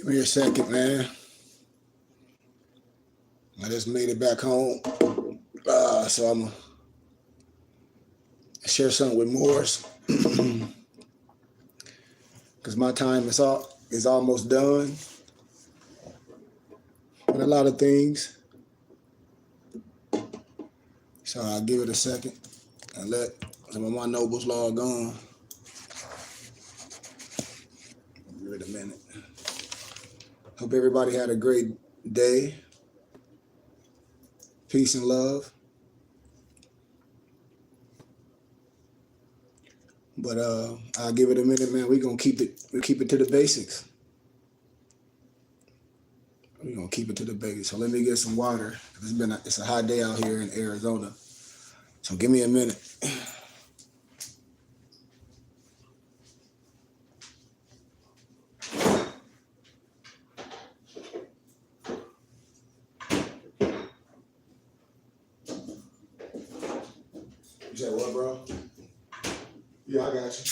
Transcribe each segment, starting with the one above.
Give me a second, man. I just made it back home. So I'm going to share something with Morris. Because my time is almost done with a lot of things. So I'll give it a second and let some of my nobles log on. Give it a minute. Hope everybody had a great day. Peace and love. But I'll give it a minute, man. We're gonna keep it to the basics. We're gonna keep it to the basics. So let me get some water. It's a hot day out here in Arizona. So give me a minute. You said what, bro? Yeah, I got you.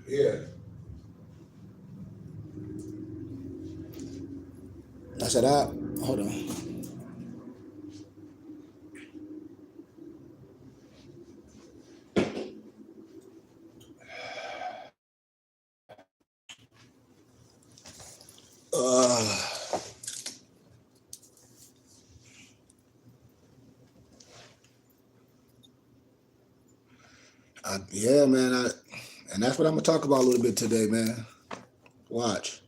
Yeah. I said, hold on. Yeah, man. And that's what I'm gonna talk about a little bit today, man. Watch.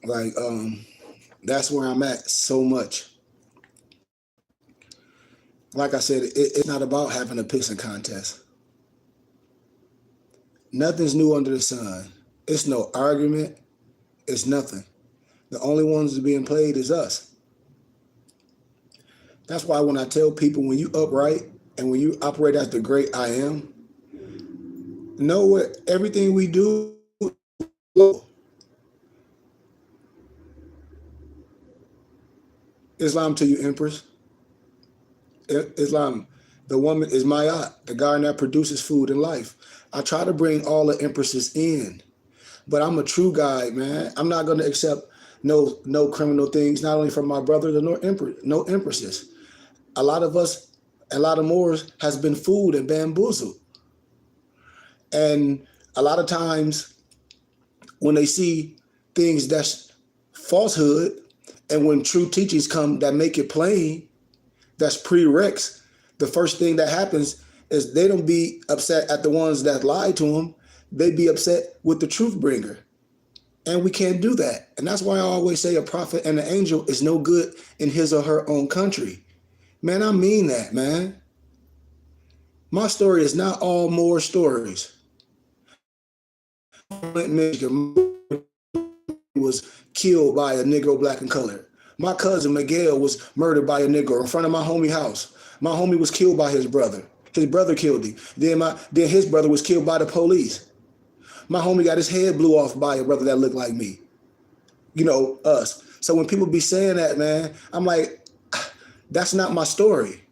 Like, that's where I'm at so much. Like I said, it's not about having a pissing contest. Nothing's new under the sun. It's no argument. It's nothing. The only ones that's being played is us. That's why when I tell people, when you upright and when you operate as the great I am, know what everything we do. Islam to you, Empress. Islam, the woman is Mayat, the garden that produces food and life. I try to bring all the empresses in, but I'm a true guide, man. I'm not going to accept no criminal things, not only from my brothers, no empresses. A lot of us, a lot of Moors has been fooled and bamboozled. And a lot of times when they see things that's falsehood, and when true teachings come that make it plain, that's prereqs, the first thing that happens is they don't be upset at the ones that lied to them. They be upset with the truth bringer. And we can't do that. And that's why I always say a prophet and an angel is no good in his or her own country. Man, I mean that, man. My story is not all more stories. Was killed by a Negro, black and colored. My cousin Miguel was murdered by a Negro in front of my homie house. My homie was killed by his brother. His brother killed him. Then his brother was killed by the police. My homie got his head blew off by a brother that looked like me. You know, us. So when people be saying that, man, I'm like, that's not my story.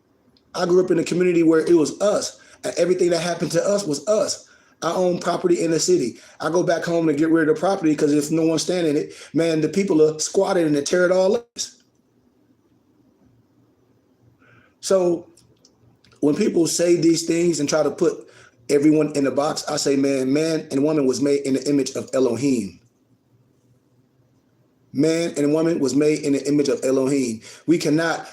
I grew up in a community where it was us, and everything that happened to us was us. I own property in the city. I go back home to get rid of the property because if no one's standing it, man, the people are squatting and they tear it all up. So when people say these things and try to put everyone in a box, I say, man and woman was made in the image of Elohim. Man and woman was made in the image of Elohim. We cannot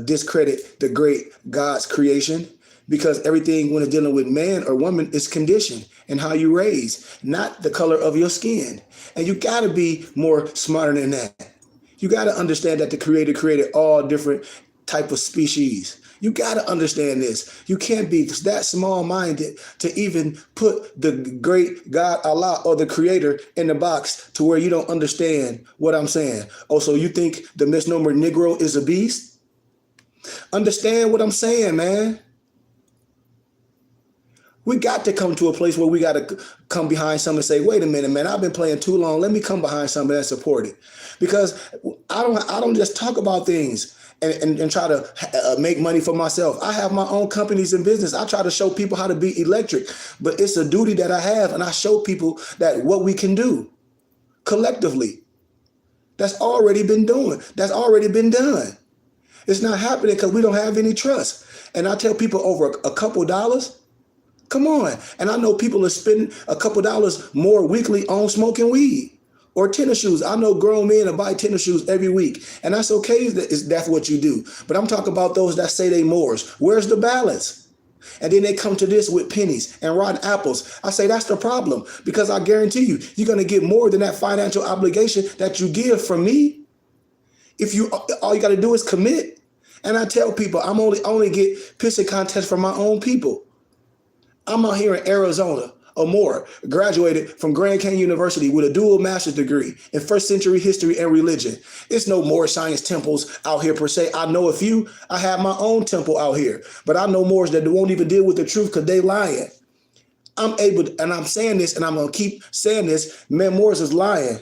discredit the great God's creation, because everything when it's dealing with man or woman is conditioned and how you raise, not the color of your skin. And you got to be more smarter than that. You got to understand that the Creator created all different type of species. You got to understand this. You can't be that small-minded to even put the great God, Allah, or the Creator in the box to where you don't understand what I'm saying. Oh, so you think the misnomer Negro is a beast? Understand what I'm saying, man. We got to come to a place where we got to come behind something and say, wait a minute, man, I've been playing too long. Let me come behind something and support it. Because I don't just talk about things and try to make money for myself. I have my own companies and business. I try to show people how to be electric, but it's a duty that I have, and I show people that what we can do collectively. That's already been doing. That's already been done. It's not happening because we don't have any trust. And I tell people over a couple dollars, come on. And I know people are spending a couple dollars more weekly on smoking weed or tennis shoes. I know grown men that buy tennis shoes every week. And that's okay if that's what you do. But I'm talking about those that say they Moors. Where's the balance? And then they come to this with pennies and rotten apples. I say that's the problem, because I guarantee you, you're going to get more than that financial obligation that you give from me. If you, all you got to do is commit. And I tell people, I only get pissing contests from my own people. I'm out here in Arizona, or more, graduated from Grand Canyon University with a dual master's degree in first century history and religion. It's no more science temples out here per se. I know a few. I have my own temple out here, but I know more that won't even deal with the truth because they lying. I'm able to, and I'm saying this, and I'm going to keep saying this, man, Morris is lying.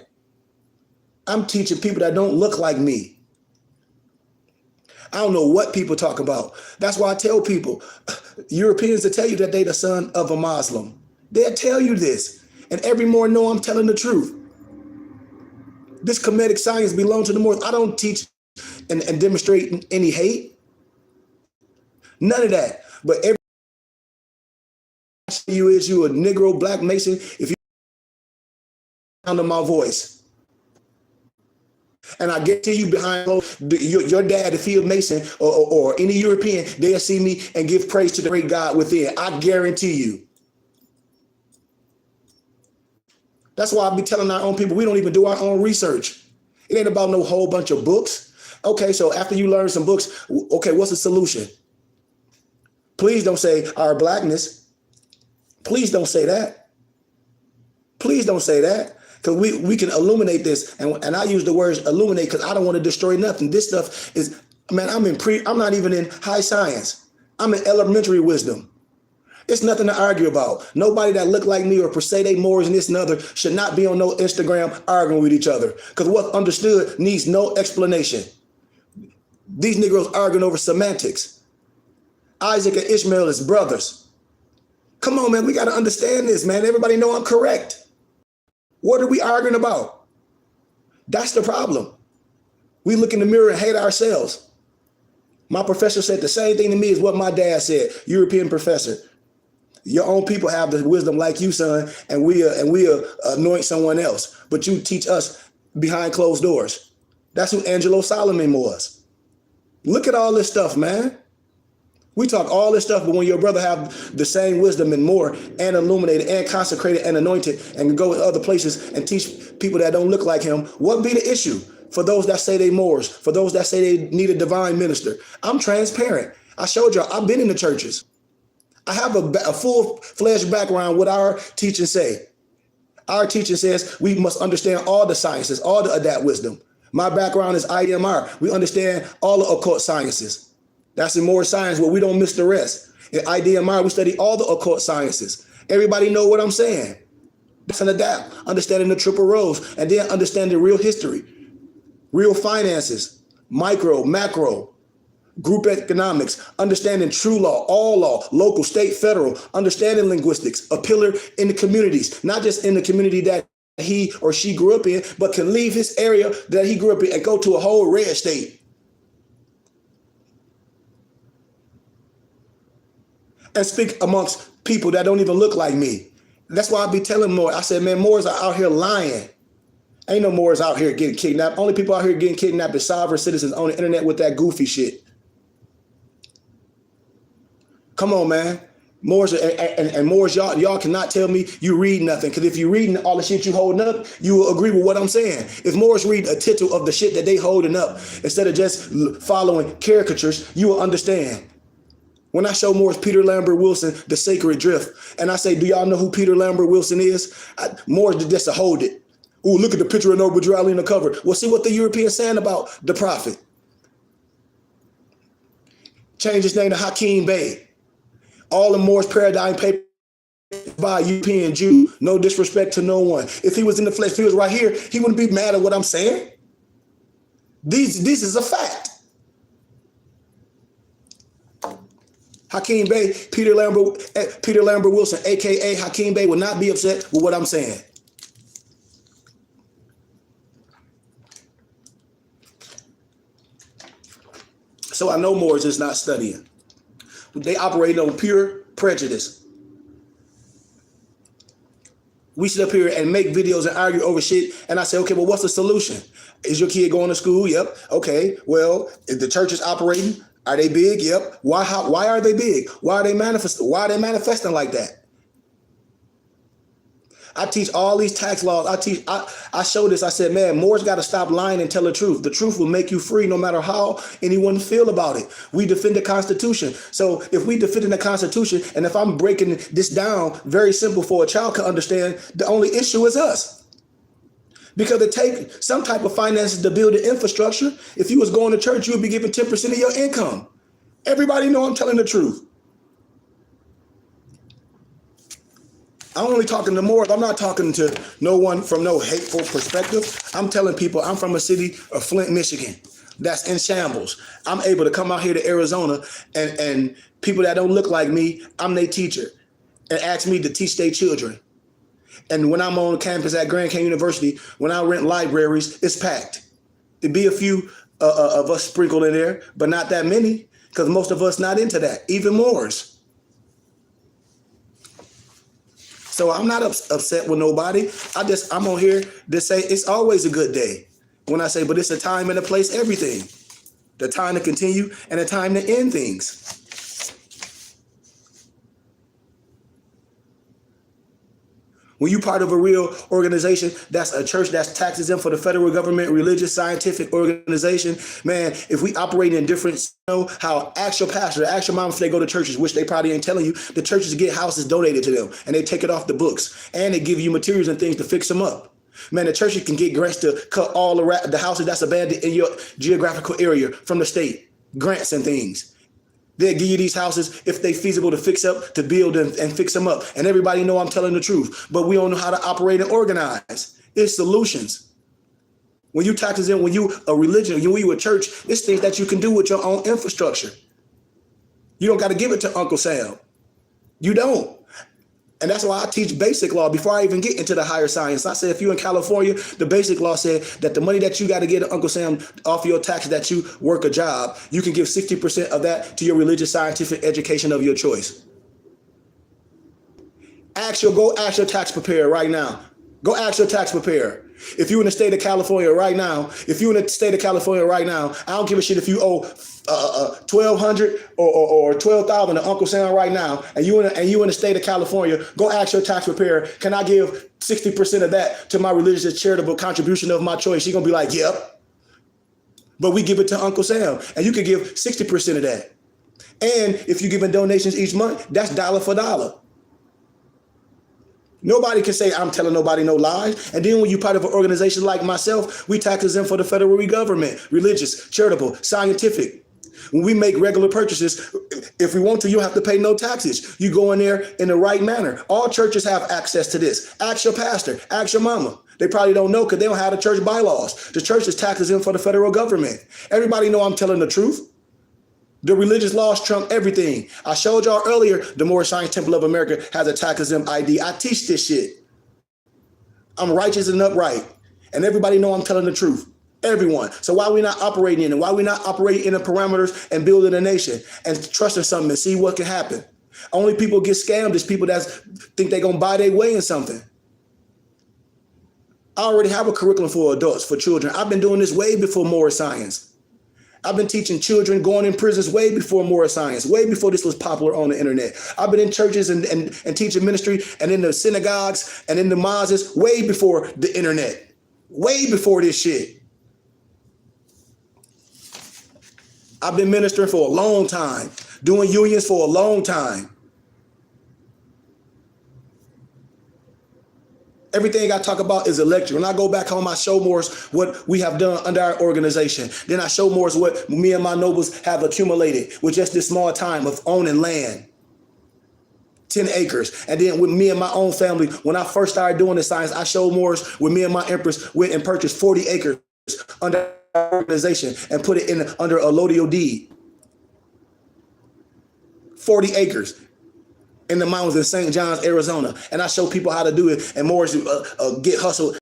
I'm teaching people that don't look like me. I don't know what people talk about. That's why I tell people, Europeans, to tell you that they the son of a Muslim. They'll tell you this. And every more know I'm telling the truth. This comedic science belongs to the Moors. I don't teach and demonstrate any hate. None of that. But every you is you a Negro, Black Mason, if you under my voice. And I guarantee you behind your dad, if he a Mason or any European, they'll see me and give praise to the great God within. I guarantee you. That's why I be telling our own people, we don't even do our own research. It ain't about no whole bunch of books. Okay, so after you learn some books, okay, what's the solution? Please don't say our blackness. Please don't say that. Please don't say that. Because we can illuminate this. And I use the words illuminate because I don't want to destroy nothing. This stuff is, man, I'm not even in high science. I'm in elementary wisdom. It's nothing to argue about. Nobody that look like me or per se they Moors and this and other should not be on no Instagram arguing with each other. Because what's understood needs no explanation. These Negroes arguing over semantics. Isaac and Ishmael is brothers. Come on, man, we got to understand this, man. Everybody know I'm correct. What are we arguing about? That's the problem. We look in the mirror and hate ourselves. My professor said the same thing to me as what my dad said, European professor. Your own people have the wisdom like you, son, and we anoint someone else. But you teach us behind closed doors. That's who Angelo Solomon was. Look at all this stuff, man. We talk all this stuff, but when your brother have the same wisdom and more, and illuminated and consecrated and anointed, and can go in other places and teach people that don't look like him, what be the issue? For those that say they Moors, for those that say they need a divine minister, I'm transparent. I showed y'all, I've been in the churches. I have a full-fledged background what our teaching say. Our teaching says we must understand all the sciences, all the adapt wisdom. My background is IDMR. We understand all the occult sciences. That's in more science where we don't miss the rest. In IDMR, we study all the occult sciences. Everybody know what I'm saying. That's an adapt, understanding the triple rows, and then understanding real history, real finances, micro, macro, group economics, understanding true law, all law, local, state, federal, understanding linguistics, a pillar in the communities, not just in the community that he or she grew up in, but can leave his area that he grew up in and go to a whole red state and speak amongst people that don't even look like me. That's why I be telling Moors. I said, man, Moors are out here lying. Ain't no Moors out here getting kidnapped. Only people out here getting kidnapped is sovereign citizens on the internet with that goofy shit. Come on, man. Moors and Moors, y'all cannot tell me you read nothing. Because if you reading all the shit you holding up, you will agree with what I'm saying. If Moors read a tittle of the shit that they holding up, instead of just following caricatures, you will understand. When I show Moors Peter Lambert Wilson, The Sacred Drift, and I say, do y'all know who Peter Lambert Wilson is? Moors did just to hold it. Ooh, look at the picture of Noble Drew on the cover. Well, see what the Europeans saying about the prophet. Change his name to Hakeem Bey. All the Moors paradigm paper by a European Jew. No disrespect to no one. If he was in the flesh, if he was right here, he wouldn't be mad at what I'm saying. This is a fact. Hakeem Bey, Peter Lambert Wilson, aka Hakeem Bey, will not be upset with what I'm saying. So I know Moors is not studying. They operate on pure prejudice. We sit up here and make videos and argue over shit, and I say, okay, well, what's the solution? Is your kid going to school? Yep. Okay. Well, if the church is operating, are they big? Yep. Why are they big? Why are they manifesting like that? I teach all these tax laws. I show this. I said, man, Moors got to stop lying and tell the truth. The truth will make you free no matter how anyone feel about it. We defend the Constitution. So if we defend the Constitution, and if I'm breaking this down, very simple for a child to understand, the only issue is us. Because it takes some type of finances to build the infrastructure. If you was going to church, you would be giving 10% of your income. Everybody know I'm telling the truth. I'm only talking to Moors. I'm not talking to no one from no hateful perspective. I'm telling people I'm from a city of Flint, Michigan, that's in shambles. I'm able to come out here to Arizona and people that don't look like me, I'm their teacher, and ask me to teach their children. And when I'm on campus at Grand Canyon University, when I rent libraries, it's packed. There'd be a few of us sprinkled in there, but not that many, because most of us not into that, even Moors. So I'm not upset with nobody. I'm on here to say it's always a good day. When I say, but it's a time and a place, everything. The time to continue and the time to end things. When you're part of a real organization, that's a church that's tax exempt for the federal government, religious, scientific organization, man, if we operate in different, how actual pastor, actual moms, they go to churches, which they probably ain't telling you, the churches get houses donated to them and they take it off the books and they give you materials and things to fix them up. Man, the churches can get grants to cut all the houses that's abandoned in your geographical area from the state, grants and things. They'll give you these houses if they feasible to fix up, to build and fix them up. And everybody know I'm telling the truth, but we don't know how to operate and organize. It's solutions. When you taxes in, when you a religion, when you a church, it's things that you can do with your own infrastructure. You don't got to give it to Uncle Sam. You don't. And that's why I teach basic law before I even get into the higher science. I say if you're in California, the basic law said that the money that you got to get to Uncle Sam off your taxes that you work a job, you can give 60% of that to your religious scientific education of your choice. Go ask your tax preparer right now. Go ask your tax preparer. If you're in the state of California right now, I don't give a shit if you owe $1,200 or $12,000 to Uncle Sam right now, and you in the state of California, go ask your tax preparer, can I give 60% of that to my religious charitable contribution of my choice? She's gonna be like, yep. But we give it to Uncle Sam, and you can give 60% of that. And if you're giving donations each month, that's dollar for dollar. Nobody can say I'm telling nobody no lies. And then when you're part of an organization like myself, we tax exempt for the federal government, religious, charitable, scientific. When we make regular purchases, if we want to, you don't have to pay no taxes. You go in there in the right manner. All churches have access to this. Ask your pastor, ask your mama. They probably don't know because they don't have the church bylaws. The church is tax exempt for the federal government. Everybody know I'm telling the truth. The religious laws trump everything. I showed y'all earlier, the Moorish Science Temple of America has a tax exempt ID. I teach this shit. I'm righteous and upright. And everybody know I'm telling the truth. Everyone. So why we not operating in it? Why we not operating in the parameters and building a nation and trusting something and see what can happen? Only people get scammed is people that think they're going to buy their way in something. I already have a curriculum for adults, for children. I've been doing this way before Moorish science. I've been teaching children going in prisons way before Moorish science, way before this was popular on the internet. I've been in churches and teaching ministry and in the synagogues and in the mosques way before the internet, way before this shit. I've been ministering for a long time, doing unions for a long time. Everything I talk about is a lecture. When I go back home, I show Moors what we have done under our organization. Then I show Moors what me and my nobles have accumulated with just this small time of owning land, 10 acres. And then with me and my own family, when I first started doing this science, I showed Moors when me and my empress went and purchased 40 acres under organization and put it in under a Lodio deed. 40 acres in the mountains in St. John's, Arizona. And I show people how to do it. And Morris get hustle,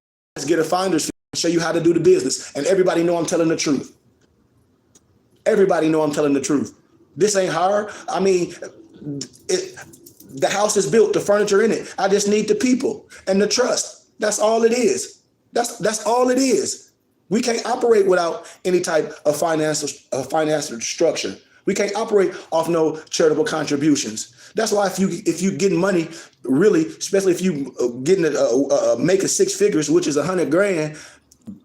get a finder's fee, show you how to do the business. And everybody know I'm telling the truth. Everybody know I'm telling the truth. This ain't hard. I mean, the house is built, the furniture in it. I just need the people and the trust. That's all it is. That's all it is. We can't operate without any type of financial structure. We can't operate off no charitable contributions. That's why if you getting money, really, especially if you getting making six figures, which is $100,000,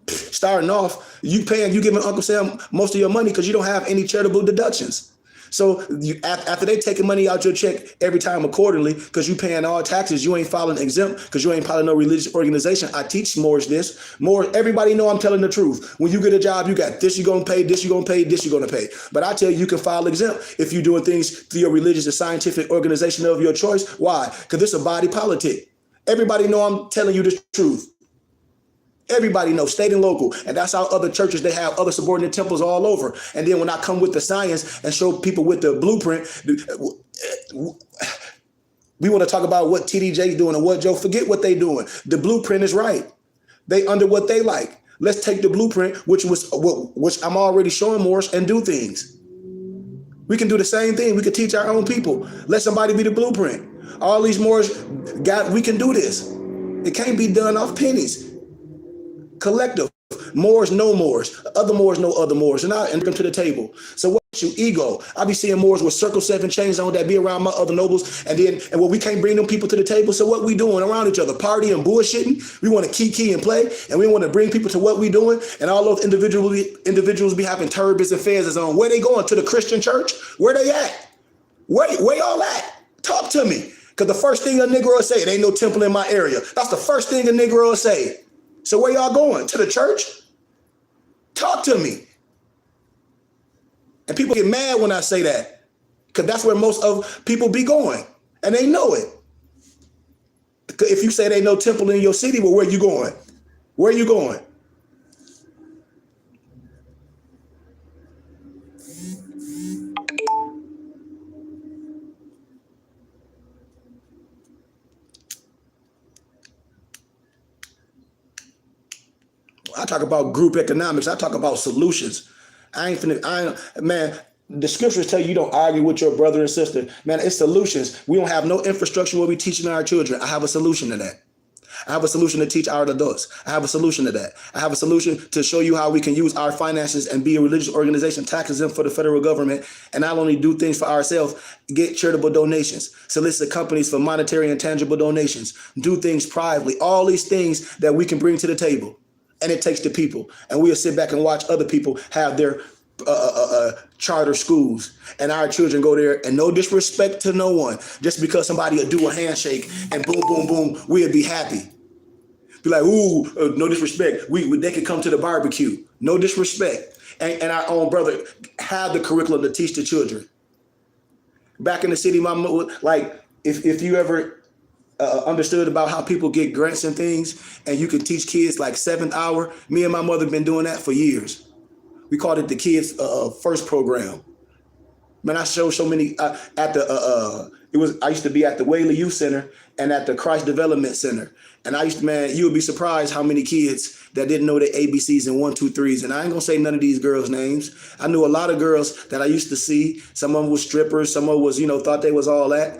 starting off, you giving Uncle Sam most of your money because you don't have any charitable deductions. So after they taking money out your check every time accordingly, because you paying all taxes, you ain't filing exempt because you ain't filing no religious organization. I teach Moors this. Everybody know I'm telling the truth. When you get a job, you got this you're going to pay, this you're going to pay, this you're going to pay. But I tell you can file exempt if you're doing things through your religious or scientific organization of your choice. Why? Because this is a body politic. Everybody know I'm telling you the truth. Everybody knows, state and local. And that's how other churches, they have other subordinate temples all over. And then when I come with the science and show people with the blueprint, we want to talk about what TDJ's doing and what Joe, forget what they doing. The blueprint is right. They under what they like. Let's take the blueprint, which I'm already showing Morris, and do things. We can do the same thing. We can teach our own people. Let somebody be the blueprint. All these Moors, we can do this. It can't be done off pennies. Collective. Moors know Moors. Other Moors know other Moors. And I bring them to the table. So what's your ego? I be seeing Moors with Circle 7 chains on that be around my other nobles. And we can't bring them people to the table. So what we doing around each other? Partying, bullshitting. We want to key and play. And we want to bring people to what we doing. And all those individuals be having turbans and fezzes on. Where they going? To the Christian church? Where they at? Where y'all at? Talk to me. Because the first thing a Negro will say, it ain't no temple in my area. That's the first thing a Negro will say. So where y'all going? To the church? Talk to me. And people get mad when I say that, because that's where most of people be going, and they know it. If you say there ain't no temple in your city, well, where you going? Where you going? I talk about group economics. I talk about solutions. Man, the scriptures tell you don't argue with your brother and sister. Man, it's solutions. We don't have no infrastructure where we teaching our children. I have a solution to that. I have a solution to teach our adults. I have a solution to that. I have a solution to show you how we can use our finances and be a religious organization, tax exempt for the federal government, and not only do things for ourselves, get charitable donations, solicit companies for monetary and tangible donations, do things privately, all these things that we can bring to the table. And it takes the people. And we'll sit back and watch other people have their charter schools, and our children go there, and no disrespect to no one, just because somebody will do a handshake and boom, boom, boom, we'll be happy. Be like, ooh, no disrespect. They can come to the barbecue. No disrespect. And our own brother have the curriculum to teach the children. Back in the city, my mother, like, if you ever understood about how people get grants and things, and you can teach kids like 7th hour. Me and my mother have been doing that for years. We called it the Kids First program. Man, I showed so many at the I used to be at the Whaley Youth Center and at the Christ Development Center. And you would be surprised how many kids that didn't know the ABCs and 1, 2, 3s. And I ain't gonna say none of these girls' names. I knew a lot of girls that I used to see. Some of them was strippers, some of them was, thought they was all that.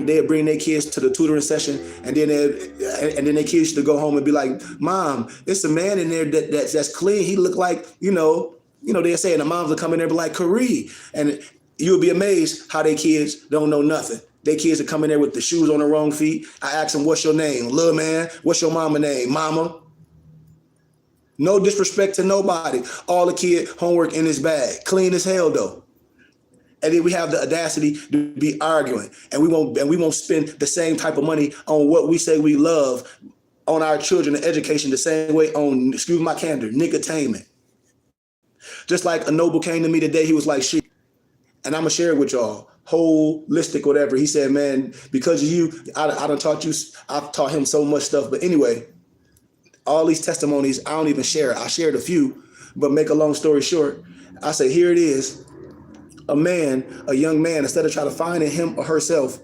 They'd bring their kids to the tutoring session, and then their kids used to go home and be like, Mom, it's a man in there that's clean. He looked like, they're saying the moms would come in there and be like, Karee. And you would be amazed how their kids don't know nothing. Their kids are coming there with the shoes on the wrong feet. I ask them, what's your name? Little man, what's your mama name? Mama. No disrespect to nobody. All the kid homework in his bag. Clean as hell though. And then we have the audacity to be arguing. And we won't spend the same type of money on what we say we love on our children and education the same way on, excuse my candor, nickotainment. Just like a noble came to me today, he was like, shit. And I'm going to share it with y'all. Holistic, whatever. He said, man, because of you, I done taught you, I've taught him so much stuff. But anyway, all these testimonies, I don't even share it. I shared a few, But make a long story short, I say, here it is. A young man, instead of trying to find him or herself,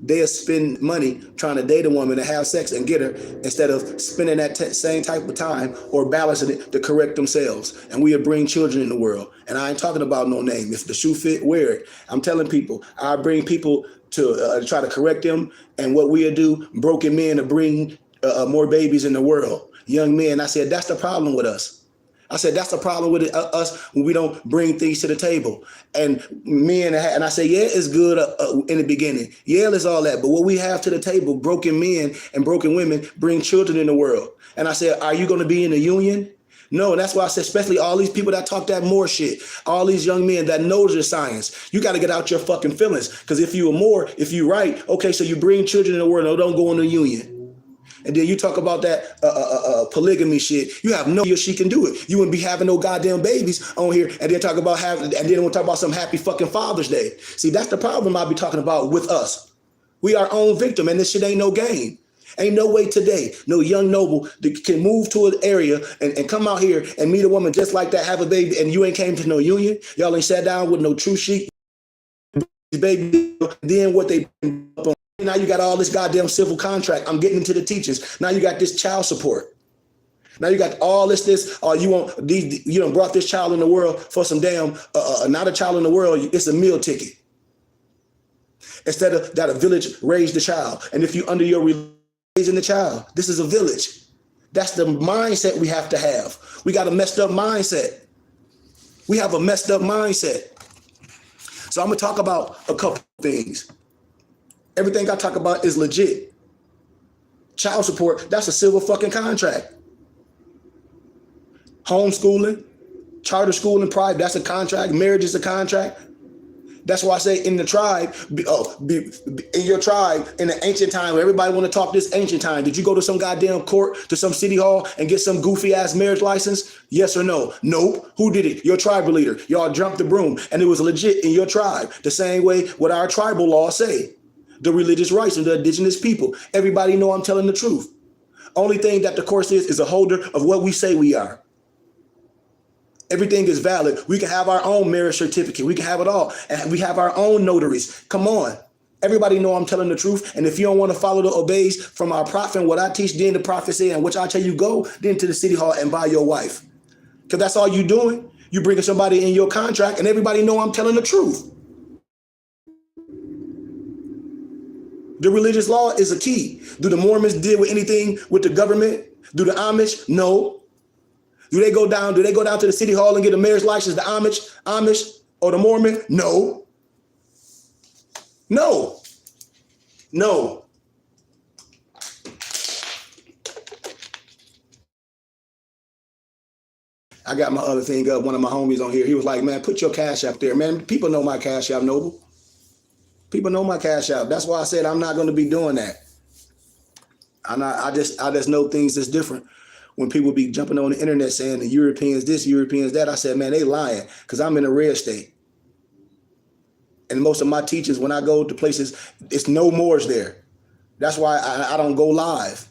they'll spend money trying to date a woman and have sex and get her instead of spending that same type of time or balancing it to correct themselves. And we'll bring children in the world. And I ain't talking about no name. If the shoe fit, wear it. I'm telling people, I bring people to try to correct them. And what we'll do, broken men, to bring more babies in the world. Young men, I said, that's the problem with us. I said, that's the problem with us when we don't bring things to the table. And men, and I say, yeah, it's good in the beginning. Yeah, it's all that. But what we have to the table, broken men and broken women bring children in the world. And I said, are you going to be in the union? No, and that's why I said, especially all these people that talk that more shit, all these young men that knows your science, you got to get out your fucking feelings. Because if you right, okay, so you bring children in the world, no, don't go in the union. And then you talk about that polygamy shit. You have no idea she can do it. You wouldn't be having no goddamn babies on here, and then talk about we'll talk about some happy fucking Father's Day. See, that's the problem I be talking about with us. We our own victim, and this shit ain't no game. Ain't no way today no young noble that can move to an area and come out here and meet a woman just like that, have a baby, and you ain't came to no union. Y'all ain't sat down with no true sheet, baby. Then what they up on. Now you got all this goddamn civil contract. I'm getting into the teachings. Now you got this child support. Now you got all this. You done brought this child in the world for some damn, not a child in the world. It's a meal ticket. Instead of that, a village raised the child. And if you under your raising the child, this is a village. That's the mindset we have to have. We got a messed up mindset. We have a messed up mindset. So I'm going to talk about a couple things. Everything I talk about is legit. Child support, that's a civil fucking contract. Homeschooling, charter school and private, that's a contract. Marriage is a contract. That's why I say in the tribe, in your tribe, in the ancient time, where everybody want to talk this ancient time, did you go to some goddamn court, to some city hall and get some goofy ass marriage license? Yes or no? Nope. Who did it? Your tribal leader. Y'all jumped the broom and it was legit in your tribe. The same way what our tribal laws say. The religious rights of the indigenous people. Everybody know I'm telling the truth. Only thing that the course is a holder of what we say we are. Everything is valid. We can have our own marriage certificate. We can have it all. And we have our own notaries. Come on. Everybody know I'm telling the truth. And if you don't want to follow the obeys from our prophet and what I teach, then the prophet said, and which I tell you, go then to the city hall and buy your wife. Because that's all you doing. You bringing somebody in your contract and everybody know I'm telling the truth. The religious law is a key. Do the Mormons deal with anything with the government? Do the Amish? No. Do they go down to the city hall and get a marriage license? The Amish or the Mormon? No. No. No. I got my other thing up. One of my homies on here, he was like, man, put your cash app there. Man, people know my cash app, Noble. People know my cash app. That's why I said I'm not going to be doing that. I just know things that's different. When people be jumping on the internet saying the Europeans this, Europeans that, I said, man, they lying because I'm in a red state. And most of my teachers, when I go to places, it's no Moors there. That's why I don't go live.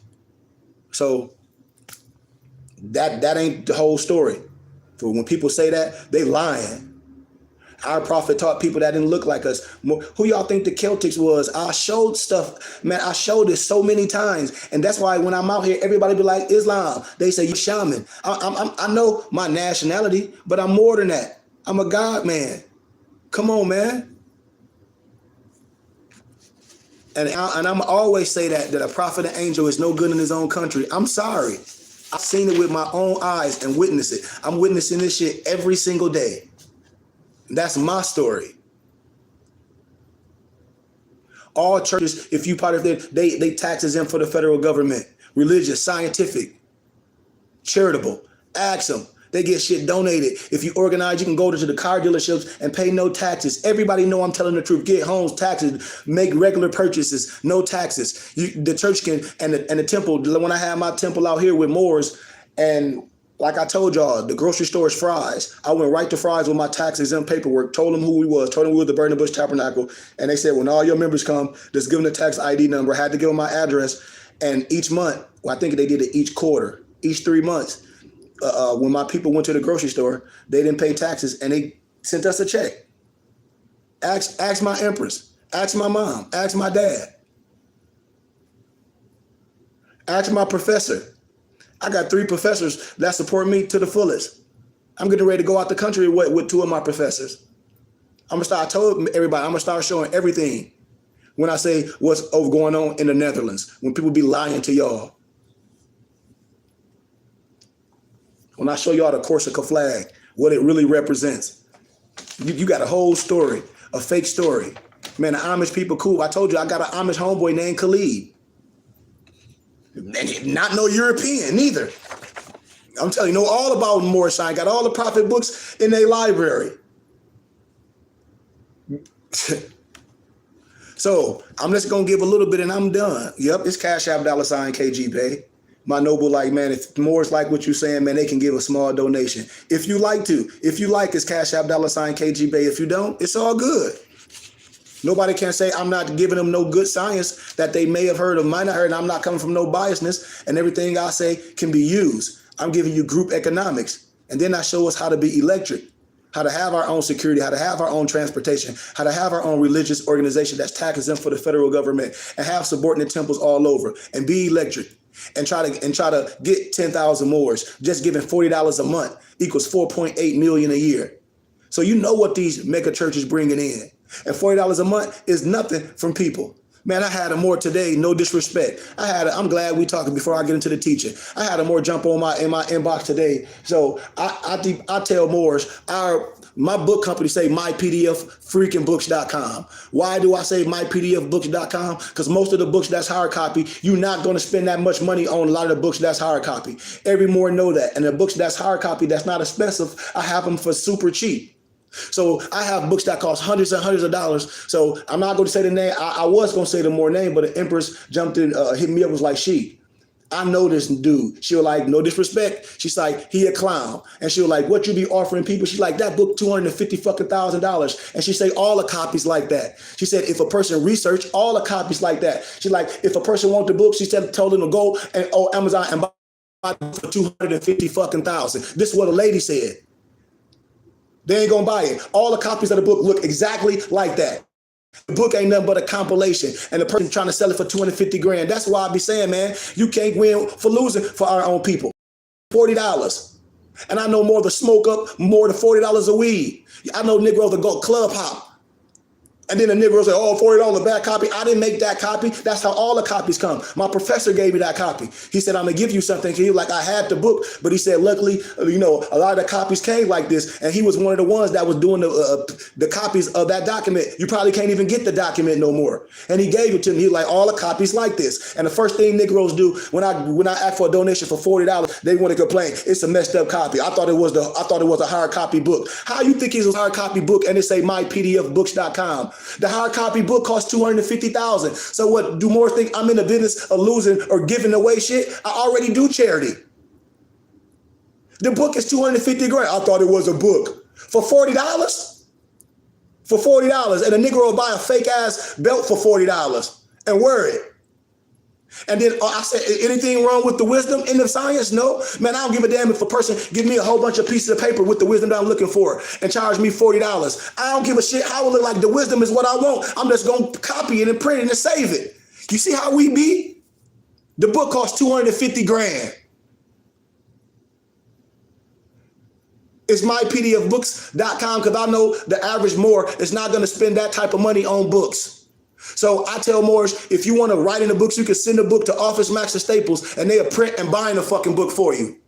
So that ain't the whole story. So when people say that, they lying. Our prophet taught people that didn't look like us. Who y'all think the Celtics was? I showed stuff, man. I showed this so many times. And that's why when I'm out here, everybody be like, Islam. They say, you shaman. I know my nationality, but I'm more than that. I'm a God man. Come on, man. And I'm always say that a prophet and angel is no good in his own country. I'm sorry. I've seen it with my own eyes and witnessed it. I'm witnessing this shit every single day. That's my story. All churches, if you part of them, they taxes in for the federal government. Religious, scientific, charitable. Ask them. They get shit donated. If you organize, you can go to the car dealerships and pay no taxes. Everybody know I'm telling the truth. Get homes, taxes, make regular purchases, no taxes. The church can, and the temple, when I had my temple out here with Moors, and like I told y'all, the grocery store is Fry's. I went right to Fry's with my tax exempt paperwork, told them who we was, told them we were the Burning Bush Tabernacle. And they said, when all your members come, just give them the tax ID number. I had to give them my address. And each month, well, I think they did it each quarter, each 3 months, when my people went to the grocery store, they didn't pay taxes and they sent us a check. Ask my empress, ask my mom, ask my dad, ask my professor. I got 3 professors that support me to the fullest. I'm getting ready to go out the country with 2 of my professors. I told everybody, I'm gonna start showing everything when I say what's going on in the Netherlands, when people be lying to y'all. When I show y'all the Corsica flag, what it really represents. You got a whole story, a fake story. Man, the Amish people cool. I told you I got an Amish homeboy named Khalid. And not no European neither. I'm telling you, know all about Moorish science, got all the prophet books in their library. So I'm just gonna give a little bit and I'm done. Yep, it's Cash App $KG Pay. My noble, like, man, if Moors like what you're saying, man, they can give a small donation. If you like to, if you like, it's Cash App $KG Pay. If you don't, it's all good. Nobody can say I'm not giving them no good science that they may have heard or might not heard, and I'm not coming from no biasness, and everything I say can be used. I'm giving you group economics, and then I show us how to be electric, how to have our own security, how to have our own transportation, how to have our own religious organization that's tax exempt for the federal government, and have subordinate temples all over, and be electric, and try to get 10,000 Moors. Just giving $40 a month equals 4.8 million a year. So you know what these mega churches bringing in. And $40 a month is nothing from people. Man, I had a more today, no disrespect. I'm glad we talking before I get into the teaching. I had a more jump on in my inbox today. So I tell Moors, my book company say mypdffreakingbooks.com. Why do I say mypdfbooks.com? Because most of the books that's hard copy, you're not going to spend that much money on a lot of the books that's hard copy. Every Moor know that. And the books that's hard copy, that's not expensive, I have them for super cheap. So I have books that cost hundreds and hundreds of dollars. So I'm not going to say the name. I was going to say the more name, but the Empress jumped in, hit me up, was like, I know this dude. She was like, no disrespect. She's like, he a clown. And she was like, what you be offering people? She's like, that book, $250,000. And she say, all the copies like that. She said, if a person research, all the copies like that. She's like, if a person want the book, she said, told them to go and Amazon and buy it for $250,000. This is what a lady said. They ain't gonna buy it. All the copies of the book look exactly like that. The book ain't nothing but a compilation, and the person trying to sell it for $250,000. That's why I be saying, man, you can't win for losing for our own people. $40. And I know more to smoke up, more than $40 a weed. I know Negroes that go club hop. And then the Negroes say, oh, $40 bad copy. I didn't make that copy. That's how all the copies come. My professor gave me that copy. He said, I'm going to give you something. He was like, I had the book. But he said, luckily, a lot of the copies came like this. And he was one of the ones that was doing the copies of that document. You probably can't even get the document no more. And he gave it to me. He was like, all the copies like this. And the first thing Negroes do when I ask for a donation for $40, they want to complain. It's a messed up copy. I thought it was a hard copy book. How you think it's a hard copy book and it say mypdfbooks.com? The hard copy book costs $250,000. So what, do more think I'm in the business of losing or giving away shit? I already do charity. The book is $250,000. I thought it was a book. For $40? For $40. And a nigga will buy a fake ass belt for $40 and wear it. And then I said, anything wrong with the wisdom in the science? No. Man, I don't give a damn if a person give me a whole bunch of pieces of paper with the wisdom that I'm looking for and charge me $40. I don't give a shit how it look like. The wisdom is what I want. I'm just going to copy it and print it and save it. You see how we be? The book costs $250,000. It's mypdfbooks.com because I know the average Moor is not going to spend that type of money on books. So I tell Moors, if you want to write in the books, you can send a book to Office Max or Staples and they'll print and bind a fucking book for you.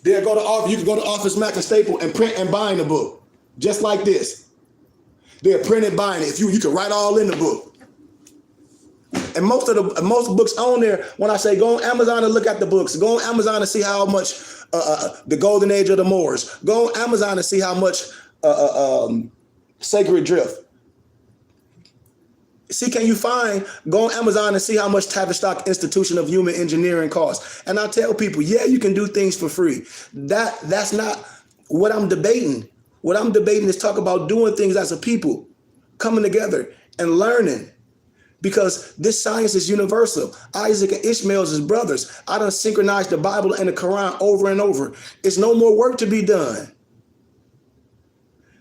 You can go to Office Max or Staples and print and bind a book. Just like this. They'll print and bind it. If you can write all in the book. And most books on there, when I say go on Amazon and look at the books, go on Amazon and see how much the golden age of the Moors. Go on Amazon and see how much Sacred Drift. Can you find, go on Amazon and see how much Tavistock Institution of Human Engineering costs. And I tell people, yeah, you can do things for free. That's not what I'm debating. What I'm debating is talk about doing things as a people, coming together and learning. because this science is universal. Isaac and Ishmael is his brothers. I done synchronized the Bible and the Quran over and over. It's no more work to be done.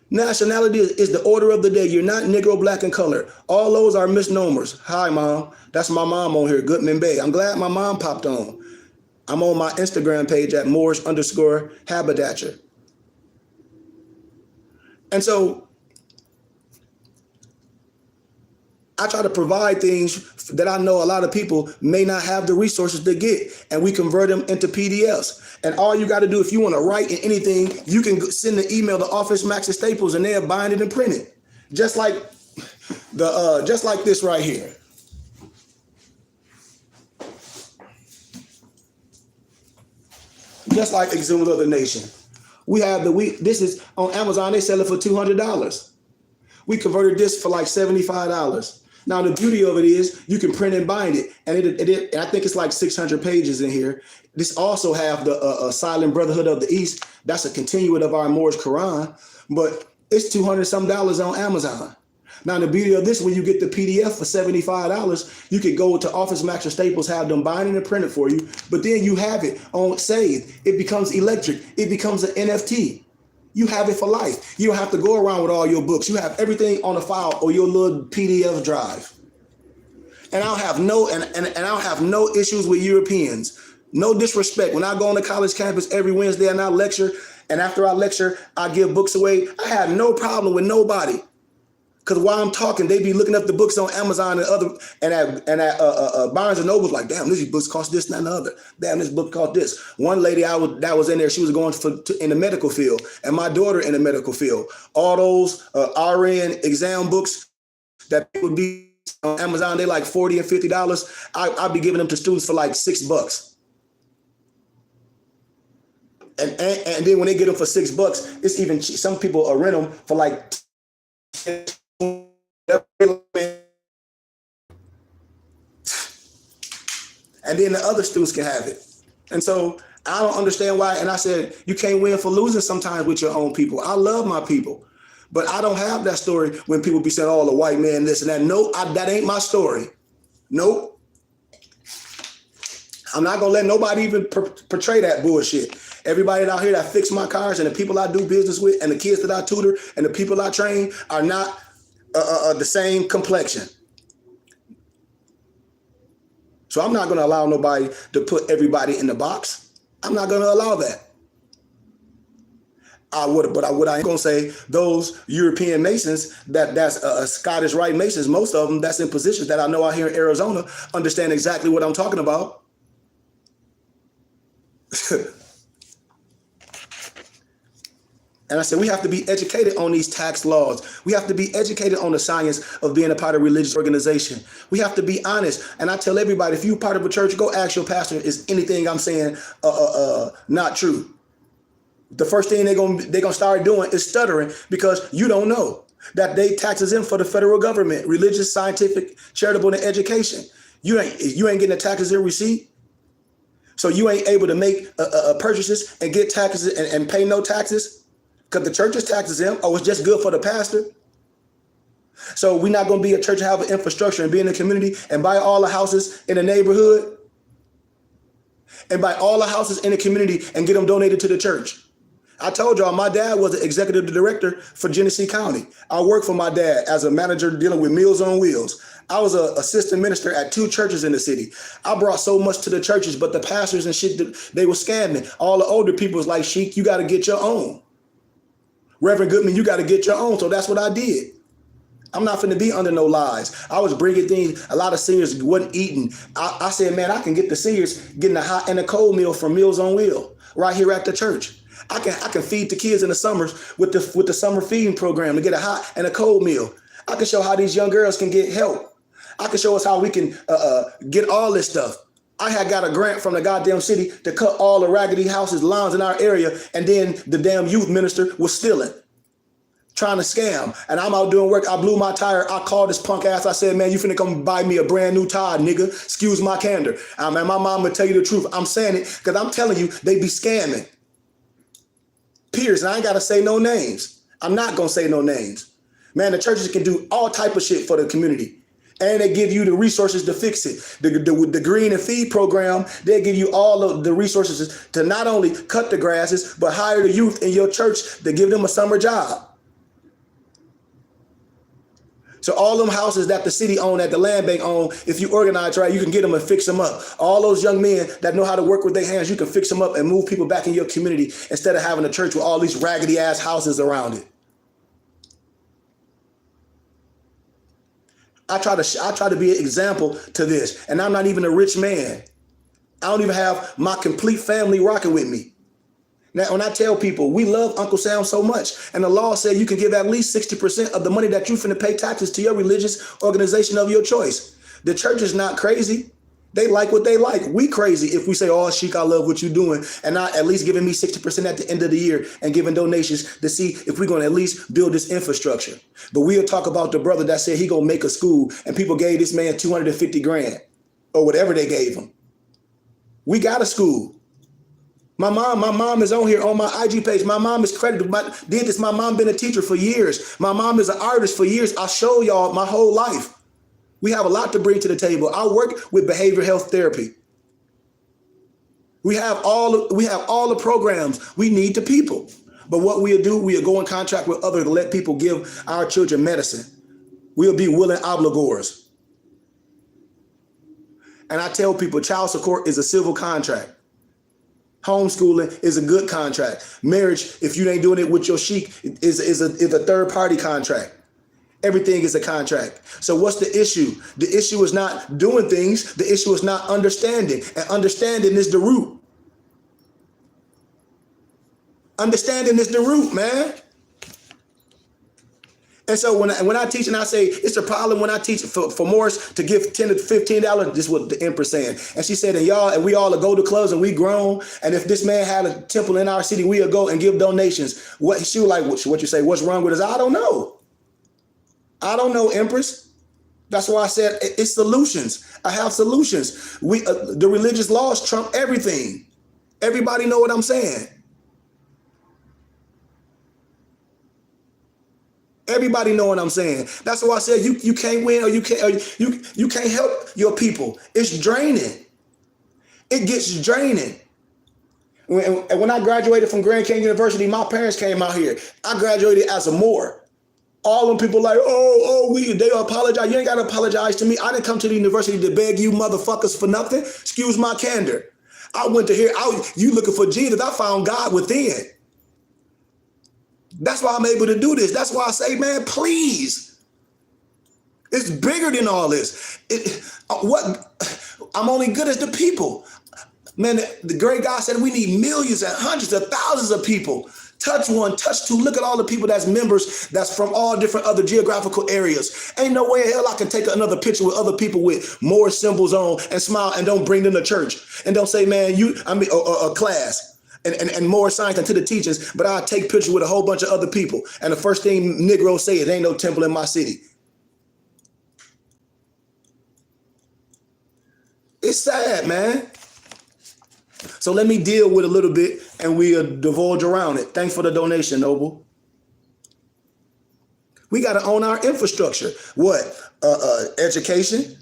Nationality is the order of the day. You're not Negro, black, and colored. All those are misnomers. Hi, Mom. That's my mom on here, Goodman Bay. I'm glad my mom popped on. I'm on my Instagram page at Moorish_haberdasher. And so I try to provide things that I know a lot of people may not have the resources to get, and we convert them into PDFs. And all you got to do, if you want to write in anything, you can send the email to Office Max and Staples, and they'll bind it and print it, just like this right here. Just like Exhumed of the Nation. This is on Amazon, they sell it for $200. We converted this for like $75. Now, the beauty of it is you can print and bind it. And and I think it's like 600 pages in here. This also have the Silent Brotherhood of the East. That's a continuate of our Moorish Quran. But it's $200-some on Amazon. Now, the beauty of this, when you get the PDF for $75, you could go to Office Max or Staples, have them bind it and print it for you. But then you have it on saved. It becomes electric. It becomes an NFT. You have it for life. You don't have to go around with all your books. You have everything on a file or your little PDF drive. And I'll have no issues with Europeans. No disrespect. When I go on the college campus every Wednesday and I lecture, and after I lecture, I give books away, I have no problem with nobody. Because while I'm talking, they be looking up the books on Amazon and at Barnes and Noble's like, damn, these books cost this and that and the other. Damn, this book cost this. One lady that was in there, she was going in the medical field, and my daughter in the medical field. All those RN exam books that would be on Amazon, they like $40 and $50. I'd be giving them to students for like $6. And then when they get them for $6, it's even cheap. Some people rent them for like and then the other students can have it. And so I don't understand why. And I said, you can't win for losing sometimes with your own people. I love my people, but I don't have that story when people be saying, oh, the white man, this and that. No, that ain't my story. Nope. I'm not going to let nobody even portray that bullshit. Everybody out here that fix my cars and the people I do business with and the kids that I tutor and the people I train are not the same complexion. So I'm not going to allow nobody to put everybody in the box. I'm not going to allow that. What I ain't going to say, those European Masons, that's Scottish Rite Masons, most of them that's in positions that I know out here in Arizona understand exactly what I'm talking about. And I said, we have to be educated on these tax laws. We have to be educated on the science of being a part of a religious organization. We have to be honest. And I tell everybody, if you're part of a church, go ask your pastor, is anything I'm saying not true? The first thing they're gonna start doing is stuttering because you don't know that they taxes in for the federal government, religious, scientific, charitable, and education. You ain't getting the taxes in receipt. So you ain't able to make purchases and get taxes and pay no taxes. Because the church's taxes him, it's just good for the pastor. So we're not going to be a church and have an infrastructure and be in the community and buy all the houses in the neighborhood and buy all the houses in the community and get them donated to the church. I told y'all my dad was the executive director for Genesee County. I worked for my dad as a manager dealing with Meals on Wheels. I was an assistant minister at 2 churches in the city. I brought so much to the churches, but the pastors and shit, they were scamming. All the older people was like, Sheik, you got to get your own. Reverend Goodman, you got to get your own. So that's what I did. I'm not finna be under no lies. I was bringing things. A lot of seniors wasn't eating. I said, man, I can get the seniors getting a hot and a cold meal from Meals on Wheels right here at the church. I can feed the kids in the summers with the summer feeding program to get a hot and a cold meal. I can show how these young girls can get help. I can show us how we can get all this stuff. I had got a grant from the goddamn city to cut all the raggedy houses, lawns in our area, and then the damn youth minister was stealing, trying to scam. And I'm out doing work. I blew my tire. I called this punk ass. I said, man, you finna come buy me a brand new tire, nigga. Excuse my candor. And my mom would tell you the truth. I'm saying it because I'm telling you, they be scamming. Peers, and I ain't got to say no names. I'm not going to say no names. Man, the churches can do all type of shit for the community. And they give you the resources to fix it. The Green and Feed program, they give you all of the resources to not only cut the grasses, but hire the youth in your church to give them a summer job. So all them houses that the city own, that the land bank own, if you organize right, you can get them and fix them up. All those young men that know how to work with their hands, you can fix them up and move people back in your community instead of having a church with all these raggedy ass houses around it. I try to be an example to this, and I'm not even a rich man. I don't even have my complete family rocking with me. Now, when I tell people we love Uncle Sam so much, and the law said you can give at least 60% of the money that you finna pay taxes to your religious organization of your choice. The church is not crazy. They like what they like. We crazy if we say, oh, Sheik, I love what you're doing, and not at least giving me 60% at the end of the year and giving donations to see if we're going to at least build this infrastructure. But we'll talk about the brother that said he going to make a school, and people gave this man 250 grand or whatever they gave him. We got a school. My mom is on here on my IG page. My mom is credited. Did this. My mom been a teacher for years. My mom is an artist for years. I show y'all my whole life. We have a lot to bring to the table. I work with behavioral health therapy. We have all the programs. We need the people. But what we'll do, we'll go in contract with others to let people give our children medicine. We'll be willing obligors. And I tell people child support is a civil contract. Homeschooling is a good contract. Marriage, if you ain't doing it with your sheik, is a third party contract. Everything is a contract. So what's the issue? The issue is not doing things. The issue is not understanding. And understanding is the root. Understanding is the root, man. And so when I teach and I say it's a problem when I teach for Morris to give $10 to $15, this is what the Empress saying. And she said, and we all go to clubs and we grown. And if this man had a temple in our city, we'll go and give donations. She was like, what you say, what's wrong with us? I don't know. I don't know, Empress. That's why I said it's solutions. I have solutions. The religious laws trump everything. Everybody know what I'm saying. Everybody know what I'm saying. That's why I said you can't win or you can't help your people. It's draining. It gets draining. When I graduated from Grand Canyon University, my parents came out here. I graduated as a Moor. All them people like, they apologize. You ain't got to apologize to me. I didn't come to the university to beg you motherfuckers for nothing. Excuse my candor. I went to here. You looking for Jesus. I found God within. That's why I'm able to do this. That's why I say, man, please. It's bigger than all this. I'm only good as the people. Man, the great God said we need millions and hundreds of thousands of people. Touch one, touch two. Look at all the people that's members that's from all different other geographical areas. Ain't no way in hell I can take another picture with other people with more symbols on and smile and don't bring them to church. And don't say, man, a class. And more science into the teachings, but I'll take pictures with a whole bunch of other people. And the first thing Negroes say is, ain't no temple in my city. It's sad, man. So let me deal with a little bit and we'll divulge around it. Thanks for the donation, Noble. We got to own our infrastructure. What? Education,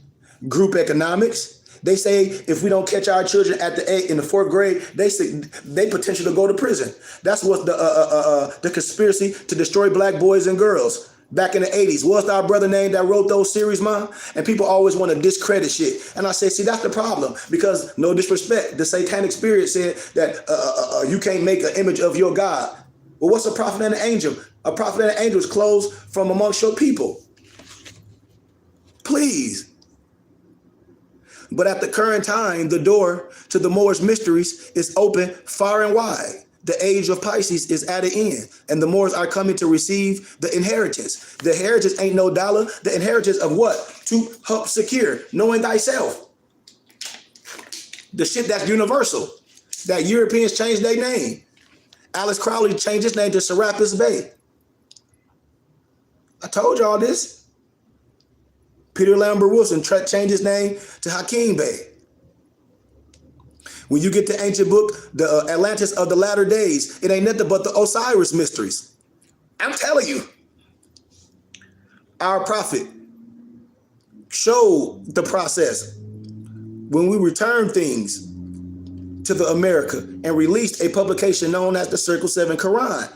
group economics. They say if we don't catch our children in the fourth grade, they potentially to go to prison. That's what the conspiracy to destroy black boys and girls back in the 80s. What's our brother name that wrote those series, man? And people always want to discredit shit. And I say, see, that's the problem. Because no disrespect, the satanic spirit said that you can't make an image of your God. Well, what's a prophet and an angel? A prophet and an angel is closed from amongst your people. Please. But at the current time, the door to the Moors mysteries is open far and wide. The age of Pisces is at an end, and the Moors are coming to receive the inheritance. The inheritance ain't no dollar. The inheritance of what? To help secure, knowing thyself. The shit that's universal. That Europeans changed their name. Alex Crowley changed his name to Serapis Bey. I told y'all this. Peter Lambert Wilson changed his name to Hakeem Bey. When you get the ancient book, the Atlantis of the Latter Days, it ain't nothing but the Osiris mysteries. I'm telling you. Our prophet showed the process when we returned things to the America and released a publication known as the Circle 7 Quran.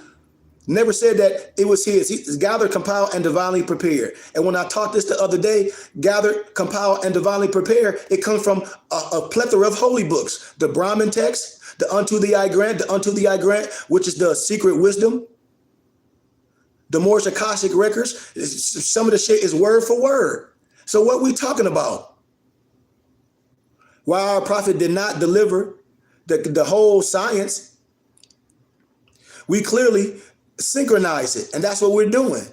Never said that it was his. He's gathered, compiled, and divinely prepared. And when I taught this the other day, gathered, compiled, and divinely prepared, it comes from a plethora of holy books. The Brahmin text, the Unto Thee I Grant, which is the secret wisdom. The Moorish Akashic records, some of the shit is word for word. So what we talking about? While our prophet did not deliver the whole science, we clearly synchronize it. And that's what we're doing,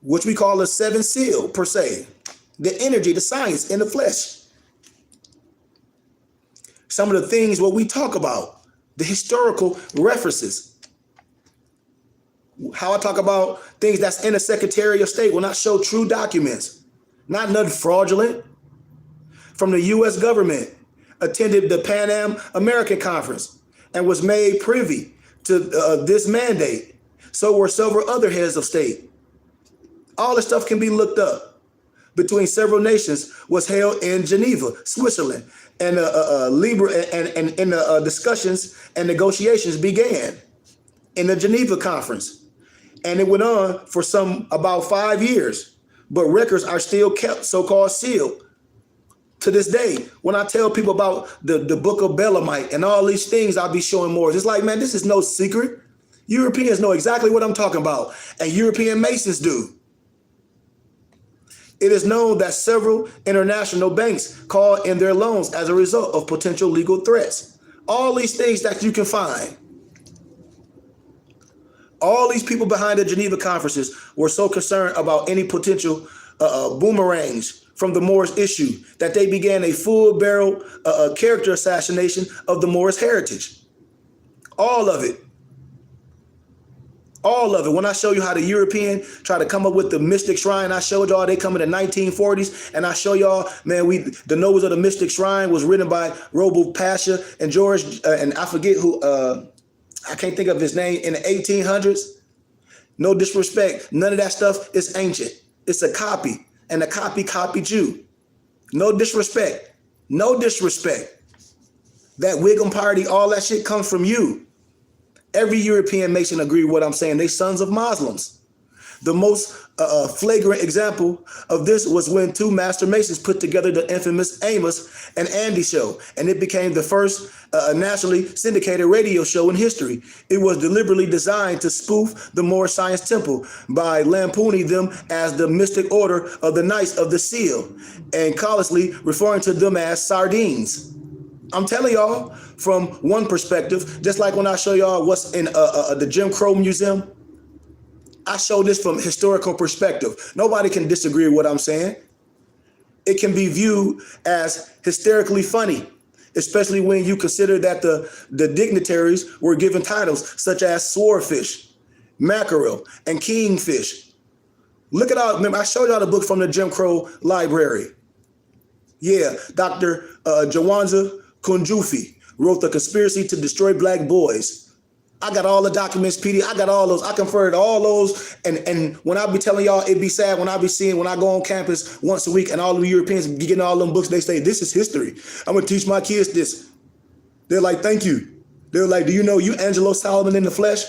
which we call a 7 seal per se. The energy, the science in the flesh. Some of the things what we talk about, the historical references. How I talk about things that's in a Secretary of State will not show true documents, not nothing fraudulent. From the U.S. government, attended the Pan Am American Conference and was made privy to this mandate. So were several other heads of state. All this stuff can be looked up. Between several nations was held in Geneva, Switzerland, and the discussions and negotiations began in the Geneva Conference. And it went on for about 5 years, but records are still kept, so-called sealed. To this day, when I tell people about the book of Belemite and all these things, I'll be showing more. It's like, man, this is no secret. Europeans know exactly what I'm talking about, and European Masons do. It is known that several international banks called in their loans as a result of potential legal threats. All these things that you can find. All these people behind the Geneva conferences were so concerned about any potential boomerangs from the Moorish issue that they began a full-barrel character assassination of the Moorish heritage. All of it. All of it. When I show you how the European try to come up with the mystic shrine, I showed y'all they come in the 1940s, and I show y'all, man, the Nobles of the Mystic Shrine was written by Robo Pasha and George, and I forget who, I can't think of his name, in the 1800s. No disrespect. None of that stuff is ancient. It's a copy, and a copy copied you. No disrespect. No disrespect. That Wiggum party, all that shit comes from you. Every European Mason agree with what I'm saying. They sons of Muslims. The most flagrant example of this was when two master Masons put together the infamous Amos and Andy show, and it became the first nationally syndicated radio show in history. It was deliberately designed to spoof the Moorish Science Temple by lampooning them as the mystic order of the Knights of the Seal and callously referring to them as sardines. I'm telling y'all from one perspective, just like when I show y'all what's in the Jim Crow Museum, I show this from historical perspective. Nobody can disagree with what I'm saying. It can be viewed as hysterically funny, especially when you consider that the dignitaries were given titles such as swordfish, mackerel, and kingfish. Look it out. Remember, I showed y'all the book from the Jim Crow library. Yeah, Dr. Jawanza Kunjufi wrote The Conspiracy to Destroy Black Boys. I got all the documents, PD. I got all those. I conferred all those. And when I be telling y'all, it'd be sad when I go on campus once a week and all the Europeans be getting all them books. They say, this is history. I'm going to teach my kids this. They're like, thank you. They're like, do you know you Angelo Solomon in the flesh?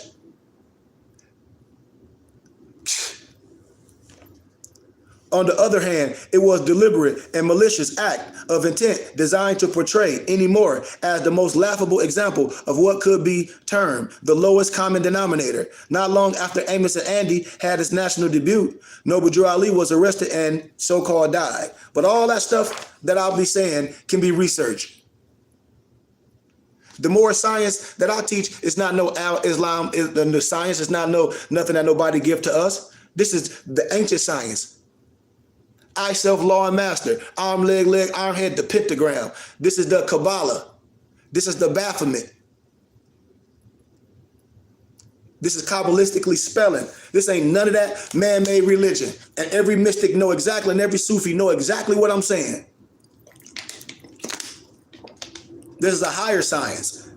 On the other hand, it was deliberate and malicious act of intent designed to portray anymore as the most laughable example of what could be termed the lowest common denominator. Not long after Amos and Andy had its national debut, Noble Drew Ali was arrested and so-called died. But all that stuff that I'll be saying can be researched. The more science that I teach is not no Islam. The science is not nothing that nobody give to us. This is the ancient science. I, self, law, and master. Arm, leg, arm, head, the pentagram. This is the Kabbalah. This is the Baphomet. This is Kabbalistically spelling. This ain't none of that man-made religion. And every mystic know exactly, and every Sufi know exactly what I'm saying. This is a higher science.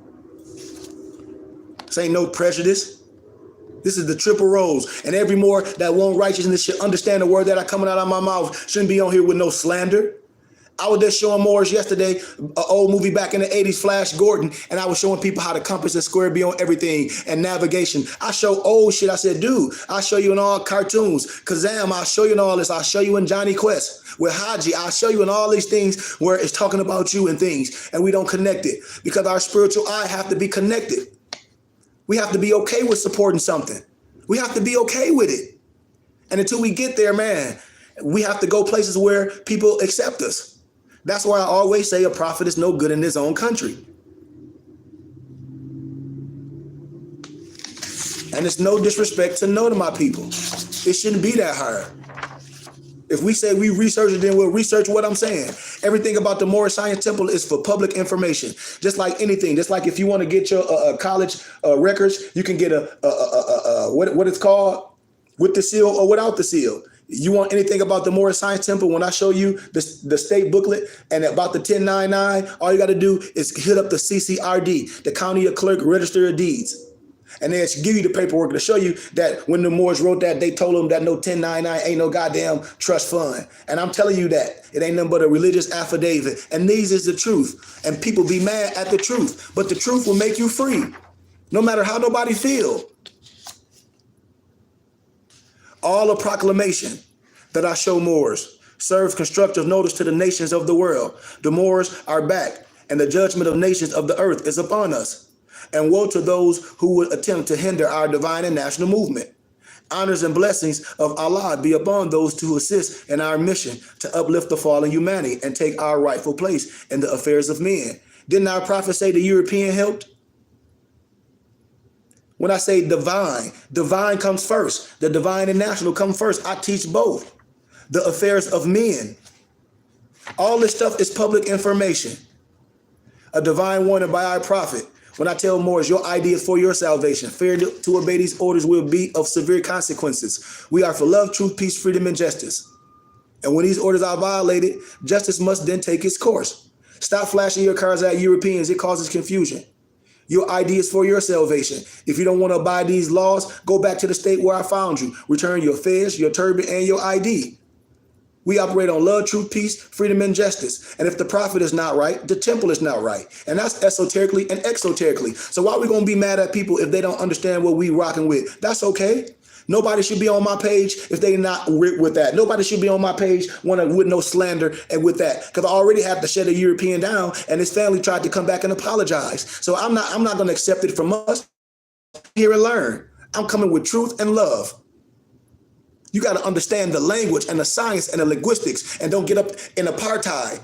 This ain't no prejudice. This is the triple rose. And every more that want righteousness should understand the word that are coming out of my mouth. Shouldn't be on here with no slander. I was just showing Morris yesterday, an old movie back in the 80s, Flash Gordon, and I was showing people how the compass and square be on everything and navigation. I show old shit. I said, dude, I'll show you in all cartoons. Kazam, I'll show you in all this. I'll show you in Johnny Quest. With Haji, I'll show you in all these things where it's talking about you and things, and we don't connect it because our spiritual eye have to be connected. We have to be okay with supporting something. We have to be okay with it. And until we get there, man, we have to go places where people accept us. That's why I always say a prophet is no good in his own country. And it's no disrespect to none of my people. It shouldn't be that hard. If we say we research it, then we'll research what I'm saying. Everything about the Moorish Science Temple is for public information. Just like anything. Just like if you want to get your college records, you can get what it's called, with the seal or without the seal. You want anything about the Moorish Science Temple, when I show you the state booklet and about the 1099, all you got to do is hit up the CCRD, the County Clerk Register of Deeds. And they give you the paperwork to show you that when the Moors wrote that, they told them that no 1099 ain't no goddamn trust fund. And I'm telling you that. It ain't nothing but a religious affidavit. And these is the truth. And people be mad at the truth. But the truth will make you free, no matter how nobody feel. All a proclamation that I show Moors serves constructive notice to the nations of the world. The Moors are back, and the judgment of nations of the earth is upon us. And woe to those who would attempt to hinder our divine and national movement. Honors and blessings of Allah be upon those who assist in our mission to uplift the fallen humanity and take our rightful place in the affairs of men. Didn't our prophet say the European helped? When I say divine, divine comes first. The divine and national come first. I teach both. The affairs of men. All this stuff is public information. A divine warning by our prophet. When I tell Moors, your idea is for your salvation. Failure to obey these orders will be of severe consequences. We are for love, truth, peace, freedom, and justice. And when these orders are violated, justice must then take its course. Stop flashing your cars at Europeans. It causes confusion. Your ID is for your salvation. If you don't want to abide these laws, go back to the state where I found you. Return your fez, your turban, and your ID. We operate on love, truth, peace, freedom, and justice. And if the prophet is not right, the temple is not right. And that's esoterically and exoterically. So why are we going to be mad at people if they don't understand what we rocking with? That's okay. Nobody should be on my page if they not with that. Nobody should be on my page with no slander and with that. Because I already have to shut a European down, and his family tried to come back and apologize. So I'm not going to accept it from us. Here and learn. I'm coming with truth and love. You got to understand the language and the science and the linguistics, and don't get up in apartheid.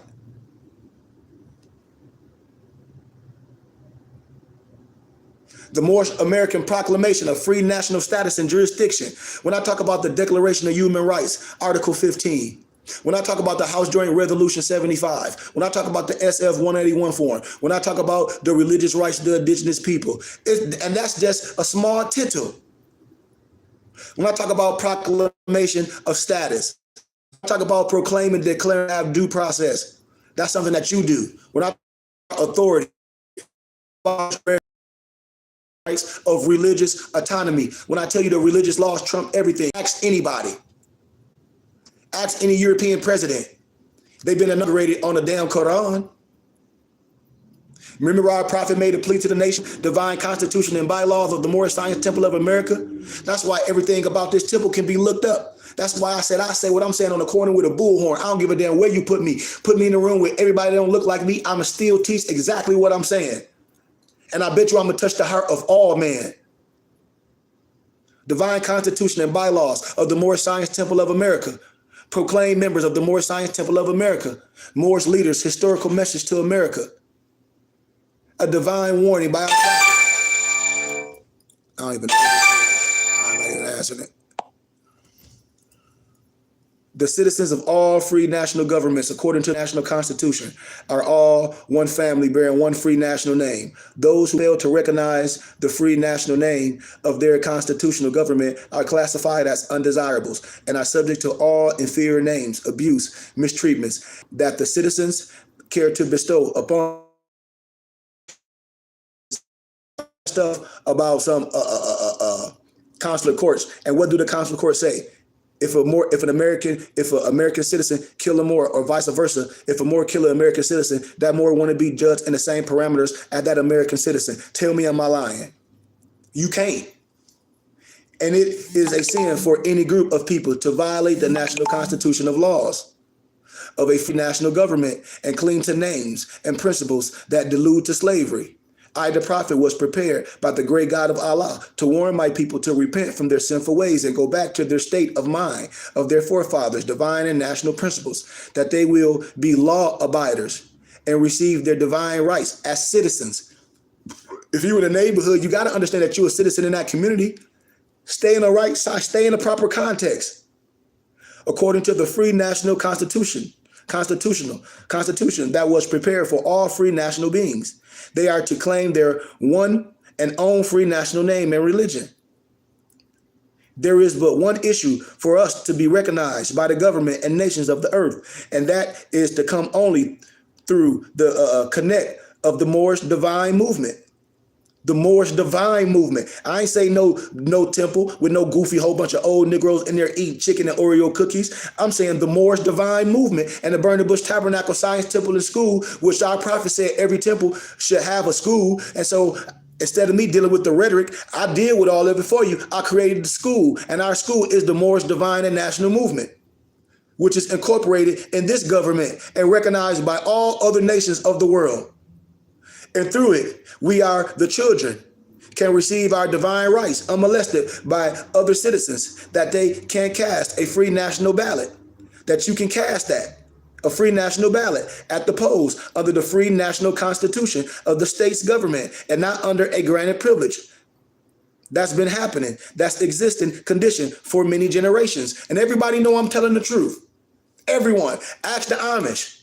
The Moorish American Proclamation of Free National Status and Jurisdiction. When I talk about the Declaration of Human Rights, Article 15. When I talk about the House Joint Resolution 75. When I talk about the SF 181 form. When I talk about the religious rights of the indigenous people. And that's just a small tittle. When I talk about proclamation of status. I talk about proclaiming, declaring, have due process. That's something that you do. When I talk about authority, rights of religious autonomy. When I tell you the religious laws trump everything, ask anybody. Ask any European president. They've been inaugurated on the damn Quran. Remember our prophet made a plea to the nation, divine constitution and bylaws of the Moorish Science Temple of America. That's why everything about this temple can be looked up. That's why I say what I'm saying on the corner with a bullhorn. I don't give a damn where you put me. Put me in a room with everybody that don't look like me. I'ma still teach exactly what I'm saying. And I bet you I'm going to touch the heart of all men. Divine Constitution and bylaws of the Moorish Science Temple of America. Proclaim members of the Moorish Science Temple of America. Moorish leaders, historical message to America. A divine warning by our I don't even answer it. The citizens of all free national governments, according to the national constitution, are all one family bearing one free national name. Those who fail to recognize the free national name of their constitutional government are classified as undesirables and are subject to all inferior names, abuse, mistreatments that the citizens care to bestow upon stuff about some consular courts. And what do the consular courts say? If an American citizen kill a Moor, or vice versa, if a Moor kill an American citizen, that Moor want to be judged in the same parameters as that American citizen. Tell me, am I lying? You can't. And it is a sin for any group of people to violate the national constitution of laws of a free national government and cling to names and principles that delude to slavery. I, the prophet, was prepared by the great God of Allah to warn my people to repent from their sinful ways and go back to their state of mind of their forefathers, divine and national principles, that they will be law abiders and receive their divine rights as citizens. If you're in a neighborhood, you got to understand that you're a citizen in that community. Stay in the right side, stay in the proper context. According to the free national constitution that was prepared for all free national beings. They are to claim their one and own free national name and religion. There is but one issue for us to be recognized by the government and nations of the earth, and that is to come only through the connect of the Moorish divine movement. The Moorish divine movement. I ain't say no temple with no goofy whole bunch of old Negroes in there eating chicken and Oreo cookies. I'm saying the Moorish divine movement and the Burning Bush Tabernacle Science Temple and School, which our prophet said every temple should have a school. And so instead of me dealing with the rhetoric, I deal with all of it for you. I created the school, and our school is the Moorish divine and national movement, which is incorporated in this government and recognized by all other nations of the world. And through it, we are the children, can receive our divine rights unmolested by other citizens, that they can cast a free national ballot, that you can cast a free national ballot at the polls under the free national constitution of the state's government and not under a granted privilege. That's been happening. That's the existing condition for many generations. And everybody know I'm telling the truth. Everyone. Ask the Amish.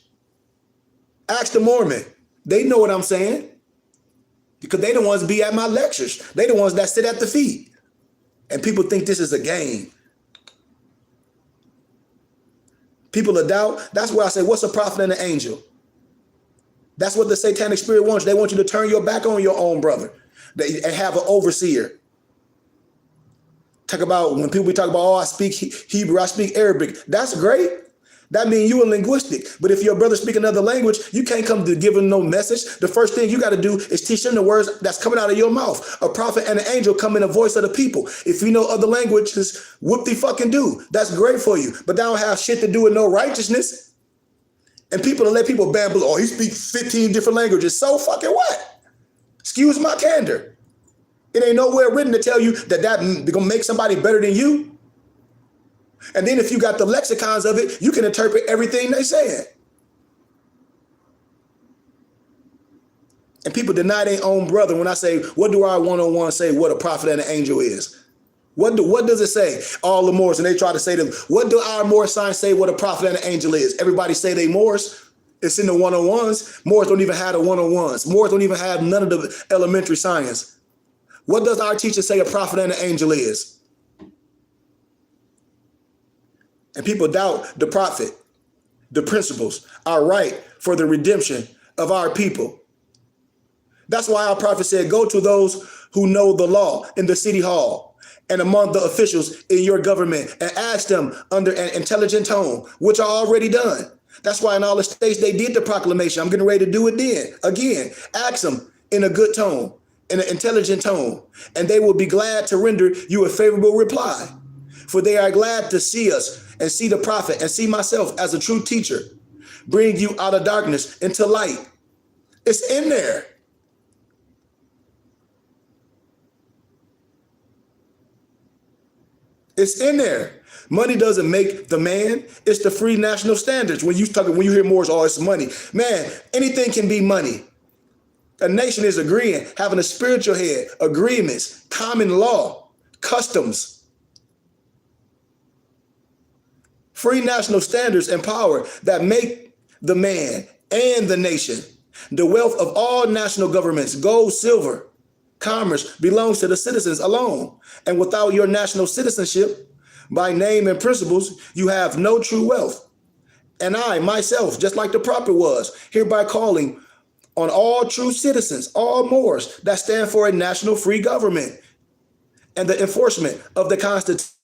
Ask the Mormon. They know what I'm saying, because they the ones be at my lectures. They the ones that sit at the feet. And people think this is a game. People are doubt. That's why I say, what's a prophet and an angel? That's what the satanic spirit wants. They want you to turn your back on your own brother and have an overseer. Talk about when people talk about, oh, I speak Hebrew, I speak Arabic. That's great. That means you are linguistic. But if your brother speak another language, you can't come to give him no message. The first thing you got to do is teach him the words that's coming out of your mouth. A prophet and an angel come in the voice of the people. If you know other languages, whoop-de-fucking-do. That's great for you. But that don't have shit to do with no righteousness. And people to let people bamboozle, oh, he speaks 15 different languages. So fucking what? Excuse my candor. It ain't nowhere written to tell you that they're going to make somebody better than you. And then if you got the lexicons of it, you can interpret everything they saying. And people deny their own brother. When I say, what do our one-on-one say what a prophet and an angel is? What does it say? All the Moors, and they try to say them. What do our Moorish signs say what a prophet and an angel is? Everybody say they Moors. It's in the one-on-ones. Moors don't even have the one-on-ones. Moors don't even have none of the elementary science. What does our teacher say a prophet and an angel is? And people doubt the prophet, the principles, our right for the redemption of our people. That's why our prophet said, go to those who know the law in the city hall and among the officials in your government and ask them under an intelligent tone, which are already done. That's why in all the states they did the proclamation. I'm getting ready to do it then. Again, ask them in a good tone, in an intelligent tone, and they will be glad to render you a favorable reply. For they are glad to see us and see the prophet and see myself as a true teacher, bring you out of darkness into light. It's in there. It's in there. Money doesn't make the man. It's the free national standards. When you hear Moors, oh, it's money. Man, anything can be money. A nation is agreeing, having a spiritual head, agreements, common law, customs. Free national standards and power that make the man and the nation. The wealth of all national governments, gold, silver, commerce belongs to the citizens alone. And without your national citizenship, by name and principles, you have no true wealth. And I, myself, just like the prophet was, hereby calling on all true citizens, all Moors that stand for a national free government and the enforcement of the Constitution.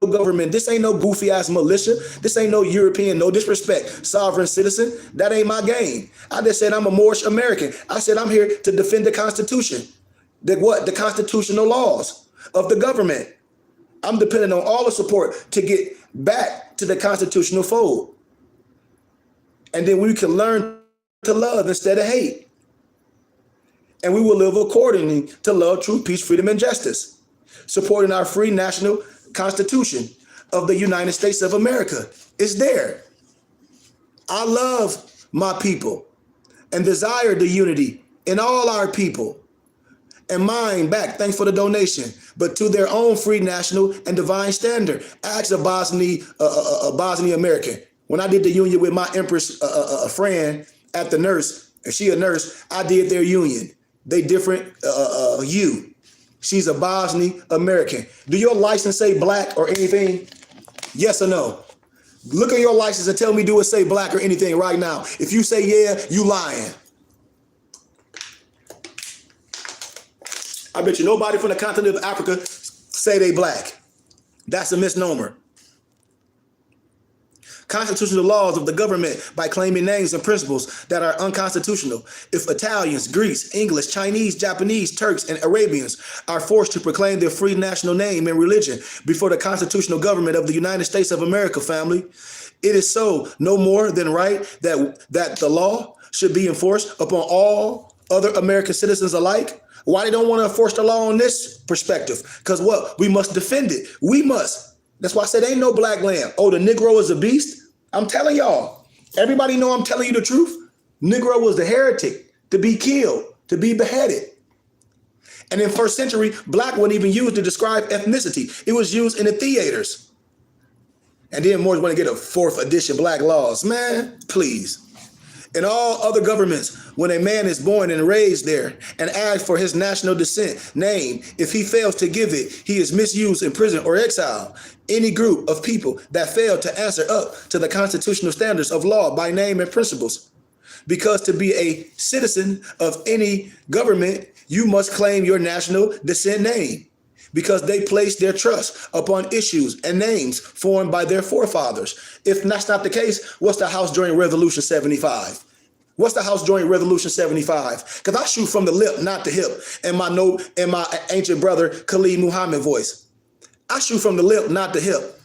Government. This ain't no goofy ass militia. This ain't no European, no disrespect, sovereign citizen. That ain't my game. I just said I'm a Moorish American. I said I'm here to defend the Constitution. The constitutional laws of the government. I'm depending on all the support to get back to the constitutional fold. And then we can learn to love instead of hate. And we will live accordingly to love, truth, peace, freedom, and justice, supporting our free national Constitution of the United States of America. It's there. I love my people and desire the unity in all our people. And mine back, thanks for the donation, but to their own free national and divine standard. Ask a Bosnian American. When I did the union with my Empress friend at the nurse, and she a nurse, I did their union. They different you. She's a Bosnian American. Do your license say black or anything? Yes or no? Look at your license and tell me, do it say black or anything right now? If you say yeah, you lying. I bet you nobody from the continent of Africa say they black. That's a misnomer. Constitutional laws of the government by claiming names and principles that are unconstitutional. If Italians, Greeks, English, Chinese, Japanese, Turks, and Arabians are forced to proclaim their free national name and religion before the constitutional government of the United States of America, family, it is so no more than right that the law should be enforced upon all other American citizens alike. Why they don't want to enforce the law on this perspective? Because what? We must defend it. We must. That's why I said ain't no black land. Oh, the Negro is a beast? I'm telling y'all. Everybody know I'm telling you the truth. Negro was the heretic to be killed, to be beheaded. And in first century, black wasn't even used to describe ethnicity. It was used in the theaters. And then Moors want to get a 4th edition black laws. Man, please. In all other governments, when a man is born and raised there and asks for his national descent name, if he fails to give it, he is misused in prison or exile. Any group of people that fail to answer up to the constitutional standards of law by name and principles. Because to be a citizen of any government, you must claim your national descent name. Because they place their trust upon issues and names formed by their forefathers. If that's not the case, what's the house during Revolution 75? What's the house during Revolution 75? Because I shoot from the lip, not the hip, in my ancient brother Khalid Muhammad voice. I shoot from the lip, not the hip.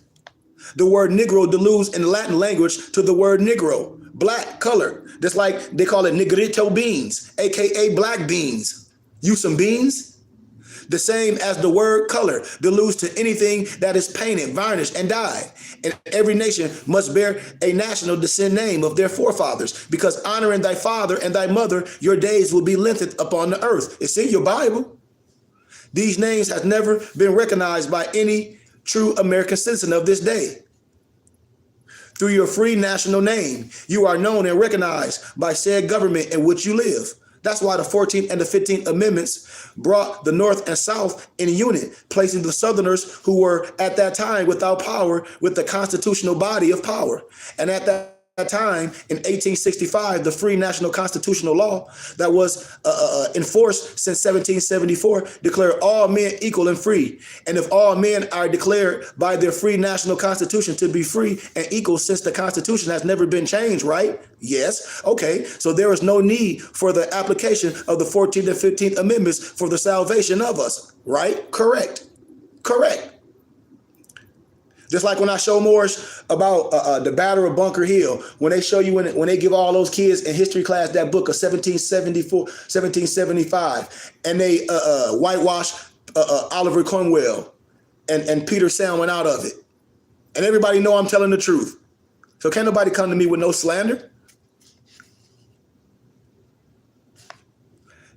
The word Negro deludes in the Latin language to the word Negro, black color. Just like they call it Negrito beans, aka black beans. You some beans? The same as the word color deludes to anything that is painted, varnished, and dyed. And every nation must bear a national descent name of their forefathers, because honoring thy father and thy mother, your days will be lengthened upon the earth. It's in your Bible. These names have never been recognized by any true American citizen of this day. Through your free national name, you are known and recognized by said government in which you live. That's why the 14th and the 15th Amendments brought the North and South in unit, placing the Southerners who were at that time without power with the constitutional body of power. And at that time, in 1865, the free national constitutional law that was enforced since 1774 declared all men equal and free. And if all men are declared by their free national constitution to be free and equal, since the constitution has never been changed, right? Yes. Okay. So there is no need for the application of the 14th and 15th Amendments for the salvation of us, right? Correct. Correct. Just like when I show Moors about the Battle of Bunker Hill, when they show you when they give all those kids in history class that book of 1774, 1775, and they whitewash Oliver Cromwell and Peter Salmon out of it. And everybody know I'm telling the truth. So can't nobody come to me with no slander.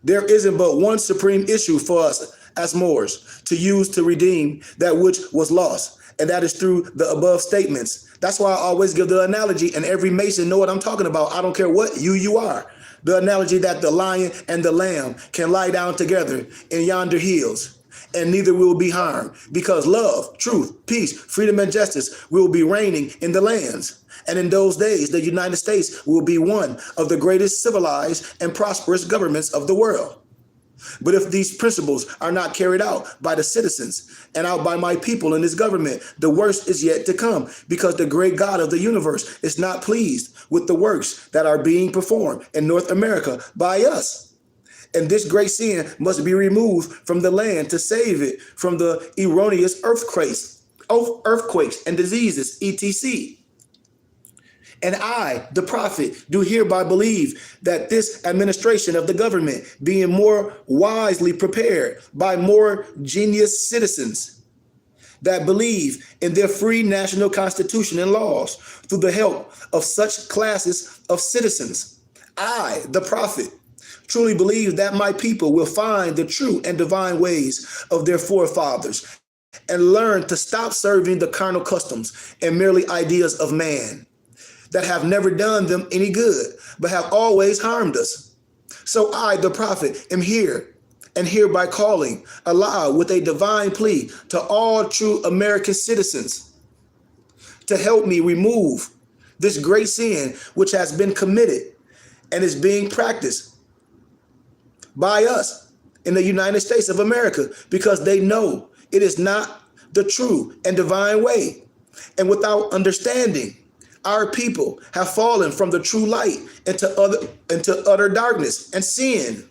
There isn't but one supreme issue for us as Moors to use to redeem that which was lost. And that is through the above statements. That's why I always give the analogy, and every Mason know what I'm talking about. I don't care what you are. The analogy that the lion and the lamb can lie down together in yonder hills, and neither will be harmed, because love, truth, peace, freedom, and justice will be reigning in the lands. And in those days, the United States will be one of the greatest civilized and prosperous governments of the world. But if these principles are not carried out by the citizens and out by my people in this government, the worst is yet to come, because the great God of the universe is not pleased with the works that are being performed in North America by us. And this great sin must be removed from the land to save it from the erroneous earthquakes and diseases, etc. And I, the prophet, do hereby believe that this administration of the government, being more wisely prepared by more genius citizens that believe in their free national constitution and laws, through the help of such classes of citizens, I, the prophet, truly believe that my people will find the true and divine ways of their forefathers and learn to stop serving the carnal customs and merely ideas of man that have never done them any good, but have always harmed us. So I, the prophet, am here and hereby calling aloud with a divine plea to all true American citizens to help me remove this great sin which has been committed and is being practiced by us in the United States of America, because they know it is not the true and divine way. And without understanding, our people have fallen from the true light into utter darkness and sin.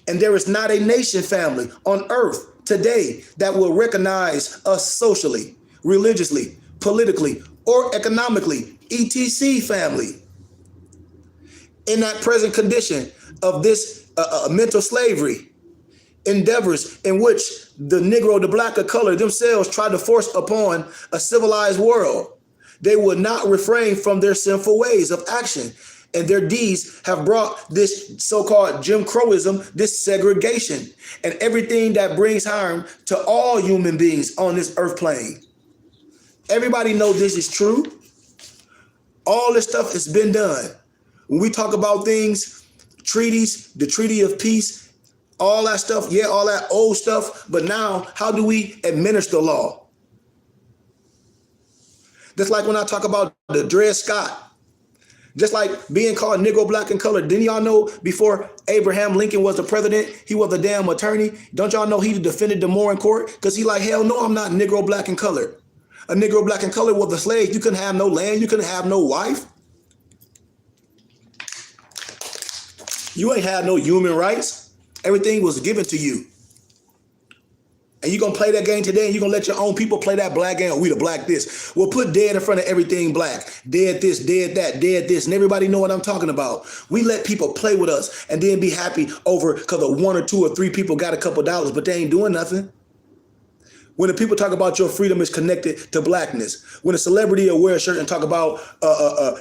And there is not a nation family on earth today that will recognize us socially, religiously, politically, or economically, etc. family. In that present condition of this mental slavery, endeavors in which the Negro, the black, or color themselves try to force upon a civilized world, they will not refrain from their sinful ways of action, and their deeds have brought this so-called Jim Crowism, this segregation, and everything that brings harm to all human beings on this earth plane. Everybody knows this is true. All this stuff has been done. When we talk about things, treaties, the Treaty of Peace, all that stuff, yeah, all that old stuff, but now how do we administer law? Just like when I talk about the Dred Scott, just like being called Negro, black, and colored. Didn't y'all know before Abraham Lincoln was the president, he was a damn attorney? Don't y'all know he defended the Moore in court? Because he like, hell no, I'm not Negro, black, and colored. A Negro, black, and colored was a slave. You couldn't have no land. You couldn't have no wife. You ain't had no human rights. Everything was given to you. And you're going to play that game today, and you're going to let your own people play that black game. Oh, we the black this. Well, put dead in front of everything black. Dead this, dead that, dead this. And everybody know what I'm talking about. We let people play with us and then be happy over because of one or two or three people got a couple dollars, but they ain't doing nothing. When the people talk about your freedom is connected to blackness. When a celebrity will wear a shirt and talk about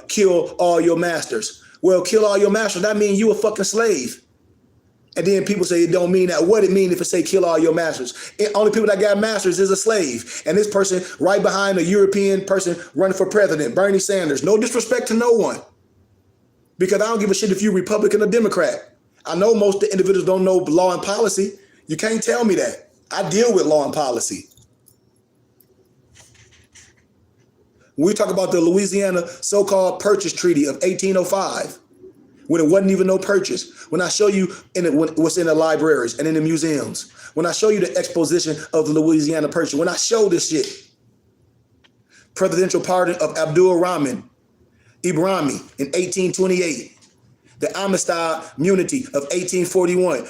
kill all your masters. Well, kill all your masters, that means you a fucking slave. And then people say it don't mean that. What it mean if it say kill all your masters? Only people that got masters is a slave. And this person right behind a European person running for president, Bernie Sanders. No disrespect to no one. Because I don't give a shit if you're Republican or Democrat. I know most of the individuals don't know law and policy. You can't tell me that. I deal with law and policy. When we talk about the Louisiana so-called purchase treaty of 1805, when it wasn't even no purchase, when I show you what's in the libraries and in the museums, when I show you the exposition of the Louisiana purchase, when I show this shit, presidential pardon of Abdul Rahman Ibrahimi in 1828, the Amistad Munity of 1841,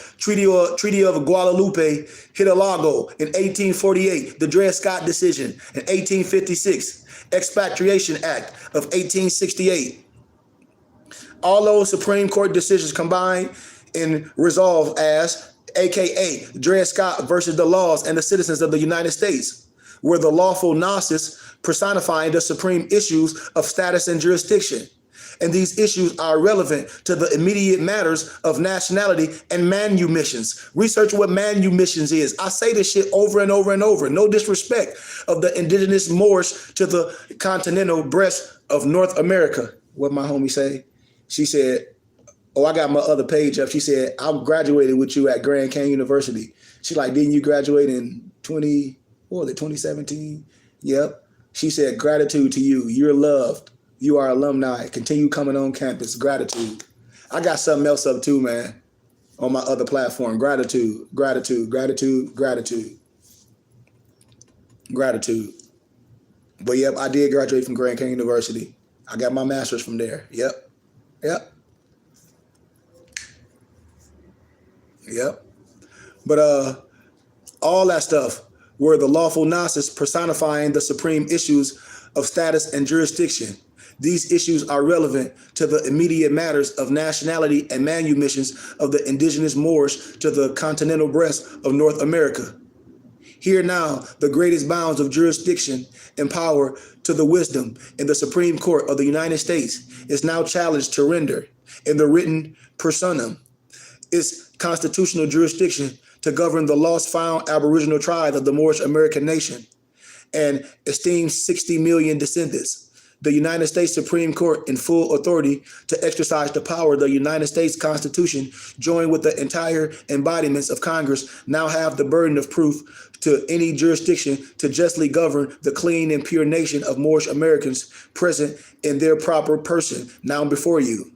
Treaty of Guadalupe Hidalgo in 1848, the Dred Scott decision in 1856, Expatriation Act of 1868. All those Supreme Court decisions combined and resolved as, aka Dred Scott versus the laws and the citizens of the United States, where the lawful gnosis personifying the supreme issues of status and jurisdiction. And these issues are relevant to the immediate matters of nationality and manumissions. Research what manumissions is. I say this shit over and over and over. No disrespect of the indigenous Moors to the continental breast of North America. What my homie say? She said, oh, I got my other page up. She said, I graduated with you at Grand Canyon University. She like, didn't you graduate in 2017? Yep. She said, gratitude to you. You're loved. You are alumni. Continue coming on campus. Gratitude. I got something else up too, man. on my other platform. Gratitude, gratitude, gratitude, gratitude, gratitude. But yep, I did graduate from Grand Canyon University. I got my master's from there. Yep, yep, yep. But all that stuff were the lawful nonsense personifying the supreme issues of status and jurisdiction. These issues are relevant to the immediate matters of nationality and manumissions of the indigenous Moors to the continental breast of North America. Here now, the greatest bounds of jurisdiction and power to the wisdom in the Supreme Court of the United States is now challenged to render, in the written personam, its constitutional jurisdiction to govern the lost found aboriginal tribe of the Moorish American nation and esteemed 60 million descendants. The United States Supreme Court, in full authority to exercise the power of the United States Constitution, joined with the entire embodiments of Congress, now have the burden of proof to any jurisdiction to justly govern the clean and pure nation of Moorish Americans present in their proper person, now before you.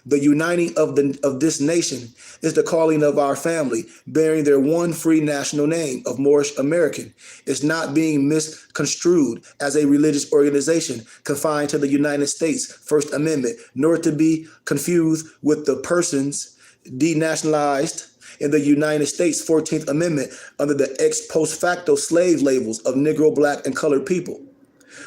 The uniting of this nation is the calling of our family, bearing their one free national name of Moorish American. It's not being misconstrued as a religious organization confined to the United States First Amendment, nor to be confused with the persons denationalized in the United States 14th Amendment under the ex post facto slave labels of Negro, Black, and colored people.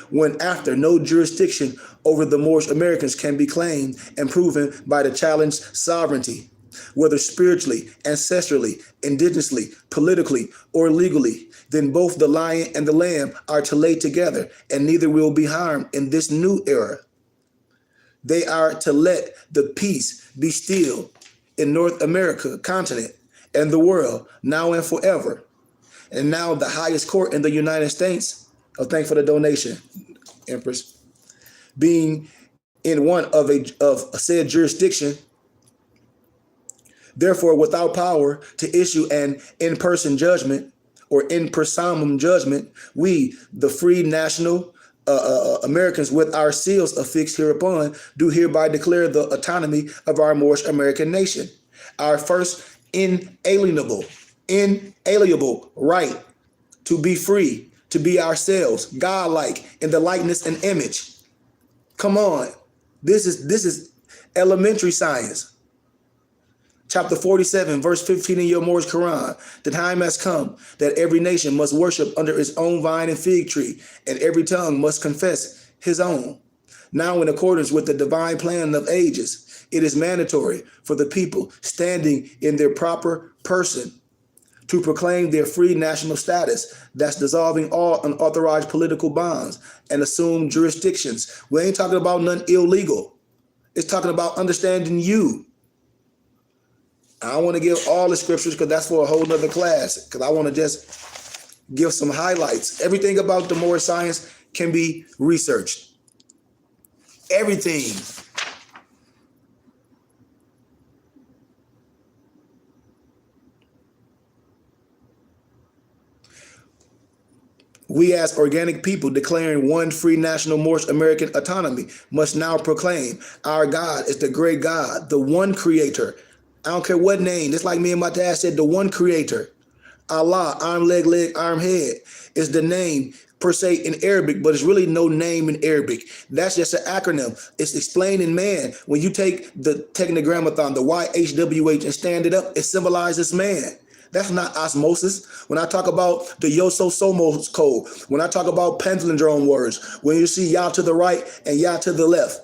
When after no jurisdiction over the Moorish Americans can be claimed and proven by the challenged sovereignty, whether spiritually, ancestrally, indigenously, politically, or legally, then both the lion and the lamb are to lay together, and neither will be harmed in this new era. They are to let the peace be still in North America continent and the world, now and forever. And now the highest court in the United States, thank for the donation, Empress, being in one of a said jurisdiction, therefore without power to issue an in-person judgment or in personam judgment, we, the free national Americans with our seals affixed hereupon, do hereby declare the autonomy of our Moorish American nation, our first inalienable right to be free, to be ourselves, God-like, in the likeness and image. Come on. This is elementary science. Chapter 47, verse 15 in your Moorish Quran. The time has come that every nation must worship under its own vine and fig tree, and every tongue must confess his own. Now, in accordance with the divine plan of ages, it is mandatory for the people standing in their proper person to proclaim their free national status that's dissolving all unauthorized political bonds and assume jurisdictions. We ain't talking about nothing illegal. It's talking about understanding you. I don't want to give all the scriptures because that's for a whole nother class, because I want to just give some highlights. Everything about the Moorish science can be researched. Everything. We as organic people declaring one free national Moorish American autonomy must now proclaim our God is the great God, the one creator. I don't care what name. It's like me and my dad said, the one creator. Allah, arm, leg, arm, head is the name per se in Arabic, but it's really no name in Arabic. That's just an acronym. It's explained in man. When you take the tetragrammaton, the YHWH, and stand it up, it symbolizes man. That's not osmosis. When I talk about the Yoso-Somos code, when I talk about palindrome words, when you see Yah to the right and Yah to the left,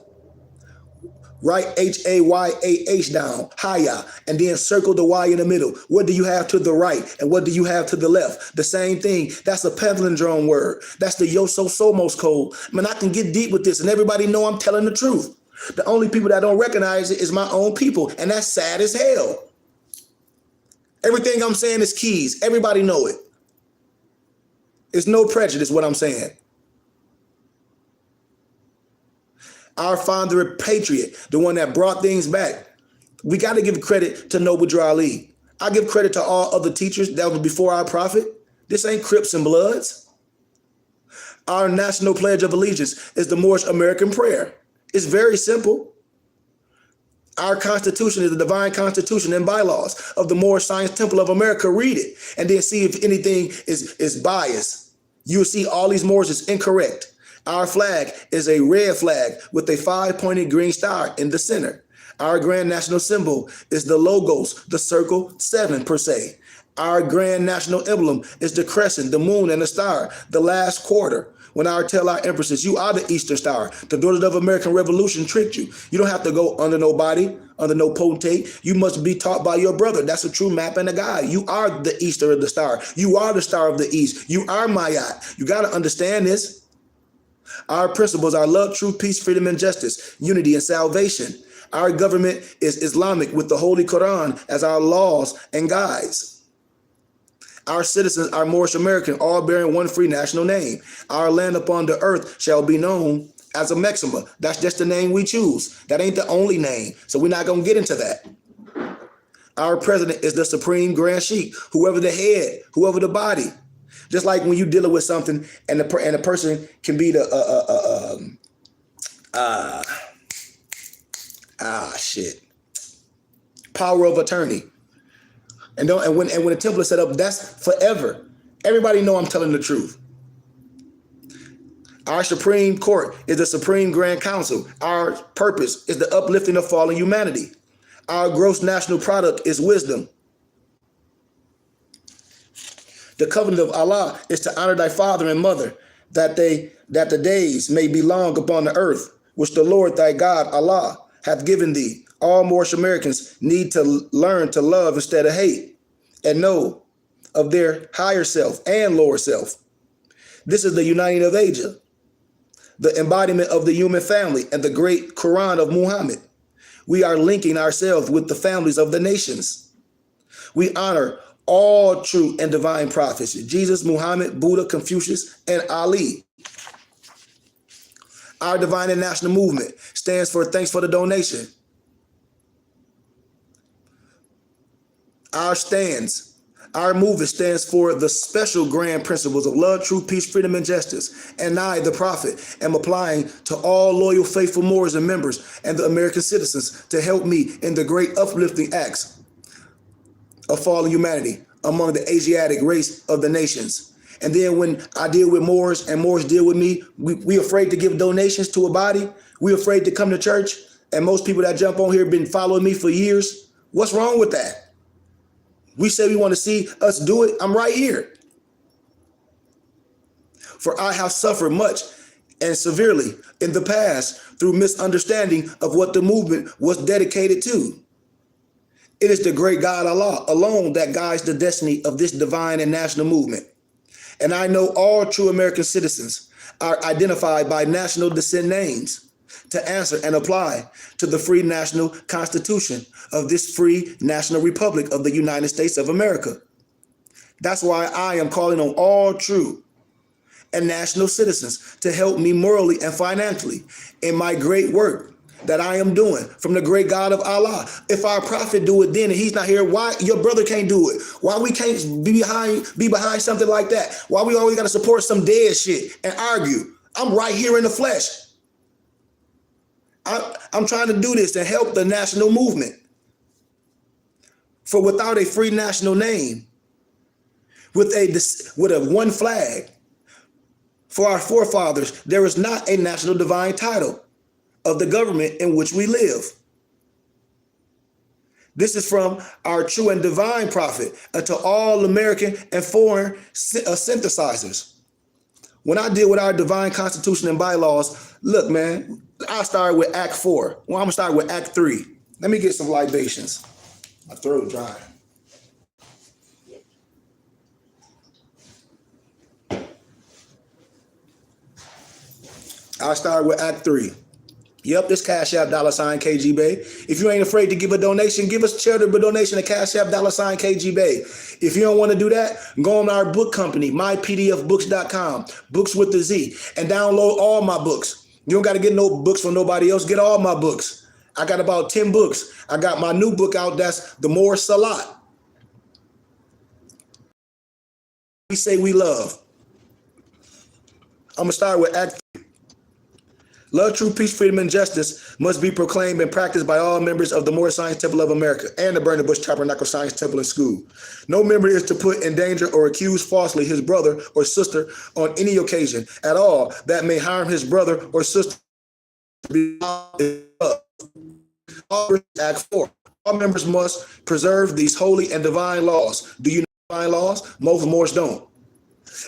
write Hayah down, Haya, and then circle the Y in the middle. What do you have to the right and what do you have to the left? The same thing. That's a palindrome word. That's the Yoso-Somos code. Man, I can get deep with this and everybody know I'm telling the truth. The only people that don't recognize it is my own people, and that's sad as hell. Everything I'm saying is keys. Everybody know it. It's no prejudice what I'm saying. Our founder and patriot, the one that brought things back. We got to give credit to Noble Drew Ali. I give credit to all other teachers that was before our prophet. This ain't Crips and Bloods. Our national pledge of allegiance is the Moorish American prayer. It's very simple. Our Constitution is the divine constitution and bylaws of the Moorish Science Temple of America. Read it and then see if anything is biased. You'll see all these Moors is incorrect. Our flag is a red flag with a 5-pointed green star in the center. Our grand national symbol is the logos, the circle 7 per se. Our grand national emblem is the crescent, the moon, and the star, the last quarter. When I tell our empresses, you are the Eastern Star. The daughters of American Revolution tricked you. You don't have to go under nobody, under no potentate. You must be taught by your brother. That's a true map and a guide. You are the Easter of the star. You are the star of the East. You are Mayat. You got to understand this. Our principles are love, truth, peace, freedom, and justice, unity, and salvation. Our government is Islamic with the Holy Quran as our laws and guides. Our citizens are Moorish American, all bearing one free national name. Our land upon the earth shall be known as a Maxima. That's just the name we choose. That ain't the only name. So we're not going to get into that. Our president is the supreme grand sheik, whoever the head, whoever the body. Just like when you dealing with something and the person can be the power of attorney. And when the temple is set up, that's forever. Everybody know I'm telling the truth. Our Supreme Court is the Supreme Grand Council. Our purpose is the uplifting of fallen humanity. Our gross national product is wisdom. The covenant of Allah is to honor thy father and mother, that the days may be long upon the earth, which the Lord thy God, Allah, hath given thee. All Moorish Americans need to learn to love instead of hate and know of their higher self and lower self. This is the uniting of Asia, the embodiment of the human family and the great Quran of Muhammad. We are linking ourselves with the families of the nations. We honor all true and divine prophets, Jesus, Muhammad, Buddha, Confucius, and Ali. Our divine and national movement stands for thanks for the donation. Our movement stands for the special grand principles of love, truth, peace, freedom, and justice. And I, the prophet, am applying to all loyal, faithful Moors and members and the American citizens to help me in the great uplifting acts of fallen humanity among the Asiatic race of the nations. And then when I deal with Moors and Moors deal with me, we afraid to give donations to a body. We afraid to come to church. And most people that jump on here have been following me for years. What's wrong with that? We say we want to see us do it. I'm right here. For I have suffered much and severely in the past through misunderstanding of what the movement was dedicated to. It is the great God Allah alone that guides the destiny of this divine and national movement. And I know all true American citizens are identified by national descent names to answer and apply to the free national constitution of this free national republic of the United States of America. That's why I am calling on all true and national citizens to help me morally and financially in my great work that I am doing from the great God of Allah. If our prophet do it then and he's not here, why your brother can't do it? Why we can't be behind something like that? Why we always got to support some dead shit and argue? I'm right here in the flesh. I'm trying to do this and help the national movement. For without a free national name, with a one flag, for our forefathers, there is not a national divine title of the government in which we live. This is from our true and divine prophet unto all American and foreign synthesizers. When I deal with our divine constitution and bylaws, look, man, I started with Act 4. Well, I'm going to start with Act 3. Let me get some libations. My throat dry. I'll start with Act 3. Yep, this Cash App $KG Bay. If you ain't afraid to give a donation, give us charitable donation at Cash App $KG Bay. If you don't want to do that, go on our book company, mypdfbooks.com, books with the Z, and download all my books. You don't got to get no books from nobody else. Get all my books. I got about 10 books. I got my new book out. That's The More Salat. We say we love. I'm going to start with Act 3. Love, truth, peace, freedom, and justice must be proclaimed and practiced by all members of the Moorish Science Temple of America and the Burning Bush Tabernacle Science Temple and School. No member is to put in danger or accuse falsely his brother or sister on any occasion at all that may harm his brother or sister. Act 4. All members must preserve these holy and divine laws. Do you know divine laws? Most Moors don't.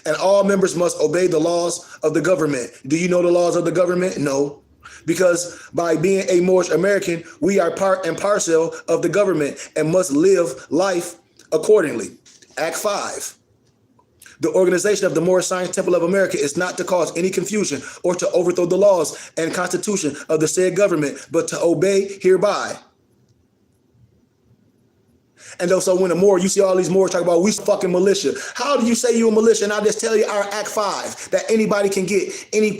And all members must obey the laws of the government. Do you know the laws of the government? No. Because by being a Moorish American, we are part and parcel of the government and must live life accordingly. Act 5. The organization of the Moorish Science Temple of America is not to cause any confusion or to overthrow the laws and constitution of the said government, but to obey hereby. And so when the Moor, you see all these Moors talk about we fucking militia. How do you say you a militia? And I'll just tell you our Act 5 that anybody can get, any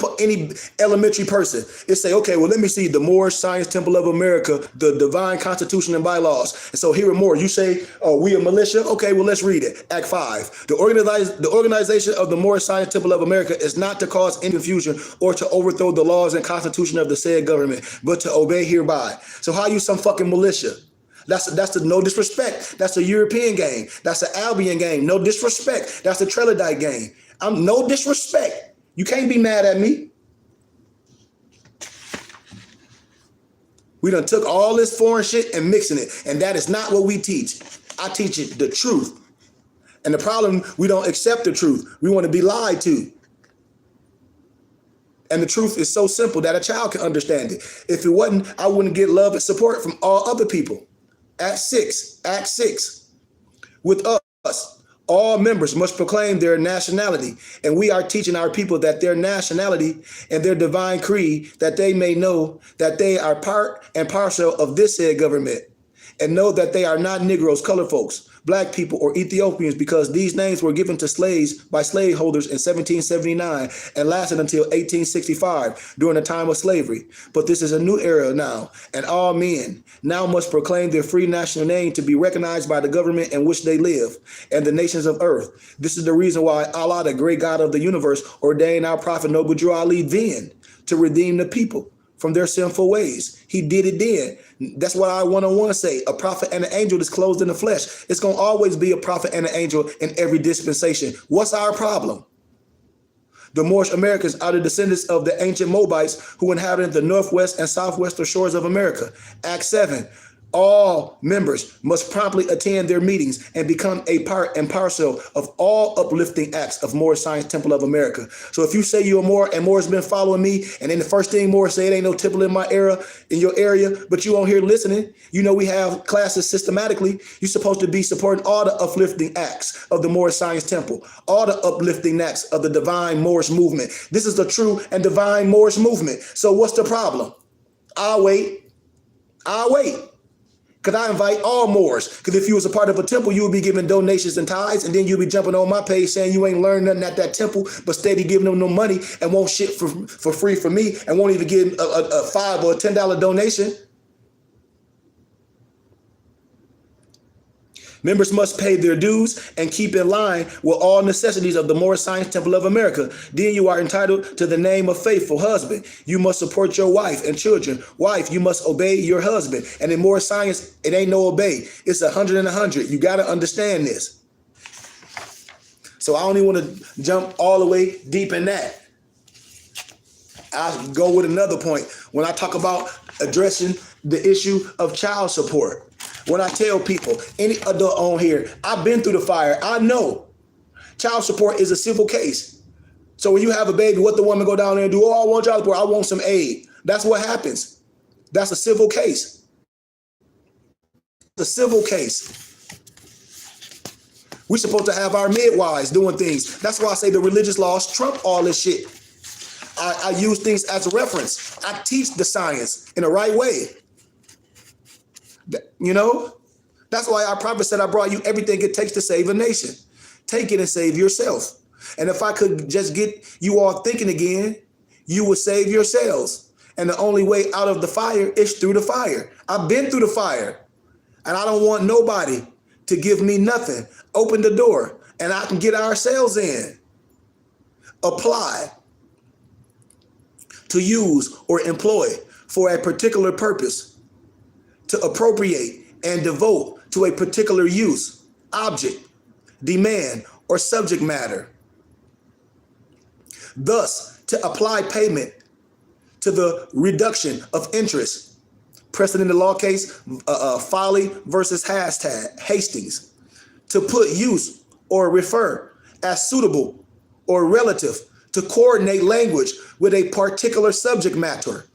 elementary person. It say, okay, well, let me see the Moorish Science Temple of America, the divine constitution and bylaws. And so here are more. You say, oh, we a militia? Okay, well, let's read it. Act 5. The organization of the Moorish Science Temple of America is not to cause any confusion or to overthrow the laws and constitution of the said government, but to obey hereby. So how you some fucking militia? That's the no disrespect. That's a European game. That's an Albion game. No disrespect. That's a Trelodite game. I'm no disrespect. You can't be mad at me. We done took all this foreign shit and mixing it. And that is not what we teach. I teach it the truth. And the problem, we don't accept the truth. We want to be lied to. And the truth is so simple that a child can understand it. If it wasn't, I wouldn't get love and support from all other people. Act 6. With us, all members must proclaim their nationality, and we are teaching our people that their nationality and their divine creed, that they may know that they are part and parcel of this said government, and know that they are not Negroes, colored folks, black people, or Ethiopians, because these names were given to slaves by slaveholders in 1779 and lasted until 1865 during the time of slavery. But this is a new era now, and all men now must proclaim their free national name to be recognized by the government in which they live and the nations of earth. This is the reason why Allah, the great God of the universe, ordained our prophet Noble Drew Ali then to redeem the people from their sinful ways. He did it then. That's what I 101 say. A prophet and an angel is clothed in the flesh. It's going to always be a prophet and an angel in every dispensation. What's our problem? The Moorish Americans are the descendants of the ancient Moabites who inhabited the northwest and southwestern shores of America. Act 7. All members must promptly attend their meetings and become a part and parcel of all uplifting acts of Moorish Science Temple of America. So if you say you're a Moor and Moor's been following me, and then the first thing Moor say, it ain't no temple in my era, in your area, but you on here listening, you know we have classes systematically. You're supposed to be supporting all the uplifting acts of the Moorish Science Temple, all the uplifting acts of the divine Moorish movement. This is the true and divine Moorish movement. So what's the problem? I'll wait. Because I invite all Moors. Because if you was a part of a temple, you would be giving donations and tithes, and then you'll be jumping on my page saying you ain't learned nothing at that temple, but steady giving them no money and won't shit for free for me and won't even give a $5 or a $10 donation. Members must pay their dues and keep in line with all necessities of the Moorish Science Temple of America. Then you are entitled to the name of faithful husband. You must support your wife and children. Wife, you must obey your husband. And in Moorish Science, it ain't no obey. It's 100 and 100. You got to understand this. So I don't even want to jump all the way deep in that. I'll go with another point. When I talk about addressing the issue of child support, when I tell people, any adult on here, I've been through the fire. I know child support is a civil case. So when you have a baby, what the woman go down there and do? Oh, I want child support. I want some aid. That's what happens. That's a civil case. It's a civil case. We're supposed to have our midwives doing things. That's why I say the religious laws trump all this shit. I use things as a reference. I teach the science in the right way. You know, that's why our prophet said, I brought you everything it takes to save a nation. Take it and save yourself. And if I could just get you all thinking again, you would save yourselves. And the only way out of the fire is through the fire. I've been through the fire, and I don't want nobody to give me nothing. Open the door and I can get ourselves in. Apply. to use or employ for a particular purpose, to appropriate and devote to a particular use, object, demand, or subject matter. Thus, to apply payment to the reduction of interest. Precedent in the law case, Folly versus Hastings. To put use or refer as suitable or relative, to coordinate language with a particular subject matter.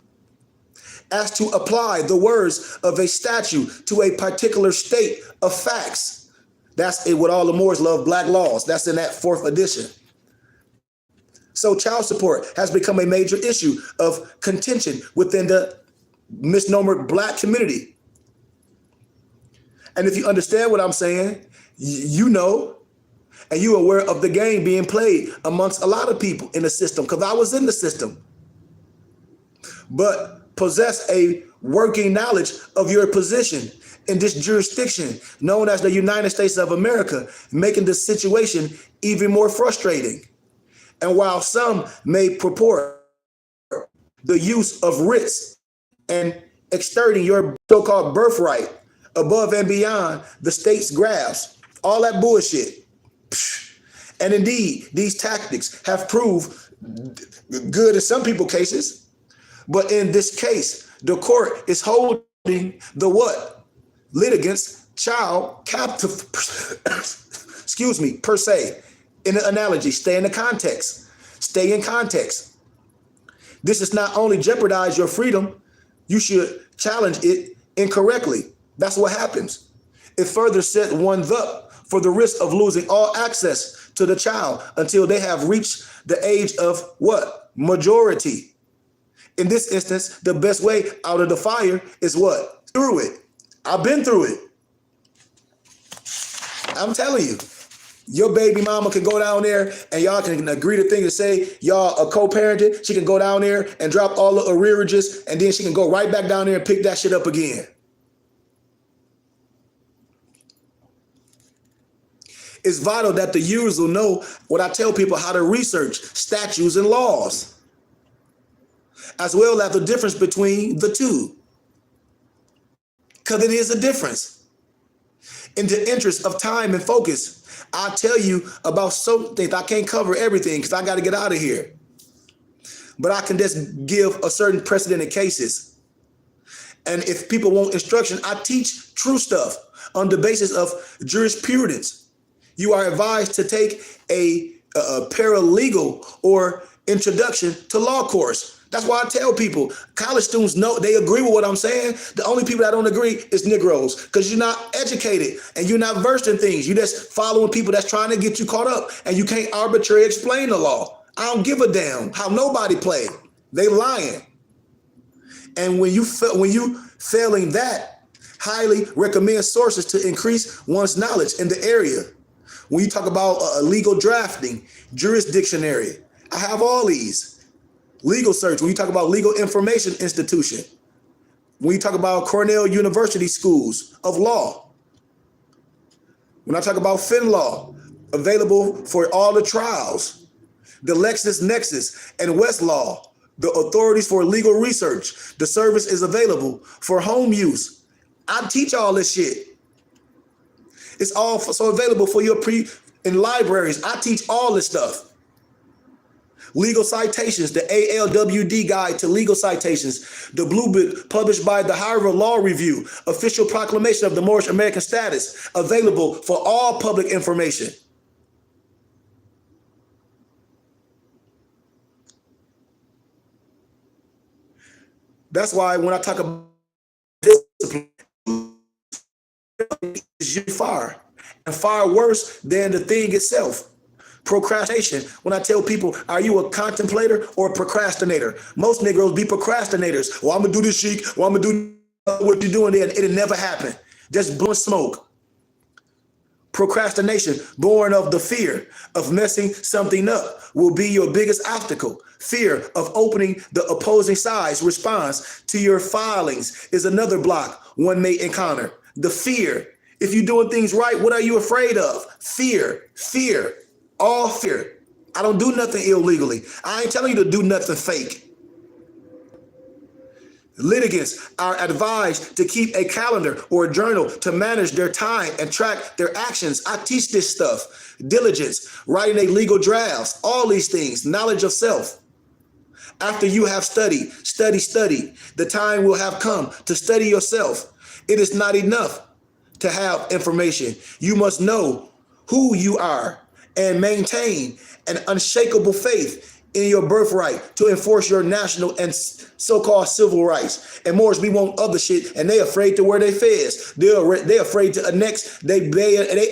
As to apply the words of a statute to a particular state of facts. That's what all the Moors love, black laws. That's in that 4th edition. So child support has become a major issue of contention within the misnomer black community. And if you understand what I'm saying, you know, and you're aware of the game being played amongst a lot of people in the system, because I was in the system. But possess a working knowledge of your position in this jurisdiction known as the United States of America, making the situation even more frustrating. And while some may purport the use of writs and exerting your so-called birthright above and beyond the state's grasp, all that bullshit. And indeed, these tactics have proved good in some people's cases. But in this case, the court is holding the what? Litigants child captive, per se. In the analogy, stay in the context. Stay in context. This does not only jeopardize your freedom, you should challenge it incorrectly. That's what happens. It further sets one up for the risk of losing all access to the child until they have reached the age of what? Majority. In this instance, the best way out of the fire is what? Through it. I've been through it. I'm telling you. Your baby mama can go down there and y'all can agree to things to say y'all are co-parented. She can go down there and drop all the arrearages, and then she can go right back down there and pick that shit up again. It's vital that the users will know what I tell people, how to research statutes and laws, as well as the difference between the two. Because it is a difference. In the interest of time and focus, I'll tell you about some things. I can't cover everything because I got to get out of here. But I can just give a certain precedented cases. And if people want instruction, I teach true stuff on the basis of jurisprudence. You are advised to take a paralegal or introduction to law course. That's why I tell people, college students know, they agree with what I'm saying. The only people that don't agree is Negroes, because you're not educated and you're not versed in things. You're just following people that's trying to get you caught up, and you can't arbitrarily explain the law. I don't give a damn how nobody play. They lying. And when you failing that, highly recommend sources to increase one's knowledge in the area. When you talk about legal drafting, jurisdictionary, I have all these. Legal search, when you talk about legal information institution, when you talk about Cornell University schools of law, when I talk about FinLaw, available for all the trials, the LexisNexis and Westlaw, the authorities for legal research, the service is available for home use. I teach all this shit. It's all so available for your in libraries. I teach all this stuff. Legal citations, the ALWD Guide to Legal Citations, the Blue Book published by the Harvard Law Review, official proclamation of the Moorish American status, available for all public information. That's why when I talk about discipline, it's far, and far worse than the thing itself. Procrastination. When I tell people, are you a contemplator or a procrastinator? Most Negroes be procrastinators. Well, I'm going to do this, Sheik. Well, I'm going to do what you're doing there. It'll never happen. Just blowing smoke. Procrastination, born of the fear of messing something up, will be your biggest obstacle. Fear of opening the opposing side's response to your filings is another block one may encounter. The fear. If you're doing things right, what are you afraid of? Fear. Fear. All fear. I don't do nothing illegally. I ain't telling you to do nothing fake. Litigants are advised to keep a calendar or a journal to manage their time and track their actions. I teach this stuff. Diligence, writing a legal drafts, all these things, knowledge of self. After you have studied, study, the time will have come to study yourself. It is not enough to have information. You must know who you are and maintain an unshakable faith in your birthright to enforce your national and so-called civil rights. And more, we want other shit, and they afraid to wear their fez. They're afraid to annex they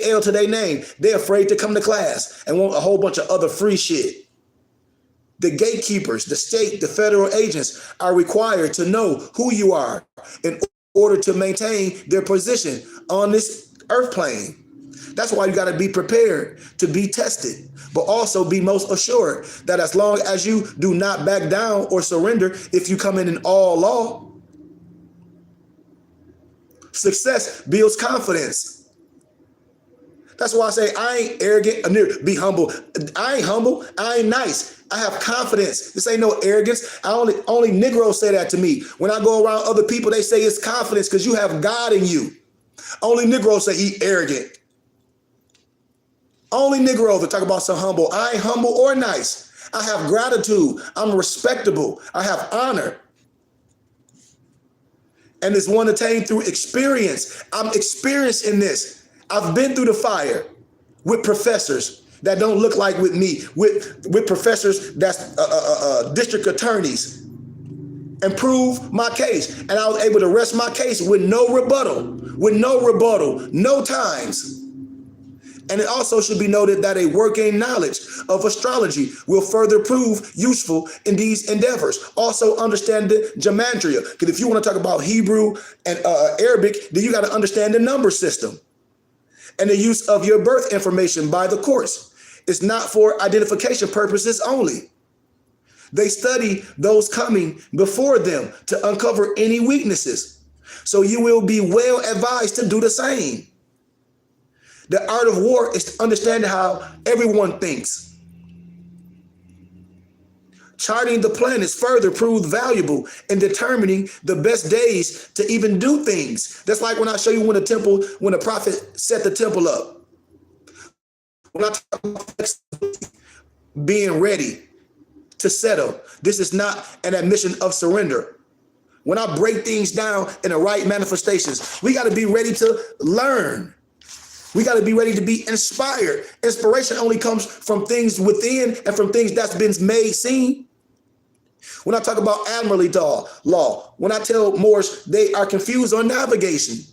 L to their name. They're afraid to come to class and want a whole bunch of other free shit. The gatekeepers, the state, the federal agents are required to know who you are in order to maintain their position on this earth plane. That's why you got to be prepared to be tested, but also be most assured that as long as you do not back down or surrender, if you come in all law, success builds confidence. That's why I say I ain't arrogant, be humble. I ain't humble, I ain't nice. I have confidence. This ain't no arrogance. Only Negroes say that to me. When I go around other people, they say it's confidence because you have God in you. Only Negroes say he arrogant. Only Negroes that talk about some humble. I ain't humble or nice. I have gratitude. I'm respectable. I have honor. And it's one attained through experience. I'm experienced in this. I've been through the fire with professors that don't look like with me, with professors that's district attorneys, and prove my case. And I was able to rest my case with no rebuttal, no times. And it also should be noted that a working knowledge of astrology will further prove useful in these endeavors. Also understand the gematria, because if you want to talk about Hebrew and Arabic, then you got to understand the number system and the use of your birth information by the courts. It's not for identification purposes only. They study those coming before them to uncover any weaknesses. So you will be well advised to do the same. The art of war is understanding how everyone thinks. Charting the planets further proved valuable in determining the best days to even do things. That's like when I show you when the prophet set the temple up. When I talk about being ready to settle, this is not an admission of surrender. When I break things down in the right manifestations, we got to be ready to learn. We got to be ready to be inspired. Inspiration only comes from things within and from things that's been made seen. When I talk about admiralty law, when I tell Moors they are confused on navigation,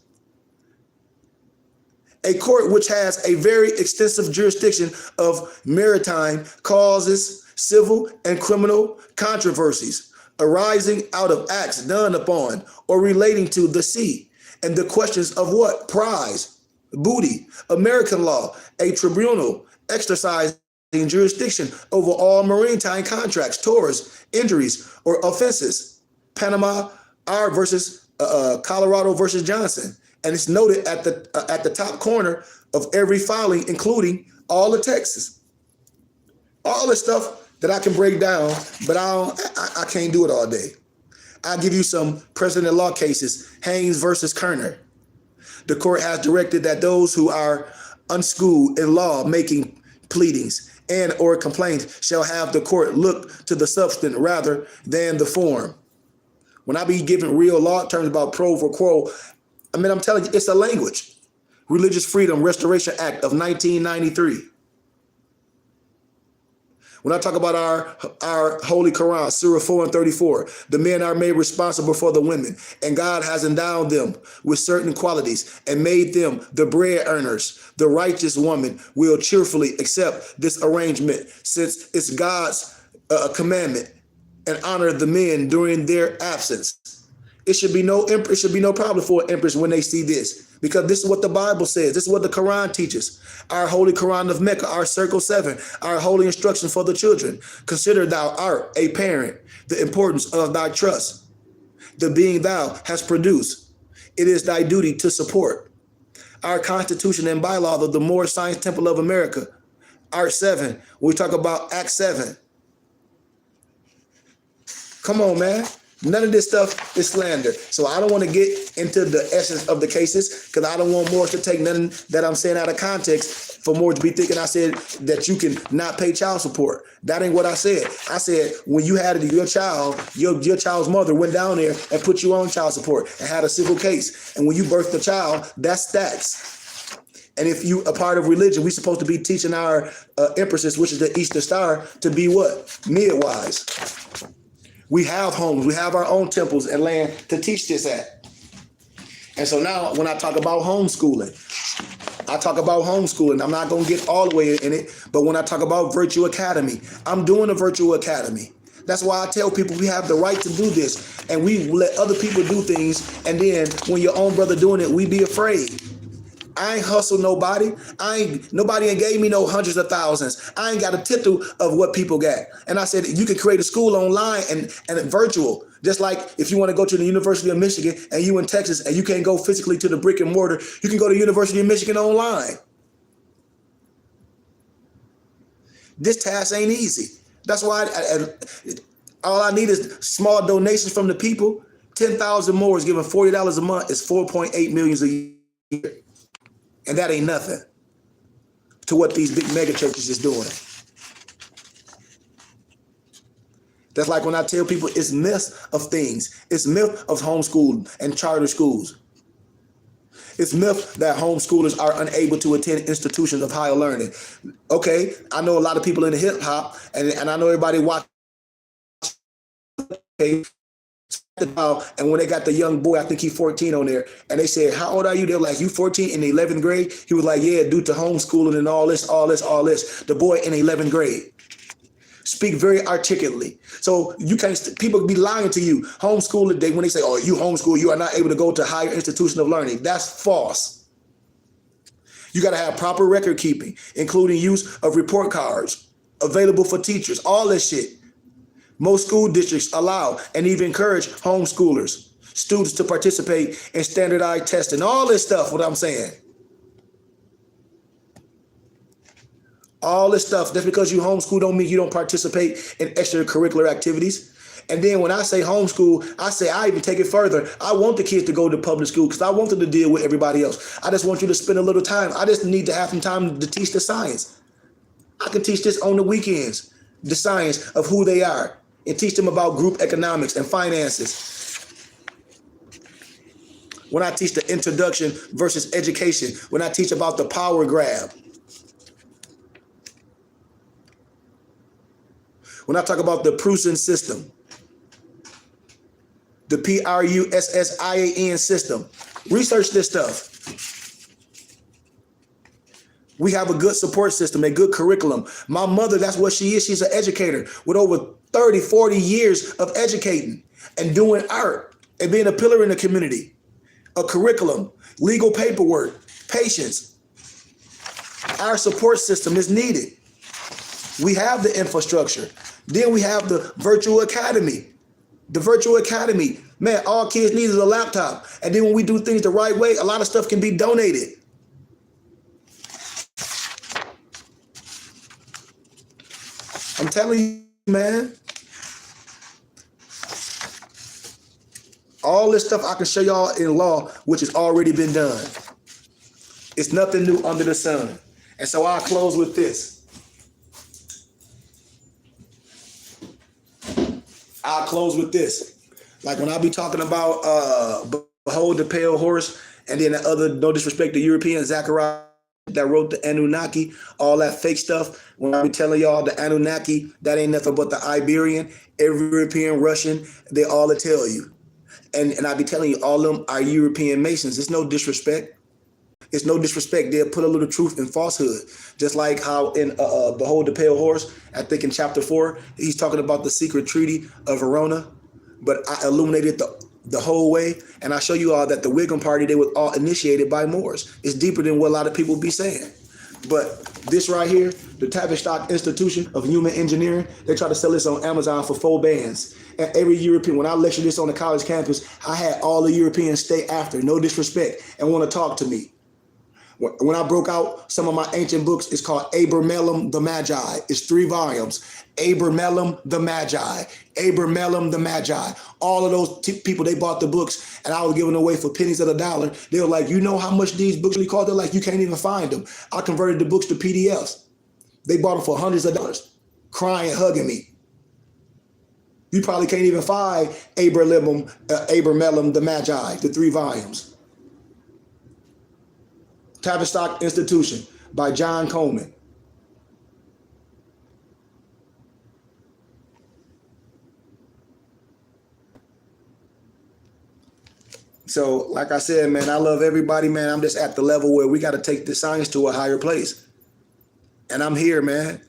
a court which has a very extensive jurisdiction of maritime causes, civil and criminal controversies arising out of acts done upon or relating to the sea, and the questions of what? Prize, booty, American law, a tribunal exercising jurisdiction over all maritime contracts, tours, injuries, or offenses. Panama R versus Colorado versus Johnson, and it's noted at the top corner of every filing, including all the Texas. All the stuff that I can break down, but I can't do it all day. I'll give you some precedent law cases. Haynes versus Kerner. The court has directed that those who are unschooled in law making pleadings and or complaints shall have the court look to the substance rather than the form. When I be giving real law terms about pro for quo, I'm telling you, it's a language. Religious Freedom Restoration Act of 1993. When I talk about our Holy Quran, Surah 4 and 34, the men are made responsible for the women, and God has endowed them with certain qualities and made them the bread earners. The righteous woman will cheerfully accept this arrangement since it's God's commandment and honor the men during their absence. It should be no problem for an empress when they see this, because this is what the Bible says. This is what the Quran teaches. Our Holy Quran of Mecca, our Circle 7, our holy instruction for the children. Consider thou art a parent, the importance of thy trust. The being thou hast produced, it is thy duty to support. Our Constitution and bylaws of the Moorish Science Temple of America, Art 7, when we talk about Act 7. Come on, man. None of this stuff is slander. So I don't want to get into the essence of the cases because I don't want Morris to take nothing that I'm saying out of context for Morris to be thinking I said that you can not pay child support. That ain't what I said. I said when you had your child, your child's mother went down there and put you on child support and had a civil case. And when you birthed the child, that's stacks. And if you a part of religion, we're supposed to be teaching our empresses, which is the Eastern Star, to be what? Midwives. We have homes, we have our own temples and land to teach this at. And so now when I talk about homeschooling, I'm not going to get all the way in it, but when I talk about Virtue Academy, I'm doing a Virtue Academy. That's why I tell people we have the right to do this, and we let other people do things, and then when your own brother doing it, we be afraid. I ain't hustle nobody. Nobody ain't gave me no hundreds of thousands. I ain't got a tittle of what people got. And I said, you can create a school online and virtual. Just like if you want to go to the University of Michigan and you in Texas and you can't go physically to the brick and mortar, you can go to the University of Michigan online. This task ain't easy. That's why all I need is small donations from the people. 10,000 more is giving $40 a month is 4.8 million a year. And that ain't nothing to what these big mega churches is doing. That's like when I tell people it's myth of things. It's myth of homeschool and charter schools. It's myth that homeschoolers are unable to attend institutions of higher learning. Okay, I know a lot of people in the hip hop, and I know everybody watching. Okay, and when they got the young boy, I think he's 14 on there, and they said, how old are you? They're like, you 14 in the 11th grade? He was like, yeah, due to homeschooling and all this. The boy in 11th grade. Speak very articulately. So you can't, people be lying to you. Homeschooling, when they say, oh, you homeschool, you are not able to go to higher institution of learning. That's false. You got to have proper record keeping, including use of report cards available for teachers, all this shit. Most school districts allow and even encourage homeschoolers, students to participate in standardized testing, all this stuff, what I'm saying. All this stuff, just because you homeschool don't mean you don't participate in extracurricular activities. And then when I say homeschool, I even take it further. I want the kids to go to public school because I want them to deal with everybody else. I just want you to spend a little time. I just need to have some time to teach the science. I can teach this on the weekends, the science of who they are, and teach them about group economics and finances. When I teach the introduction versus education, when I teach about the power grab, when I talk about the Prussian system, the PRUSSIAN system, research this stuff. We have a good support system, a good curriculum. My mother, that's what she is. She's an educator with over 30, 40 years of educating and doing art and being a pillar in the community. A curriculum, legal paperwork, patience. Our support system is needed. We have the infrastructure. Then we have the Virtual Academy. The Virtual Academy, man, all kids need is a laptop. And then when we do things the right way, a lot of stuff can be donated. I'm telling you, man. All this stuff I can show y'all in law, which has already been done. It's nothing new under the sun. And so I'll close with this. Like when I be talking about Behold the Pale Horse, and then the other, no disrespect to European, Zachariah that wrote the Anunnaki, all that fake stuff. When I be telling y'all the Anunnaki, that ain't nothing but the Iberian, every European, Russian, they all tell you. And I be telling you, all of them are European Masons. It's no disrespect. It's no disrespect. They'll put a little truth in falsehood. Just like how in Behold the Pale Horse, I think in chapter 4, he's talking about the secret treaty of Verona. But I illuminated the whole way. And I show you all that the Whigham Party, they were all initiated by Moors. It's deeper than what a lot of people be saying. But this right here, the Tavistock Institution of Human Engineering, they try to sell this on Amazon for $4 And every European, when I lectured this on the college campus, I had all the Europeans stay after, no disrespect, and want to talk to me. When I broke out some of my ancient books, it's called Abramelum the Magi. It's 3 volumes. Abramelum the Magi. Abramelum the Magi. All of those people, they bought the books, and I was giving away for pennies of the dollar. They were like, you know how much these books really cost? They're like, you can't even find them. I converted the books to PDFs. They bought them for hundreds of dollars, crying, hugging me. You probably can't even find Abramelum the Magi, the 3 volumes. Tavistock Institution by John Coleman. So, like I said, man, I love everybody, man. I'm just at the level where we got to take the science to a higher place. And I'm here, man.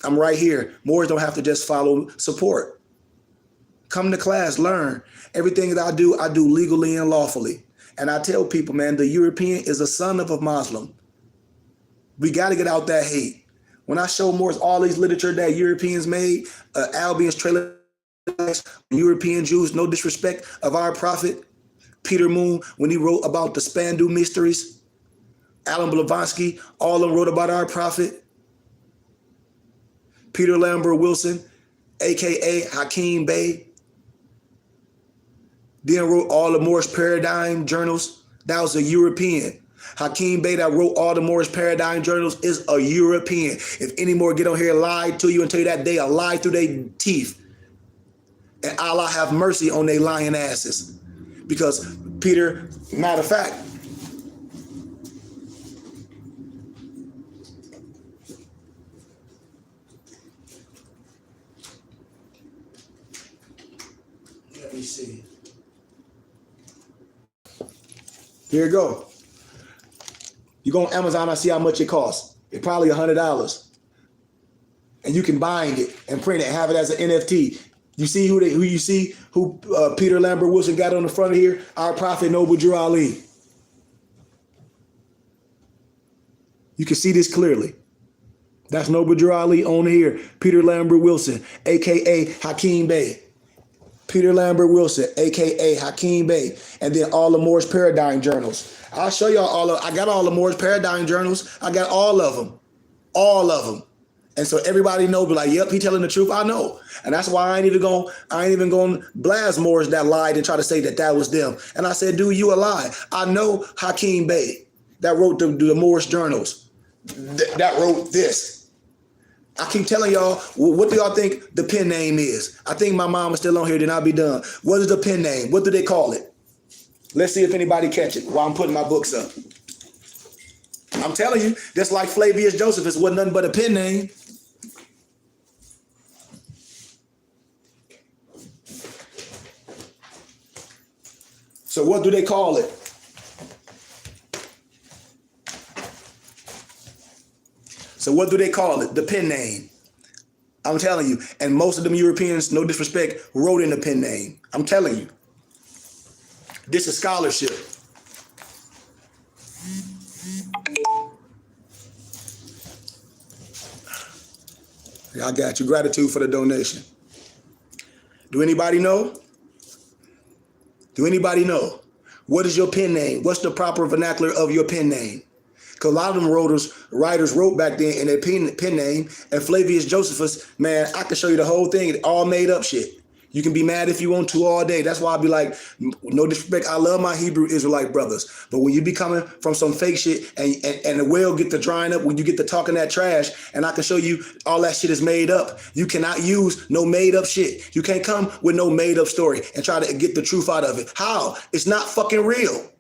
I'm right here. Moors don't have to just follow support. Come to class, learn. Everything that I do legally and lawfully. And I tell people, man, the European is a son of a Muslim. We got to get out that hate. When I show Moors all these literature that Europeans made, Albion's trailer, European Jews, no disrespect of our prophet, Peter Moon, when he wrote about the Spandu mysteries, Alan Blavatsky, all of them wrote about our prophet. Peter Lambert Wilson, a.k.a. Hakeem Bey, then wrote all the Moorish paradigm journals. That was a European. Hakeem Bey that wrote all the Moorish paradigm journals is a European. If any more get on here and lie to you and tell you that they are lie through their teeth, and Allah have mercy on their lying asses. Because Peter, matter of fact, let me see. Here you go. You go on Amazon, I see how much it costs. It's probably $100. And you can bind it and print it and have it as an NFT. You see who Peter Lambert Wilson got on the front of here? Our prophet Noble Drew Ali. You can see this clearly. That's Noble Drew Ali on here. Peter Lambert Wilson, a.k.a. Hakeem Bey. Peter Lambert Wilson, a.k.a. Hakeem Bey. And then all the Moorish paradigm journals. I'll show y'all I got all the Moorish paradigm journals. I got all of them. All of them. And so everybody knows, be like, yep, he telling the truth. I know. And that's why I ain't even going to blast Moors that lied and try to say that was them. And I said, dude, you a lie. I know Hakeem Bey that wrote the Moorish journals, that wrote this. I keep telling y'all, what do y'all think the pen name is? I think my mom is still on here, then I'll be done. What is the pen name? What do they call it? Let's see if anybody catch it while I'm putting my books up. I'm telling you, just like Flavius Josephus wasn't nothing but a pen name. So what do they call it? So what do they call it? The pen name. I'm telling you. And most of them Europeans, no disrespect, wrote in the pen name. I'm telling you. This is scholarship. I got you. Gratitude for the donation. Do anybody know? Do anybody know? What is your pen name? What's the proper vernacular of your pen name? Because a lot of them writers wrote back then in their pen name. And Flavius Josephus, man, I can show you the whole thing. It all made up shit. You can be mad if you want to all day. That's why I be like, no disrespect, I love my Hebrew Israelite brothers. But when you be coming from some fake shit and the well get to drying up, when you get to talking that trash, and I can show you all that shit is made up. You cannot use no made up shit. You can't come with no made up story and try to get the truth out of it. How? It's not fucking real.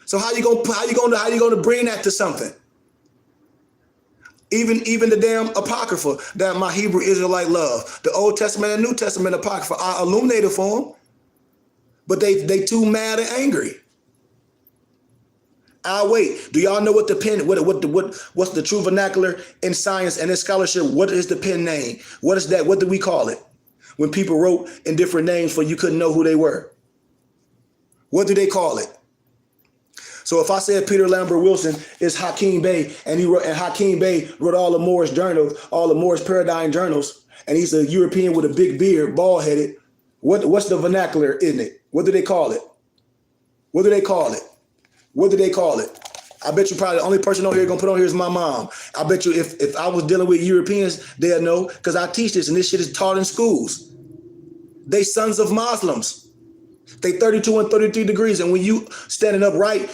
So how you gonna bring that to something? Even the damn Apocrypha that my Hebrew Israelite love, the Old Testament and New Testament Apocrypha, I illuminated for them, but they too mad and angry. I'll wait. Do y'all know what the pen? What's the true vernacular in science and in scholarship? What is the pen name? What is that? What do we call it? When people wrote in different names for you couldn't know who they were. What do they call it? So if I said Peter Lambert Wilson is Hakeem Bey, and Hakeem Bey wrote all the Moorish journals, all the Moorish paradigm journals, and he's a European with a big beard, bald headed, what's the vernacular in it? What do they call it? What do they call it? What do they call it? I bet you probably the only person on here gonna put on here is my mom. I bet you if I was dealing with Europeans, they'll know because I teach this and this shit is taught in schools. They sons of Muslims. They 32 and 33 degrees, and when you standing up right,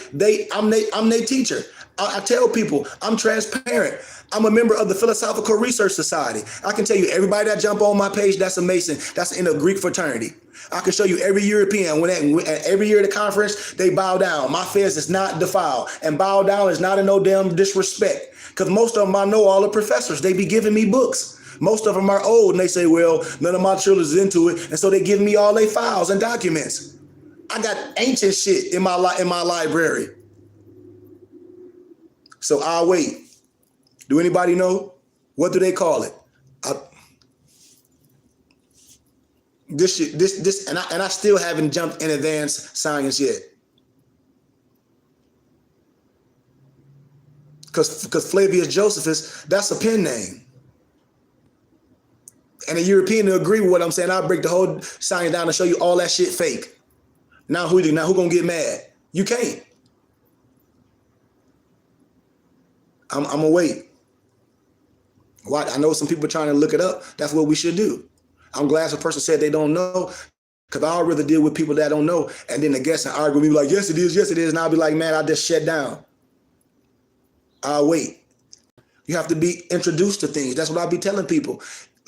I'm their teacher. I tell people I'm transparent. I'm a member of the Philosophical Research Society. I can tell you everybody that jump on my page, that's a Mason. That's in a Greek fraternity. I can show you every European every year at the conference they bow down. My fist is not defiled, and bow down is not in no damn disrespect. Because most of them I know all the professors. They be giving me books. Most of them are old, and they say, well, none of my children is into it, and so they give me all their files and documents. I got ancient shit in my library. So I'll wait. Do anybody know? What do they call it? This shit, this, and I still haven't jumped in advanced science yet. Because Flavius Josephus, that's a pen name. And a European to agree with what I'm saying, I'll break the whole science down and show you all that shit fake. Now who gonna get mad? You can't. I'm gonna wait. Why? I know some people are trying to look it up. That's what we should do. I'm glad some person said they don't know, because I'll rather deal with people that don't know, and then the guest and argue with me like, yes it is, and I'll be like, man, I just shut down. I'll wait. You have to be introduced to things. That's what I'll be telling people.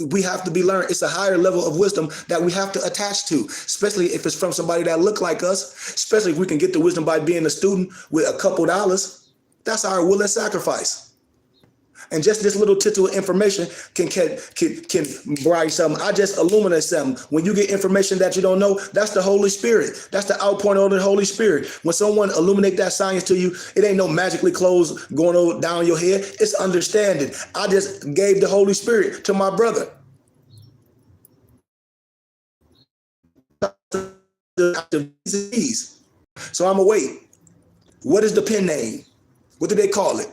We have to be learned. It's a higher level of wisdom that we have to attach to, especially if it's from somebody that look like us, especially if we can get the wisdom by being a student with a couple dollars. That's our will and sacrifice. And just this little tittle of information can brighten something. I just illuminate something. When you get information that you don't know, that's the Holy Spirit. That's the outpouring of the Holy Spirit. When someone illuminate that science to you, it ain't no magically clothes going down your head. It's understanding. I just gave the Holy Spirit to my brother. So I'm gonna wait. What is the pen name? What do they call it?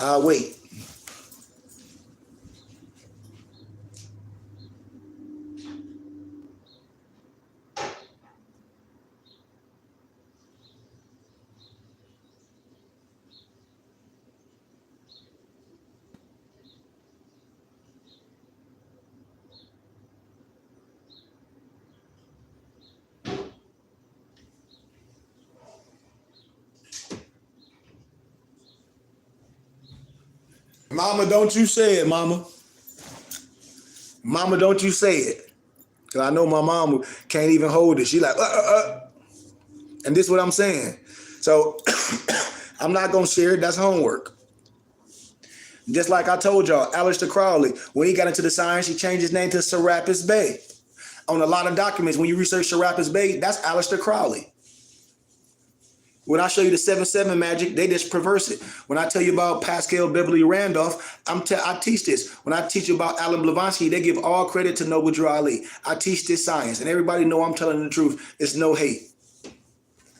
I'll wait. Mama, don't you say it, mama. Mama, don't you say it. Because I know my mom can't even hold it. She like, And this is what I'm saying. So I'm not going to share it. That's homework. Just like I told y'all, Aleister Crowley, when he got into the science, he changed his name to Serapis Bey. On a lot of documents, when you research Serapis Bey, that's Aleister Crowley. When I show you the 7-7 magic, they just perverse it. When I tell you about Pascal Beverly Randolph, I teach this. When I teach you about Alan Blavatsky, they give all credit to Noble Drew Ali. I teach this science, and everybody know I'm telling the truth. It's no hate.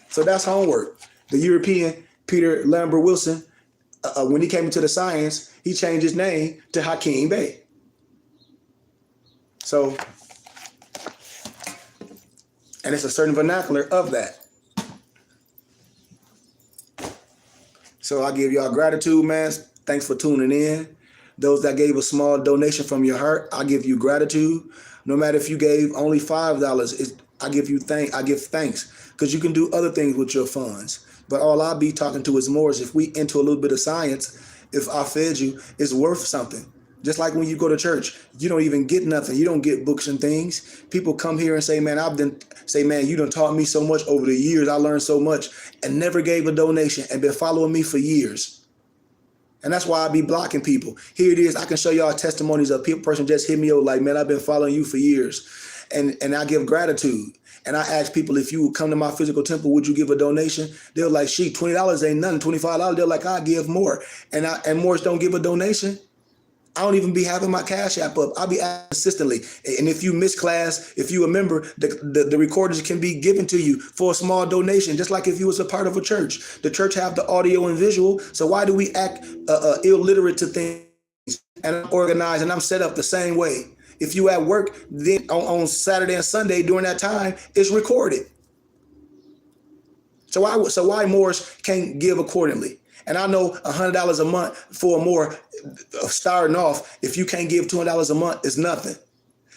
So that's homework. The European Peter Lambert Wilson, when he came into the science, he changed his name to Hakeem Bey. So, and it's a certain vernacular of that. So I give y'all gratitude, man. Thanks for tuning in. Those that gave a small donation from your heart, I give you gratitude. No matter if you gave only $5, I give thanks, because you can do other things with your funds. But all I'll be talking to is more is if we into a little bit of science, if I fed you, it's worth something. Just like when you go to church, you don't even get nothing. You don't get books and things. People come here and say, man, you done taught me so much over the years. I learned so much, and never gave a donation and been following me for years. And that's why I be blocking people. Here it is. I can show y'all testimonies of a person just hit me up like, man, I've been following you for years. And I give gratitude. And I ask people, if you would come to my physical temple, would you give a donation? They're like, $20 ain't nothing. $25. They're like, I give more. And Morris don't give a donation. I don't even be having my Cash App up. I'll be asking consistently. And if you miss class, if you a member, the recordings can be given to you for a small donation, just like if you was a part of a church. The church have the audio and visual. So why do we act illiterate to things? And I'm organized and I'm set up the same way. If you at work, then on Saturday and Sunday during that time, it's recorded. So why Moors can't give accordingly? And I know $100 a month for a Moor starting off, if you can't give $200 a month, is nothing.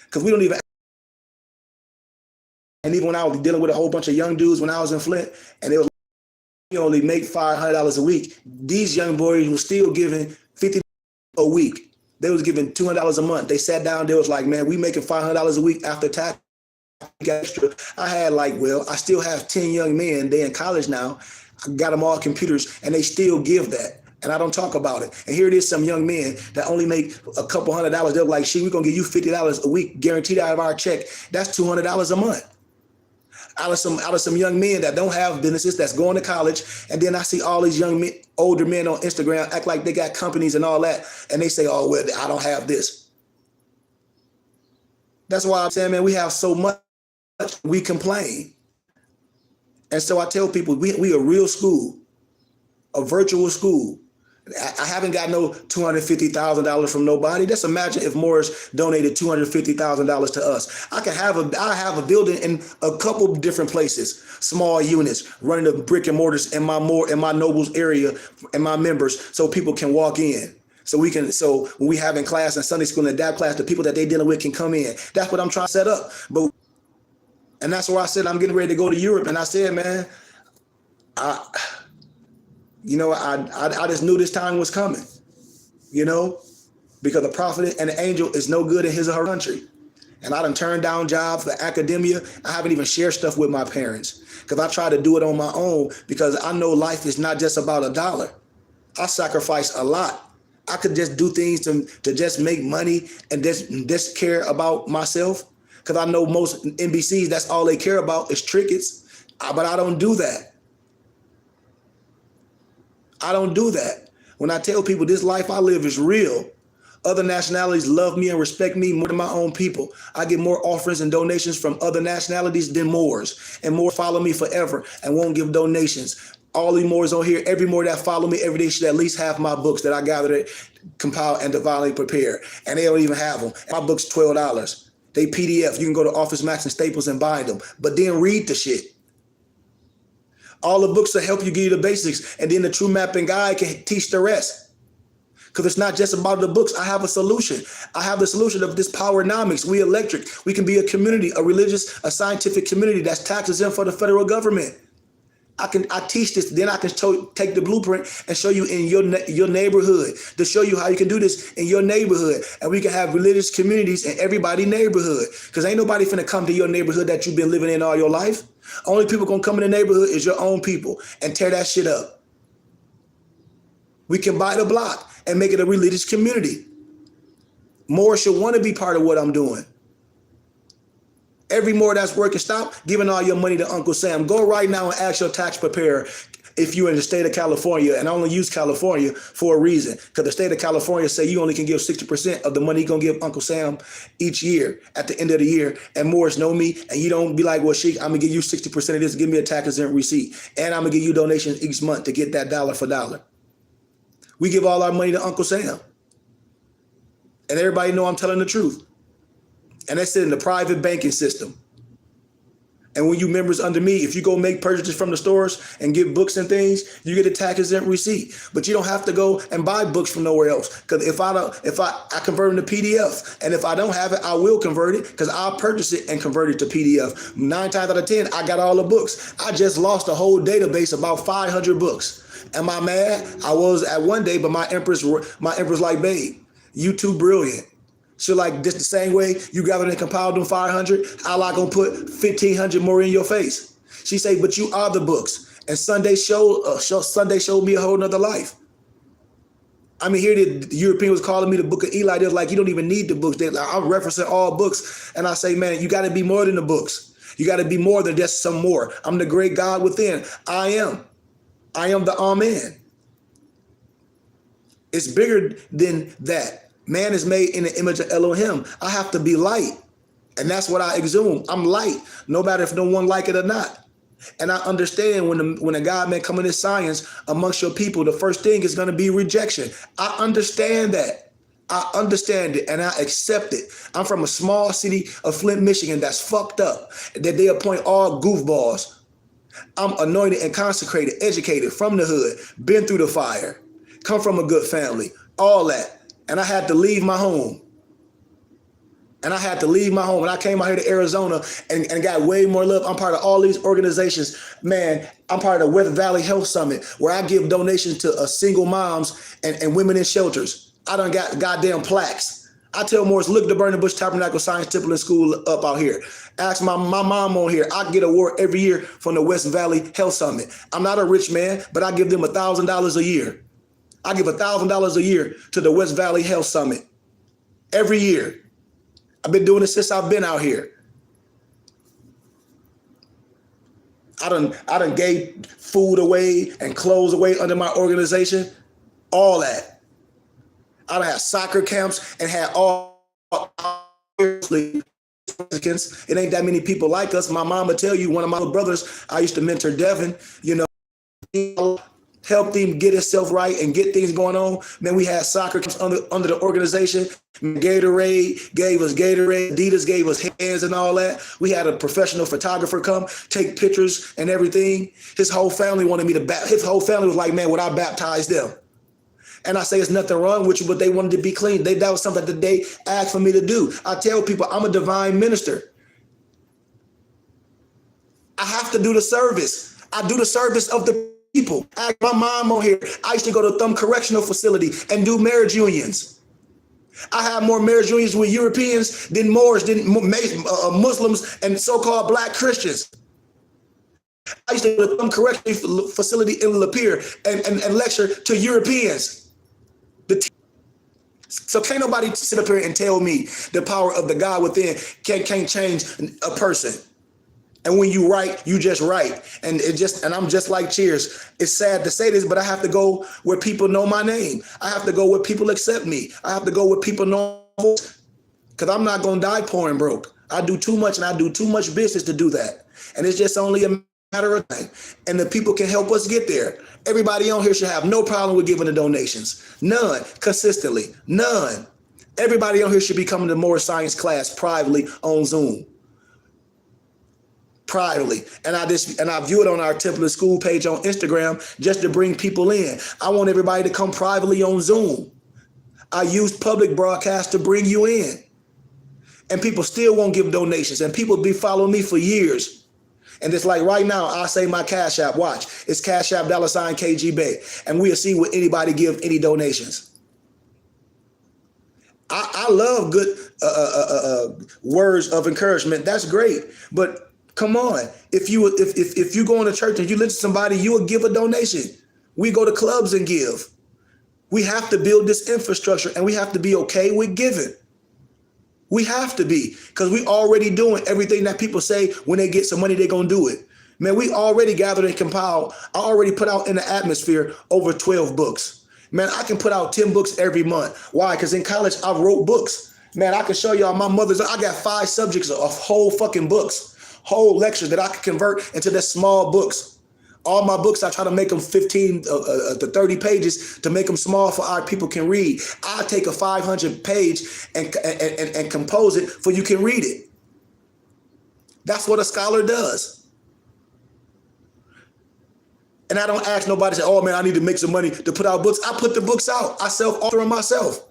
Because we don't even. And even when I was dealing with a whole bunch of young dudes when I was in Flint, and it was you only make $500 a week, these young boys were still giving $50 a week. They was giving $200 a month. They sat down. They was like, man, we making $500 a week after tax. Extra. I had I still have 10 young men. They in college now. I got them all computers, and they still give that. And I don't talk about it. And here it is, some young men that only make a couple $100. They're like, shit, we're gonna give you $50 a week, guaranteed out of our check. That's $200 a month. Out of some young men that don't have businesses, that's going to college. And then I see all these young men, older men on Instagram act like they got companies and all that, and they say, oh, well, I don't have this. That's why I'm saying, man, we have so much, we complain. And so I tell people, we a real school, a virtual school. I haven't got no $250,000 from nobody. Just imagine if Morris donated $250,000 to us. I have a building in a couple different places, small units, running the brick and mortars in my Nobles area and my members, so people can walk in. So when we have in class and Sunday school and adapt class, the people that they dealing with can come in. That's what I'm trying to set up. And that's why I said I'm getting ready to go to Europe. And I said, man, I just knew this time was coming, because the prophet and the angel is no good in his or her country. And I done turned down jobs for academia. I haven't even shared stuff with my parents because I try to do it on my own, because I know life is not just about $1. I sacrifice a lot. I could just do things to just make money and just care about myself, because I know most NBCs, that's all they care about is trinkets. But I don't do that. I don't do that. When I tell people this life I live is real, other nationalities love me and respect me more than my own people. I get more offerings and donations from other nationalities than Moors, and more follow me forever and won't give donations. All the Moors on here, every Moor that follow me every day should at least have my books that I gathered, compiled, and divinely prepared. And they don't even have them. My book's $12. They PDF. You can go to Office Max and Staples and buy them. But then read the shit. All the books will help you give you the basics, and then the True Mapping Guide can teach the rest. Because it's not just about the books. I have a solution. I have the solution of this powernomics. We electric. We can be a community, a religious, a scientific community that's tax exempt for the federal government. I teach this, then I can take the blueprint and show you in your neighborhood, to show you how you can do this in your neighborhood. And we can have religious communities in everybody's neighborhood, because ain't nobody finna come to your neighborhood that you've been living in all your life. Only people gonna come in the neighborhood is your own people and tear that shit up. We can buy the block and make it a religious community. More should want to be part of what I'm doing. Every Moor that's working, stop giving all your money to Uncle Sam. Go right now and ask your tax preparer if you're in the state of California, and I only use California for a reason, because the state of California say you only can give 60% of the money you're going to give Uncle Sam each year at the end of the year. And Moors know me, and you don't be like, well, Sheik, I'm going to give you 60% of this. Give me a tax exempt receipt. And I'm going to give you donations each month to get that dollar for dollar. We give all our money to Uncle Sam. And everybody know I'm telling the truth. And that's in the private banking system. And when you members under me, if you go make purchases from the stores and give books and things, you get a tax exempt receipt. But you don't have to go and buy books from nowhere else. Because if I convert them to PDF, and if I don't have it, I will convert it, because I'll purchase it and convert it to PDF. 9 times out of 10, I got all the books. I just lost a whole database, about 500 books. Am I mad? I was at one day, but my empress like, babe, you too brilliant. So like this the same way you gathered and compiled them 500, Allah gonna put 1,500 more in your face. She say, but you are the books. And Sunday showed me a whole nother life. I mean, here the European was calling me the Book of Eli. They're like, you don't even need the books. I'm referencing all books. And I say, man, you got to be more than the books. You got to be more than just some more. I'm the great God within. I am the Amen. It's bigger than that. Man is made in the image of Elohim. I have to be light. And that's what I exhume. I'm light, no matter if no one like it or not. And I understand when a God man come in his science amongst your people, the first thing is going to be rejection. I understand that. I understand it and I accept it. I'm from a small city of Flint, Michigan that's fucked up, that they appoint all goofballs. I'm anointed and consecrated, educated from the hood, been through the fire, come from a good family, all that. And I had to leave my home. And I had to leave my home. And I came out here to Arizona and got way more love. I'm part of all these organizations. Man, I'm part of the West Valley Health Summit, where I give donations to single moms and women in shelters. I done got goddamn plaques. I tell Morris, look the Burning Bush Tabernacle Science Temple and School up out here. Ask my mom on here. I get an award every year from the West Valley Health Summit. I'm not a rich man, but I give them $1,000 a year. I give $1,000 a year to the West Valley Health Summit every year. I've been doing this since I've been out here. I done gave food away and clothes away under my organization. All that. I done had soccer camps and had all. It ain't that many people like us. My mama tell you, one of my brothers, I used to mentor Devin, helped him get himself right and get things going on. Man, we had soccer camps under the organization. Gatorade gave us Gatorade. Adidas gave us hands and all that. We had a professional photographer come take pictures and everything. His whole family wanted me to his whole family was like, man, would I baptize them? And I say, there's nothing wrong with you, but they wanted to be clean. That was something that they asked for me to do. I tell people I'm a divine minister. I have to do the service. I do the service of the people. Ask my mom on here. I used to go to Thumb Correctional Facility and do marriage unions. I have more marriage unions with Europeans than Moors, than Muslims and so-called Black Christians. I used to go to Thumb Correctional Facility in Lapeer and lecture to Europeans. So can't nobody sit up here and tell me the power of the God within can't change a person. And when you write, you just write. And I'm just like Cheers. It's sad to say this, but I have to go where people know my name. I have to go where people accept me. I have to go where people know, because I'm not going to die poor and broke. I do too much, and I do too much business to do that. And it's just only a matter of time. And the people can help us get there. Everybody on here should have no problem with giving the donations. None. Consistently. None. Everybody on here should be coming to more science class privately on Zoom. Privately. And I view it on our Temple and School page on Instagram just to bring people in. I want everybody to come privately on Zoom. I use public broadcast to bring you in. And people still won't give donations. And people be following me for years. And it's like right now, I say my Cash App, watch. It's Cash App $KG Bay. And we'll see what anybody give any donations. I love good words of encouragement. That's great. But come on, if you go into church and you listen to somebody, you will give a donation. We go to clubs and give. We have to build this infrastructure, and we have to be okay with giving. We have to be, because we already doing everything that people say when they get some money, they're going to do it. Man, we already gathered and compiled. I already put out in the atmosphere over 12 books. Man, I can put out 10 books every month. Why? Because in college, I wrote books. Man, I can show y'all my mother's. I got 5 subjects of whole fucking books, whole lectures that I can convert into the small books. All my books, I try to make them 15 to 30 pages to make them small for our people can read. I take a 500 page and compose it for you can read it. That's what a scholar does. And I don't ask nobody to say, oh man, I need to make some money to put out books. I put the books out. I self-author them myself.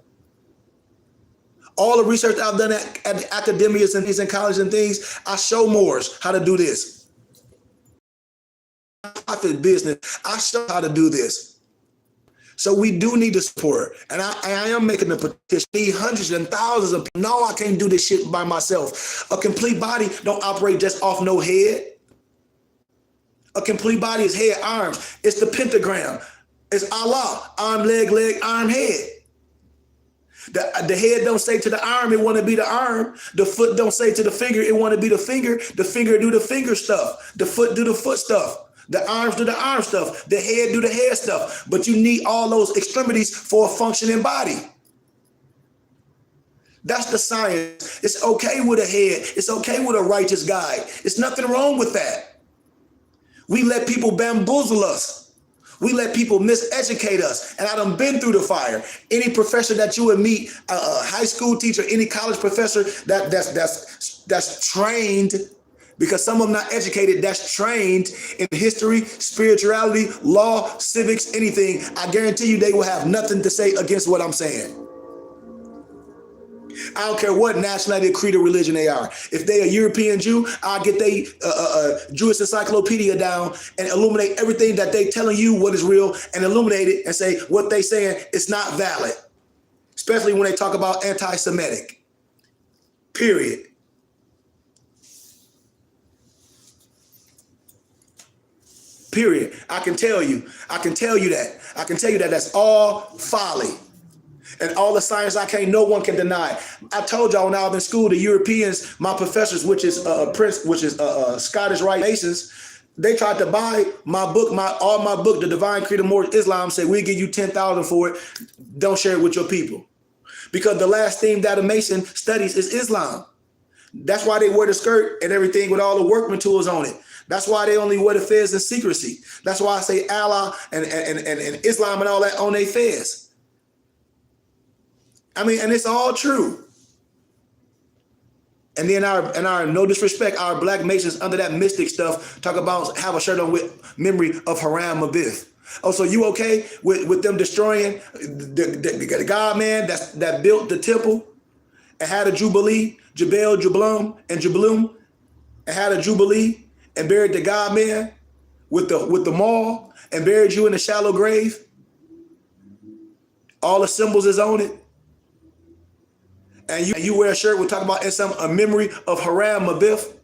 All the research I've done at academias and in college and things, I show Moors how to do this. Profit business, I show how to do this. So we do need the support. And I am making a petition. I need hundreds and thousands of people. No, I can't do this shit by myself. A complete body don't operate just off no head. A complete body is head, arms. It's the pentagram. It's Allah. Arm, leg, arm, head. The head don't say to the arm, it want to be the arm. The foot don't say to the finger, it want to be the finger. The finger do the finger stuff. The foot do the foot stuff. The arms do the arm stuff. The head do the head stuff. But you need all those extremities for a functioning body. That's the science. It's okay with a head. It's okay with a righteous guide. It's nothing wrong with that. We let people bamboozle us. We let people miseducate us. And I done been through the fire. Any professor that you would meet, a high school teacher, any college professor that's trained, because some of them not educated, that's trained in history, spirituality, law, civics, anything. I guarantee you they will have nothing to say against what I'm saying. I don't care what nationality, creed, or religion they are. If they a European Jew, I'll get they Jewish encyclopedia down and illuminate everything that they telling you what is real, and illuminate it and say what they saying is not valid. Especially when they talk about anti-Semitic. Period. Period. I can tell you that. I can tell you that that's all folly. And all the science no one can deny. I told y'all when I was in school, the Europeans, my professors, which is Scottish Rite Masons, they tried to buy my book, all my book, The Divine Creed of Moral Islam, said we'll give you $10,000 for it. Don't share it with your people. Because the last thing that a Mason studies is Islam. That's why they wear the skirt and everything with all the workman tools on it. That's why they only wear the fez in secrecy. That's why I say Allah and Islam and all that on their fez. I mean, and it's all true. And then our no disrespect, our black Masons under that mystic stuff talk about have a shirt on with memory of Haram Abith. Oh, so you okay with them destroying the God man that built the temple and had a jubilee, Jebel, Jablum, and Jablum, and had a jubilee and buried the God man with the maul and buried you in a shallow grave? All the symbols is on it. And you wear a shirt, we're talking about a memory of Haram Abith,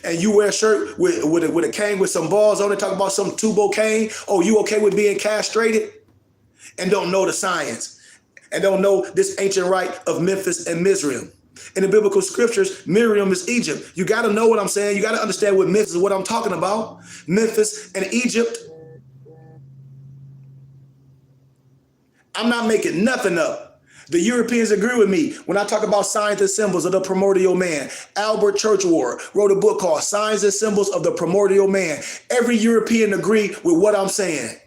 and you wear a shirt with a cane with some balls on it, talking about some Tubal cane. Oh, you okay with being castrated? And don't know the science, and don't know this ancient rite of Memphis and Mizraim. In the biblical scriptures, Miriam is Egypt. You got to know what I'm saying. You got to understand what Memphis is, what I'm talking about. Memphis and Egypt. I'm not making nothing up. The Europeans agree with me when I talk about signs and symbols of the primordial man. Albert Churchward wrote a book called Signs and Symbols of the Primordial Man. Every European agree with what I'm saying.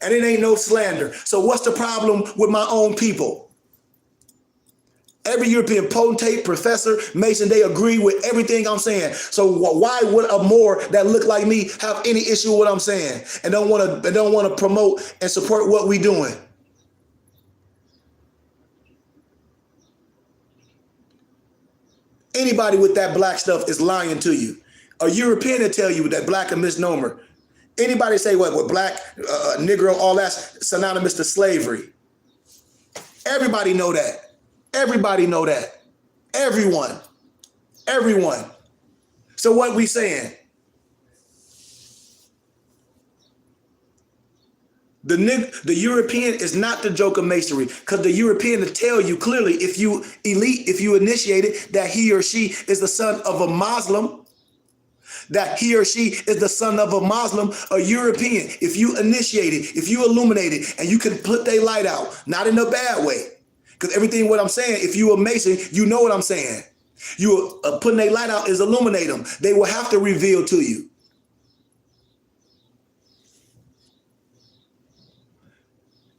And it ain't no slander. So what's the problem with my own people? Every European potentate, professor, Mason, they agree with everything I'm saying. So why would a Moor that look like me have any issue with what I'm saying and don't want to promote and support what we doing? Anybody with that black stuff is lying to you. A European will tell you that black a misnomer. Anybody say what black, Negro, all that's synonymous to slavery. Everybody know that. Everybody know that. Everyone. So what we saying? The European is not the joke of masonry, because the European will tell you clearly if you initiated that he or she is the son of a Muslim, that he or she is the son of a Muslim, a European. If you initiated, if you illuminated, and you can put their light out, not in a bad way, because everything what I'm saying, if you a Mason, you know what I'm saying. You putting their light out is illuminate them. They will have to reveal to you.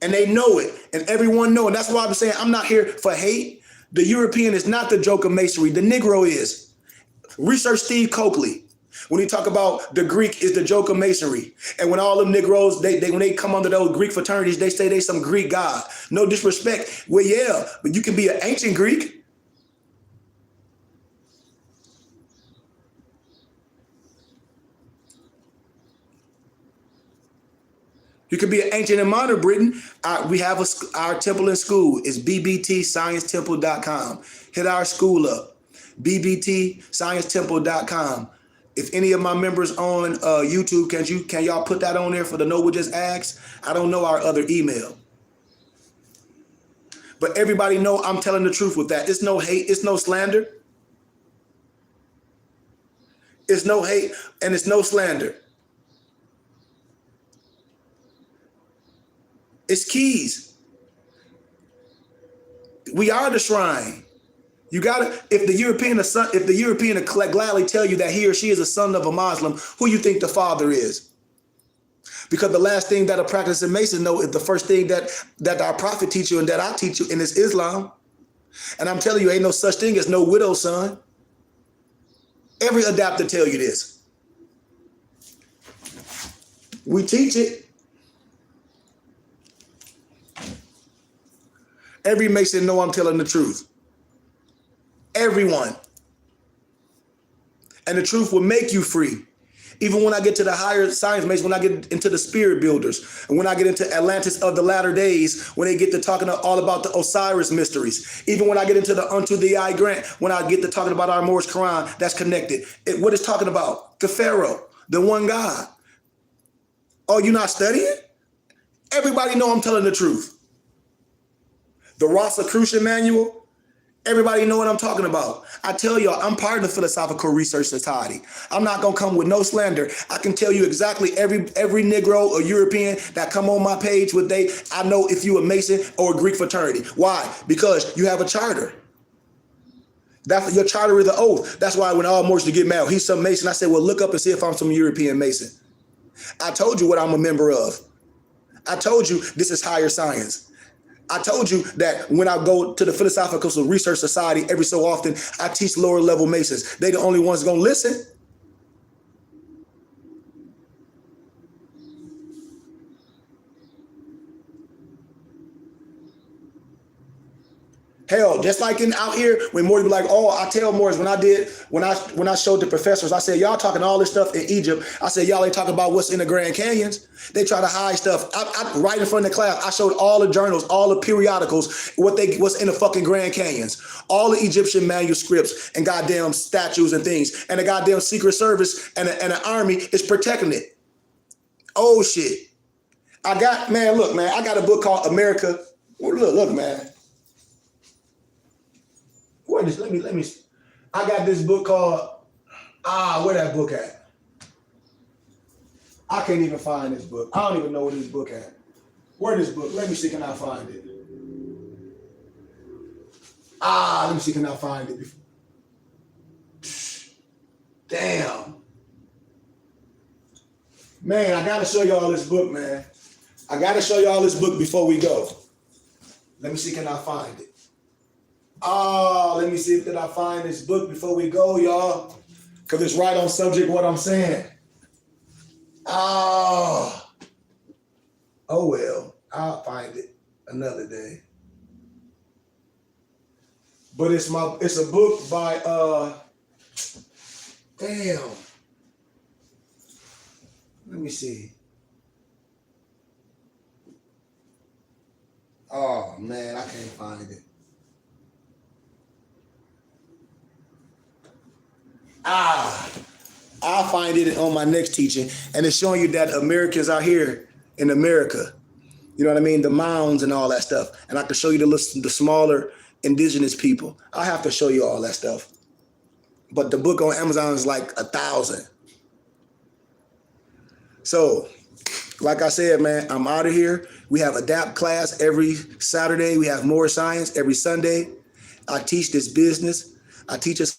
And they know it, and everyone know it. That's why I'm saying I'm not here for hate. The European is not the joke of masonry. The Negro is. Research Steve Coakley. When he talk about the Greek is the joke of masonry. And when all them Negroes, when they come under those Greek fraternities, they say they some Greek god. No disrespect. Well, yeah, but you can be an ancient Greek. You could be an ancient and modern Britain. We have our temple in school. It's bbtsciencetemple.com. Hit our school up, bbtsciencetemple.com. If any of my members on YouTube, can y'all put that on there for the Noble Just Asked? I don't know our other email. But everybody know I'm telling the truth with that. It's no hate. It's no slander. It's no hate and it's no slander. It's keys. We are the shrine. You gotta, if the European will gladly tell you that he or she is a son of a Muslim, who you think the father is? Because the last thing that a practicing Mason know is the first thing that our prophet teach you and that I teach you, and it's Islam. And I'm telling you, ain't no such thing as no widow's son. Every adapter tell you this. We teach it. Every Mason know I'm telling the truth. Everyone. And the truth will make you free. Even when I get to the higher science Masons, when I get into the spirit builders, and when I get into Atlantis of the latter days, when they get to talking all about the Osiris mysteries, even when I get into the Unto Thee I Grant, when I get to talking about our Moorish Quran, that's connected. What it's talking about? The Pharaoh, the one God. Oh, you not studying? Everybody know I'm telling the truth. The Rosicrucian Manual, everybody know what I'm talking about. I tell y'all, I'm part of the Philosophical Research Society. I'm not gonna come with no slander. I can tell you exactly every Negro or European that come on my page I know if you a Mason or a Greek fraternity. Why? Because you have a charter. That's your charter is the oath. That's why when all Moors to get mad, he's some Mason. I said, well, look up and see if I'm some European Mason. I told you what I'm a member of. I told you this is higher science. I told you that when I go to the Philosophical Research Society every so often, I teach lower level Masons. They the only ones gonna listen. Hell, just like out here, when Moors be like, oh, I tell Moors when I showed the professors, I said, y'all talking all this stuff in Egypt. I said, y'all ain't talking about what's in the Grand Canyons. They try to hide stuff. I right in front of the class, I showed all the journals, all the periodicals, what's in the fucking Grand Canyons, all the Egyptian manuscripts and goddamn statues and things, and the goddamn Secret Service and the army is protecting it. Oh shit! I got a book called America. Look, man. What is? Let me. I got this book called. Where that book at? I can't even find this book. I don't even know where this book at. Where this book? Let me see. Can I find it? Let me see. Can I find it? Damn. Man, I gotta show y'all this book, man. I gotta show y'all this book before we go. Let me see. Can I find it? Let me see if I find this book before we go, y'all. Because it's right on subject what I'm saying. Oh well, I'll find it another day. But it's a book by damn. Let me see. Oh man, I can't find it. I'll find it on my next teaching, and it's showing you that Americans are here in America. You know what I mean? The mounds and all that stuff. And I can show you the smaller indigenous people. I have to show you all that stuff. But the book on Amazon is like 1,000. So, like I said, man, I'm out of here. We have ADAPT class every Saturday. We have more science every Sunday. I teach this business. I teach us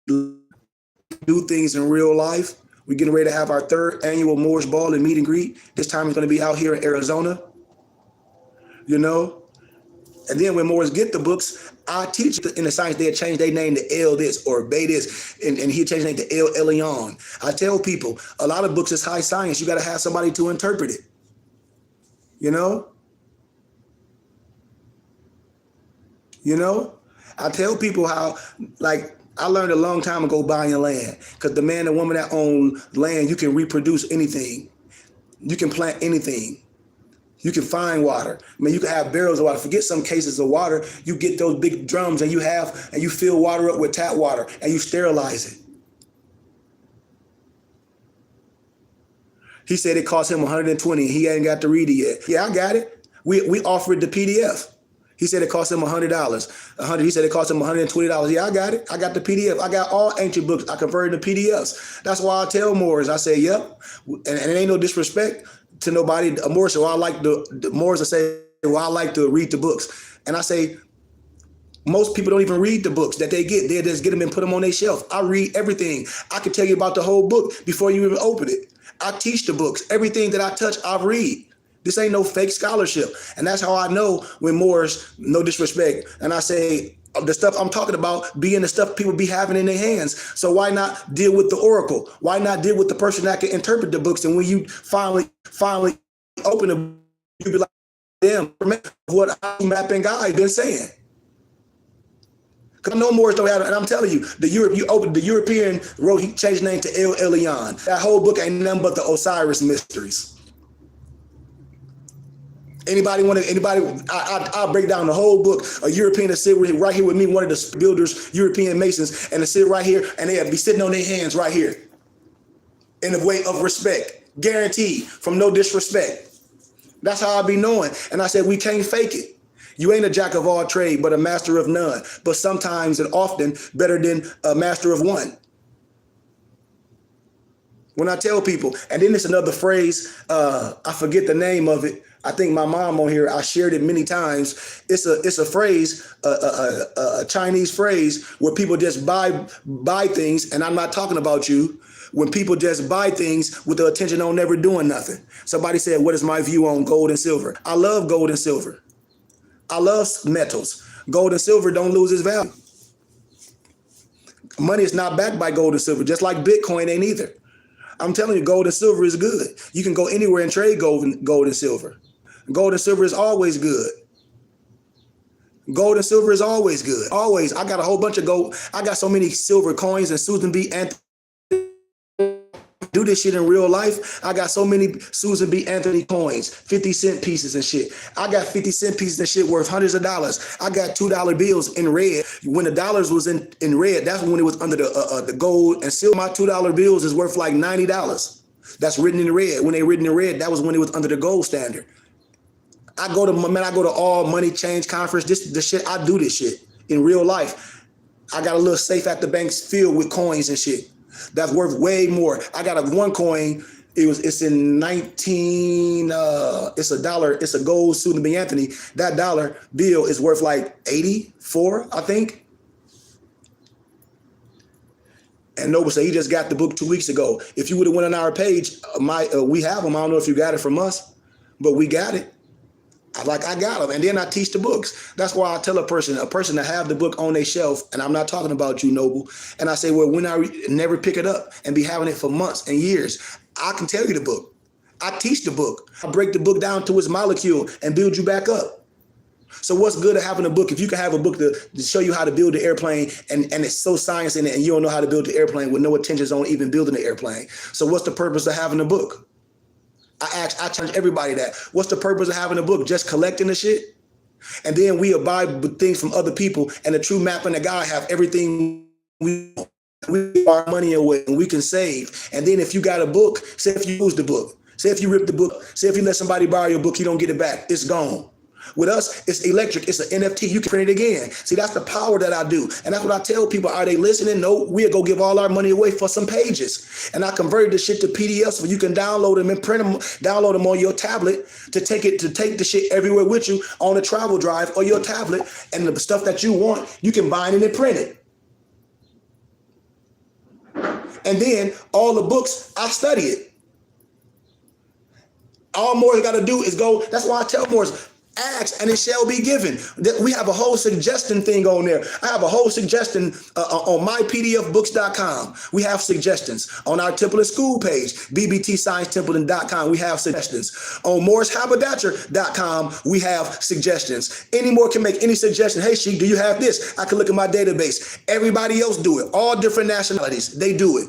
do things in real life. We're getting ready to have our 3rd annual Moorish Ball and meet and greet. This time it's going to be out here in Arizona, you know. And then when Moors get the books, I teach in the science, they'll change their name to El this or Bay this, and he'll change their name to El Elyon. I tell people, a lot of books is high science. You got to have somebody to interpret it, you know. You know, I tell people how, like, I learned a long time ago buying land, because the man and woman that own land, you can reproduce anything. You can plant anything. You can find water. I mean, you can have barrels of water. Forget some cases of water. You get those big drums and you fill water up with tap water and you sterilize it. He said it cost him $120. He ain't got to read it yet. Yeah, I got it. We offered the PDF. He said it cost him $100. He said it cost him $120. Yeah, I got it. I got the PDF. I got all ancient books. I converted to PDFs. That's why I tell Moors. I say, yep. And it ain't no disrespect to nobody. Moors, so I like the Moors. I say, well, I like to read the books. And I say, most people don't even read the books that they get. They just get them and put them on their shelf. I read everything. I can tell you about the whole book before you even open it. I teach the books. Everything that I touch, I read. This ain't no fake scholarship. And that's how I know when Moors, no disrespect, and I say, The stuff I'm talking about being the stuff people be having in their hands. So why not deal with the oracle? Why not deal with the person that can interpret the books? And when you finally open them, you be like, damn, what mapping guy been saying. Because I know Morris don't have it, and I'm telling you, the European wrote, he changed the name to El Elyon. That whole book ain't nothing but the Osiris mysteries. I'll break down the whole book. A European to sit right here with me, one of the builders, European Masons, and to sit right here, and they'll be sitting on their hands right here in a way of respect, guaranteed from no disrespect. That's how I be knowing. And I said, we can't fake it. You ain't a jack of all trade, but a master of none. But sometimes and often better than a master of one. When I tell people, and then it's another phrase, I forget the name of it. I think my mom on here, I shared it many times. It's a phrase, a Chinese phrase where people just buy things, and I'm not talking about you. When people just buy things with the intention on never doing nothing. Somebody said, what is my view on gold and silver? I love gold and silver. I love metals. Gold and silver don't lose its value. Money is not backed by gold and silver, just like Bitcoin ain't either. I'm telling you, gold and silver is good. You can go anywhere and trade gold and silver. Gold and silver is always good. Gold and silver is always good. Always. I got a whole bunch of gold. I got so many silver coins and Susan B. Anthony. Do this shit in real life. I got so many Susan B. Anthony coins, 50-cent pieces and shit. I got 50-cent pieces and shit worth hundreds of dollars. I got $2 bills in red. When the dollars was in red, that's when it was under the gold and silver. My $2 bills is worth like $90. That's written in red. When they written in red, that was when it was under the gold standard. I go to all money change conference. The shit, I do this shit in real life. I got a little safe at the banks filled with coins and shit. That's worth way more. I got one coin. It's in 19. It's $1. It's a gold Susan B. Anthony. That dollar bill is worth like 84, I think. And Noble said he just got the book 2 weeks ago. If you would have went on our page, we have them. I don't know if you got it from us, but we got it. I got them, and then I teach the books. That's why I tell a person to have the book on their shelf, and I'm not talking about you, Noble. And I say, well, when I never pick it up and be having it for months and years, I can tell you the book. I teach the book. I break the book down to its molecule and build you back up. So what's good at having a book? If you can have a book to show you how to build the airplane, and it's so science in it, and you don't know how to build the airplane with no intentions on even building the airplane. So what's the purpose of having a book? I challenge everybody that. What's the purpose of having a book? Just collecting the shit? And then we abide with things from other people, and the true map and the guy have everything we our money away and we can save. And then if you got a book, say if you lose the book, say if you rip the book, say if you let somebody borrow your book, you don't get it back, it's gone. With us, it's electric. It's an NFT. You can print it again. See, that's the power that I do. And that's what I tell people. Are they listening? No, we'll go give all our money away for some pages. And I converted the shit to PDFs so you can download them and print them, download them on your tablet to take the shit everywhere with you on a travel drive or your tablet. And the stuff that you want, you can bind it and print it. And then all the books, I study it. All Morris got to do is go. That's why I tell Morris, ask and it shall be given. We have a whole suggestion thing on there. I have a whole suggestion on mypdfbooks.com. We have suggestions. On our Temple and School page, bbtsciencetempleton.com, we have suggestions. On morrishaberdasher.com, we have suggestions. Any more can make any suggestion. Hey, Sheik, do you have this? I can look at my database. Everybody else do it. All different nationalities, they do it.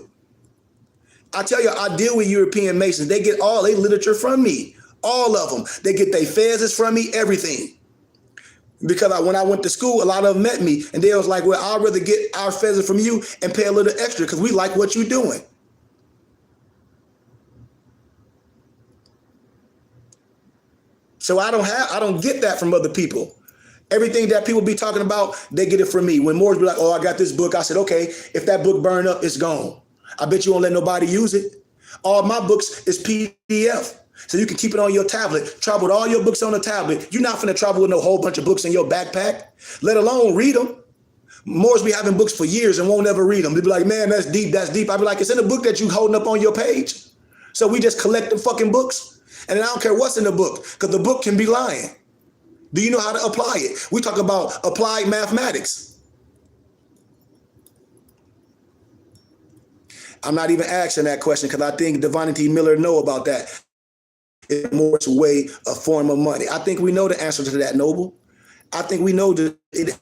I tell you, I deal with European Masons. They get all their literature from me. All of them. They get their fezzes from me, everything. Because when I went to school, a lot of them met me. And they was like, well, I'd rather get our fezzes from you and pay a little extra because we like what you're doing. So I don't get that from other people. Everything that people be talking about, they get it from me. When Morris be like, oh, I got this book. I said, okay, if that book burn up, it's gone. I bet you won't let nobody use it. All my books is PDF. So you can keep it on your tablet. Travel with all your books on the tablet. You're not finna travel with no whole bunch of books in your backpack, let alone read them. Morris be having books for years and won't ever read them. They be like, man, that's deep, that's deep. I be like, it's in the book that you holding up on your page. So we just collect the fucking books. And then I don't care what's in the book, because the book can be lying. Do you know how to apply it? We talk about applied mathematics. I'm not even asking that question because I think Devontae T. Miller know about that. It's more way a form of money. I think we know the answer to that, Noble. I think we know that it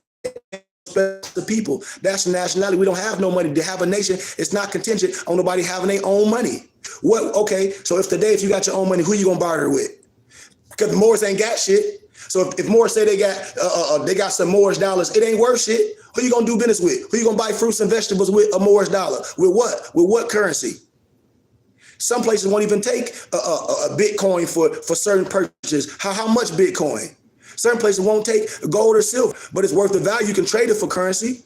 the people. That's nationality. We don't have no money. To have a nation, it's not contingent on nobody having their own money. What? Okay, so if today, if you got your own money, who you gonna barter with? Because Moors ain't got shit. So if Moors say they got some Moorish dollars, it ain't worth shit. Who you gonna do business with? Who you gonna buy fruits and vegetables with a Moorish dollar? With what? With what currency? Some places won't even take a Bitcoin for certain purchases. How much Bitcoin? Certain places won't take gold or silver, but it's worth the value. You can trade it for currency.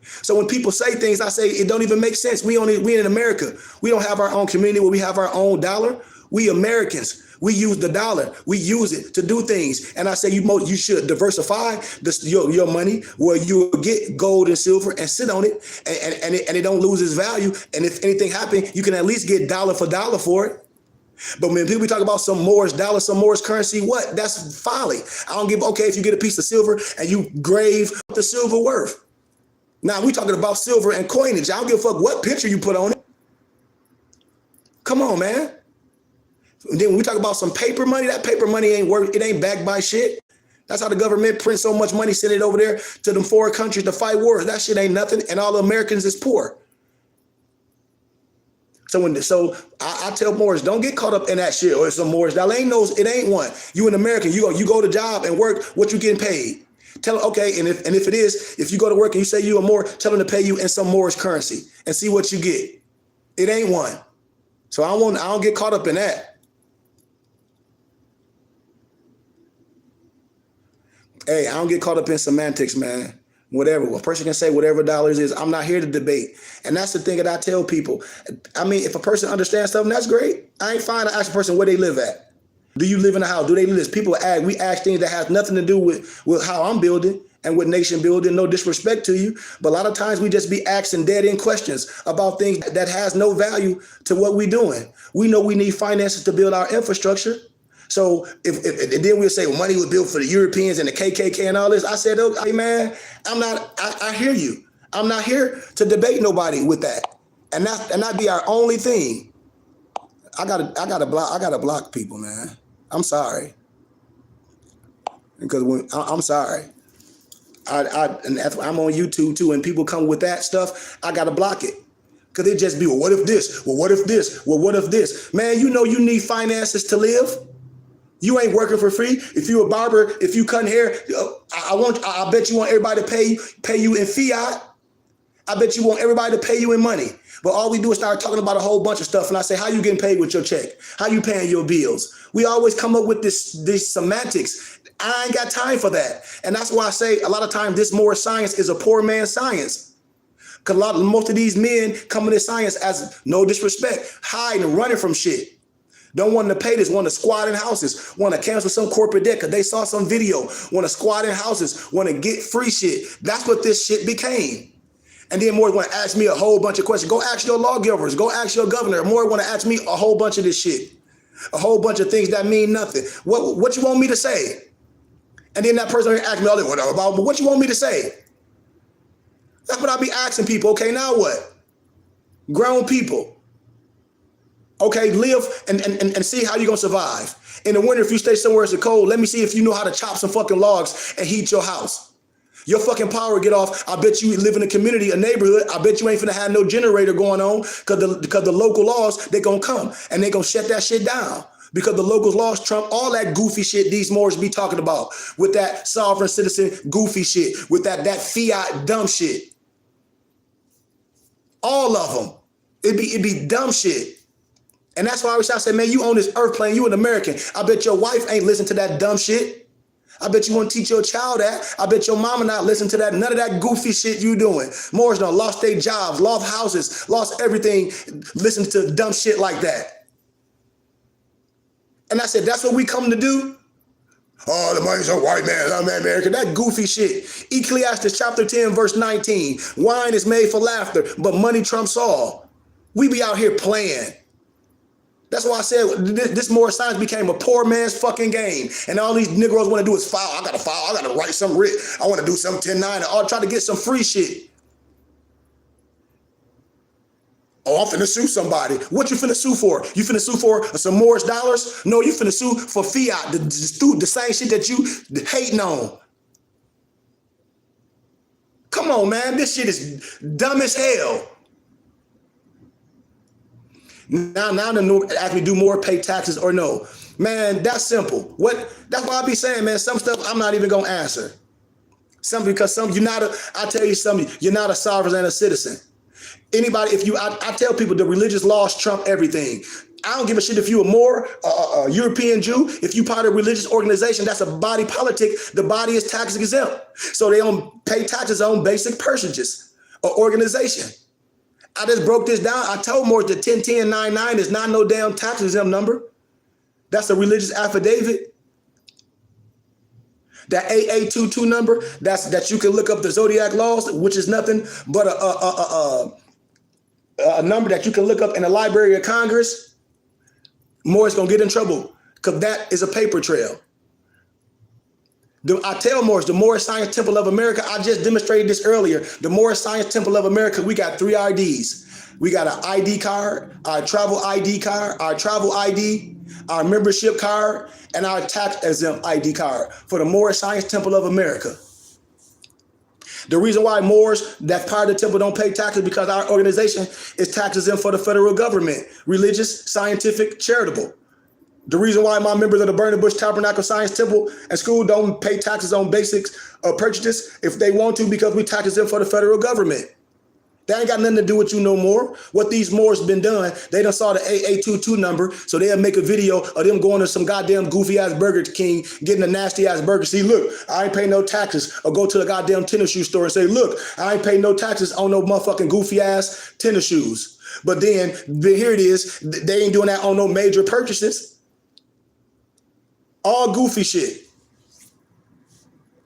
So when people say things, I say it don't even make sense. We in America. We don't have our own community where we have our own dollar. We Americans. We use the dollar. We use it to do things. And I say you should diversify your money where you get gold and silver and sit on it and it don't lose its value. And if anything happens, you can at least get dollar for dollar for it. But when people talk about some Moorish dollar, some Moorish currency, what? That's folly. I don't give, okay, if you get a piece of silver and you grave the silver worth. Now we talking about silver and coinage. I don't give a fuck what picture you put on it. Come on, man. And then when we talk about some paper money, that paper money ain't worth, it ain't backed by shit. That's how the government prints so much money, send it over there to them foreign countries to fight wars. That shit ain't nothing, and all the Americans is poor. So I tell Moors, don't get caught up in that shit or some Moorish dollar. It ain't one. You an American, you go to job and work what you getting paid. Tell them, okay, and if it is, if you go to work and you say you a Moor, tell them to pay you in some Moorish currency and see what you get. It ain't one. So I don't get caught up in that. Hey, I don't get caught up in semantics, man. Whatever. A person can say whatever dollars is. I'm not here to debate. And that's the thing that I tell people. I mean, if a person understands something, that's great. I ain't fine to ask a person where they live at. Do you live in a house? Do they live? People we ask things that has nothing to do with how I'm building and with nation building. No disrespect to you. But a lot of times we just be asking dead-end questions about things that has no value to what we're doing. We know we need finances to build our infrastructure. So if then we'll say, well, money was built for the Europeans and the KKK and all this. I said, okay, man, I hear you. I'm not here to debate nobody with that. And that be our only thing. I gotta block people, man. I'm sorry. Because I'm sorry. I'm on YouTube too, and people come with that stuff, I gotta block it. Because it just be, well, what if this? Well, what if this? Well, what if this? Man, you know you need finances to live. You ain't working for free. If you a barber, if you cutting hair, I bet you want everybody to pay you in fiat. I bet you want everybody to pay you in money. But all we do is start talking about a whole bunch of stuff. And I say, how you getting paid with your check? How you paying your bills? We always come up with this semantics. I ain't got time for that. And that's why I say a lot of times this more science is a poor man's science. Because most of these men come into science as, no disrespect, hiding and running from shit. Don't want to pay this, want to squat in houses, want to cancel some corporate debt because they saw some video, want to squat in houses, want to get free shit. That's what this shit became. And then more want to ask me a whole bunch of questions. Go ask your lawgivers, go ask your governor. More want to ask me a whole bunch of this shit. A whole bunch of things that mean nothing. What you want me to say? And then that person ask me all this, about what you want me to say? That's what I be asking people. Okay, now what? Grown people. Okay, live and see how you're going to survive. In the winter, if you stay somewhere it's cold, let me see if you know how to chop some fucking logs and heat your house. Your fucking power get off. I bet you live in a community, a neighborhood. I bet you ain't finna have no generator going on because the local laws, they going to come and they going to shut that shit down. Because the local laws trump all that goofy shit these Moors be talking about with that sovereign citizen goofy shit, with that fiat dumb shit. All of them. It'd be dumb shit. And that's why I say, man, you own this earth plane, you an American. I bet your wife ain't listen to that dumb shit. I bet you want to teach your child that. I bet your mama not listen to that. None of that goofy shit you doing. Moors done lost their jobs, lost houses, lost everything, listen to dumb shit like that. And I said, that's what we come to do? Oh, the money's a white man, I'm American. That goofy shit. Ecclesiastes chapter 10, verse 19. Wine is made for laughter, but money trumps all. We be out here playing. That's why I said this more science became a poor man's fucking game. And all these Negroes want to do is file. I got to file. I got to write some writ. I want to do some 10-9 or try to get some free shit. Oh, I'm finna sue somebody. What you finna sue for? You finna sue for some Morris dollars? No, you finna sue for fiat, the same shit that you hating on. Come on, man. This shit is dumb as hell. Now the actually do more, pay taxes or no. Man, that's simple. That's why I be saying, man, some stuff I'm not even gonna answer. Because I tell you something, you're not a sovereign and a citizen. Anybody, I tell people the religious laws trump everything. I don't give a shit if you're a Moor, a European Jew. If you part of a religious organization, that's a body politic. The body is tax exempt. So they don't pay taxes on basic personages or organization. I just broke this down. I told Moors that 101099 is not no damn tax exempt number. That's a religious affidavit. That AA22 number, that you can look up the zodiac laws, which is nothing but a number that you can look up in the Library of Congress. Moors gonna get in trouble because that is a paper trail. I tell Moors, the Moorish Science Temple of America, I just demonstrated this earlier. The Moorish Science Temple of America, we got 3 IDs. We got an ID card, our travel ID card, our travel ID, our membership card, and our tax exempt ID card for the Moorish Science Temple of America. The reason why Moors that's part of the temple don't pay taxes because our organization is tax exempt for the federal government, religious, scientific, charitable. The reason why my members of the Burning Bush Tabernacle Science Temple and School don't pay taxes on basics purchases if they want to because we tax exempt for the federal government. That ain't got nothing to do with you no more. What these Moors been done, they done saw the AA22 number, so they'll make a video of them going to some goddamn goofy-ass Burger King, getting a nasty-ass burger. See, look, I ain't paying no taxes. Or go to the goddamn tennis shoe store and say, look, I ain't paying no taxes on no motherfucking goofy-ass tennis shoes. But then here it is, they ain't doing that on no major purchases. All goofy shit.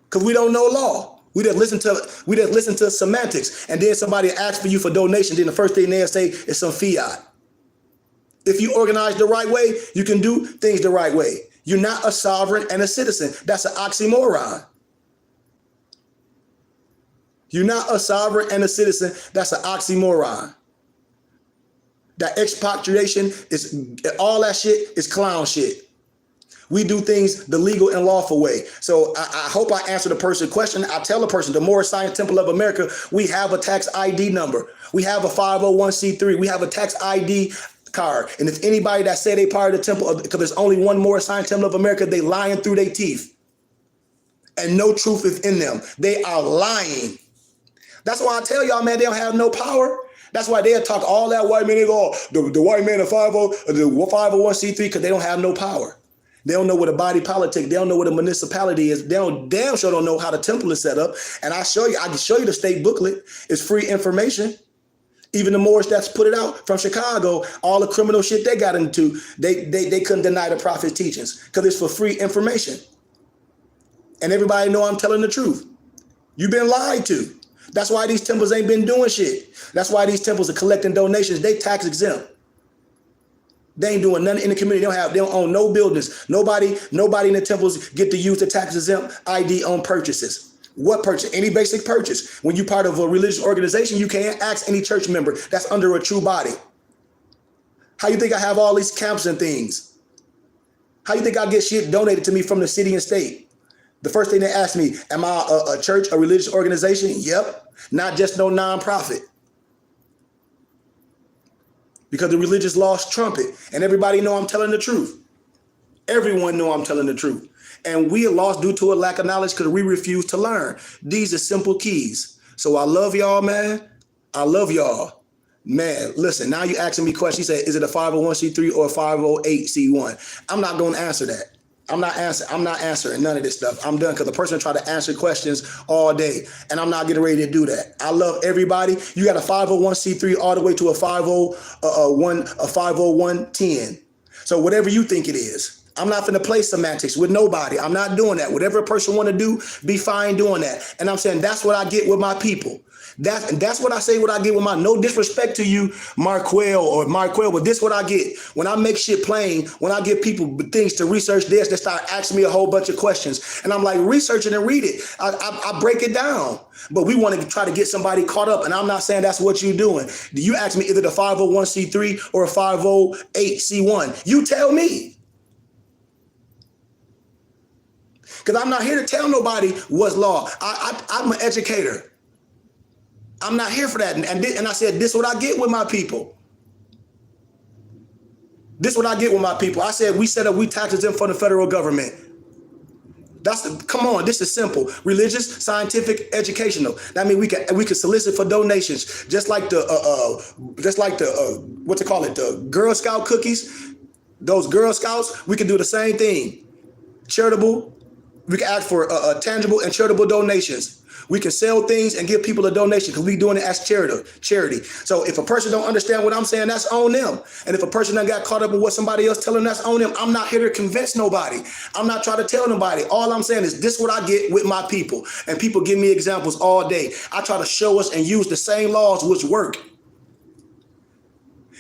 Because we don't know law. We just listen to semantics, and then somebody asks for you for donation. Then the first thing they'll say is some fiat. If you organize the right way, you can do things the right way. You're not a sovereign and a citizen. That's an oxymoron. You're not a sovereign and a citizen. That's an oxymoron. That expatriation is all that shit is clown shit. We do things the legal and lawful way. So I hope I answered the person's question. I tell the person, the Moorish Science Temple of America, we have a tax ID number. We have a 501c3. We have a tax ID card. And if anybody that say they part of the temple, because there's only one Moorish Science Temple of America, they lying through their teeth. And no truth is in them. They are lying. That's why I tell y'all, man, they don't have no power. That's why they'll talk all that white man. They go, the white man, the 501c3, because they don't have no power. They don't know what a body politic. They don't know what a municipality is. They damn sure don't know how the temple is set up. And I can show you the state booklet. It's free information. Even the Moors that's put it out from Chicago, all the criminal shit they got into, they couldn't deny the prophet's teachings because it's for free information. And everybody know I'm telling the truth. You've been lied to. That's why these temples ain't been doing shit. That's why these temples are collecting donations. They tax exempt. They ain't doing nothing in the community. They don't own no buildings. Nobody in the temples get to use the tax exempt ID on purchases. What purchase? Any basic purchase. When you're part of a religious organization, you can't ask any church member that's under a true body. How you think I have all these camps and things? How you think I get shit donated to me from the city and state? The first thing they ask me, am I a church, a religious organization? Yep. Not just no nonprofit. Because the religious laws trump it. And everybody know I'm telling the truth. Everyone know I'm telling the truth. And we are lost due to a lack of knowledge because we refuse to learn. These are simple keys. So I love y'all, man. I love y'all. Man, listen, now you asking me questions. You say, is it a 501c3 or a 508c1? I'm not going to answer that. I'm not answering none of this stuff. I'm done because the person tried to answer questions all day, and I'm not getting ready to do that. I love everybody. You got a 501c3 all the way to a 50110. So whatever you think it is, I'm not finna play semantics with nobody. I'm not doing that. Whatever a person want to do, be fine doing that. And I'm saying that's what I get with my people. That's what I say, what I get with my, no disrespect to you, Marquell, but this what I get. When I make shit plain, when I give people things to research this, they start asking me a whole bunch of questions. And I'm like, research it and read it. I break it down. But we want to try to get somebody caught up. And I'm not saying that's what you're doing. You ask me either the 501c3 or a 508c1. You tell me. Because I'm not here to tell nobody what's law. I'm an educator. I'm not here for that. And I said, this is what I get with my people. This is what I get with my people. I said, we taxes them from the federal government. Come on, this is simple. Religious, scientific, educational. That means we can solicit for donations, just like the the Girl Scout cookies. Those Girl Scouts, we can do the same thing. Charitable, we can ask for tangible and charitable donations. We can sell things and give people a donation because we're doing it as charity. So if a person don't understand what I'm saying, that's on them. And if a person done got caught up in what somebody else telling, that's on them. I'm not here to convince nobody. I'm not trying to tell nobody. All I'm saying is this is what I get with my people. And people give me examples all day. I try to show us and use the same laws which work.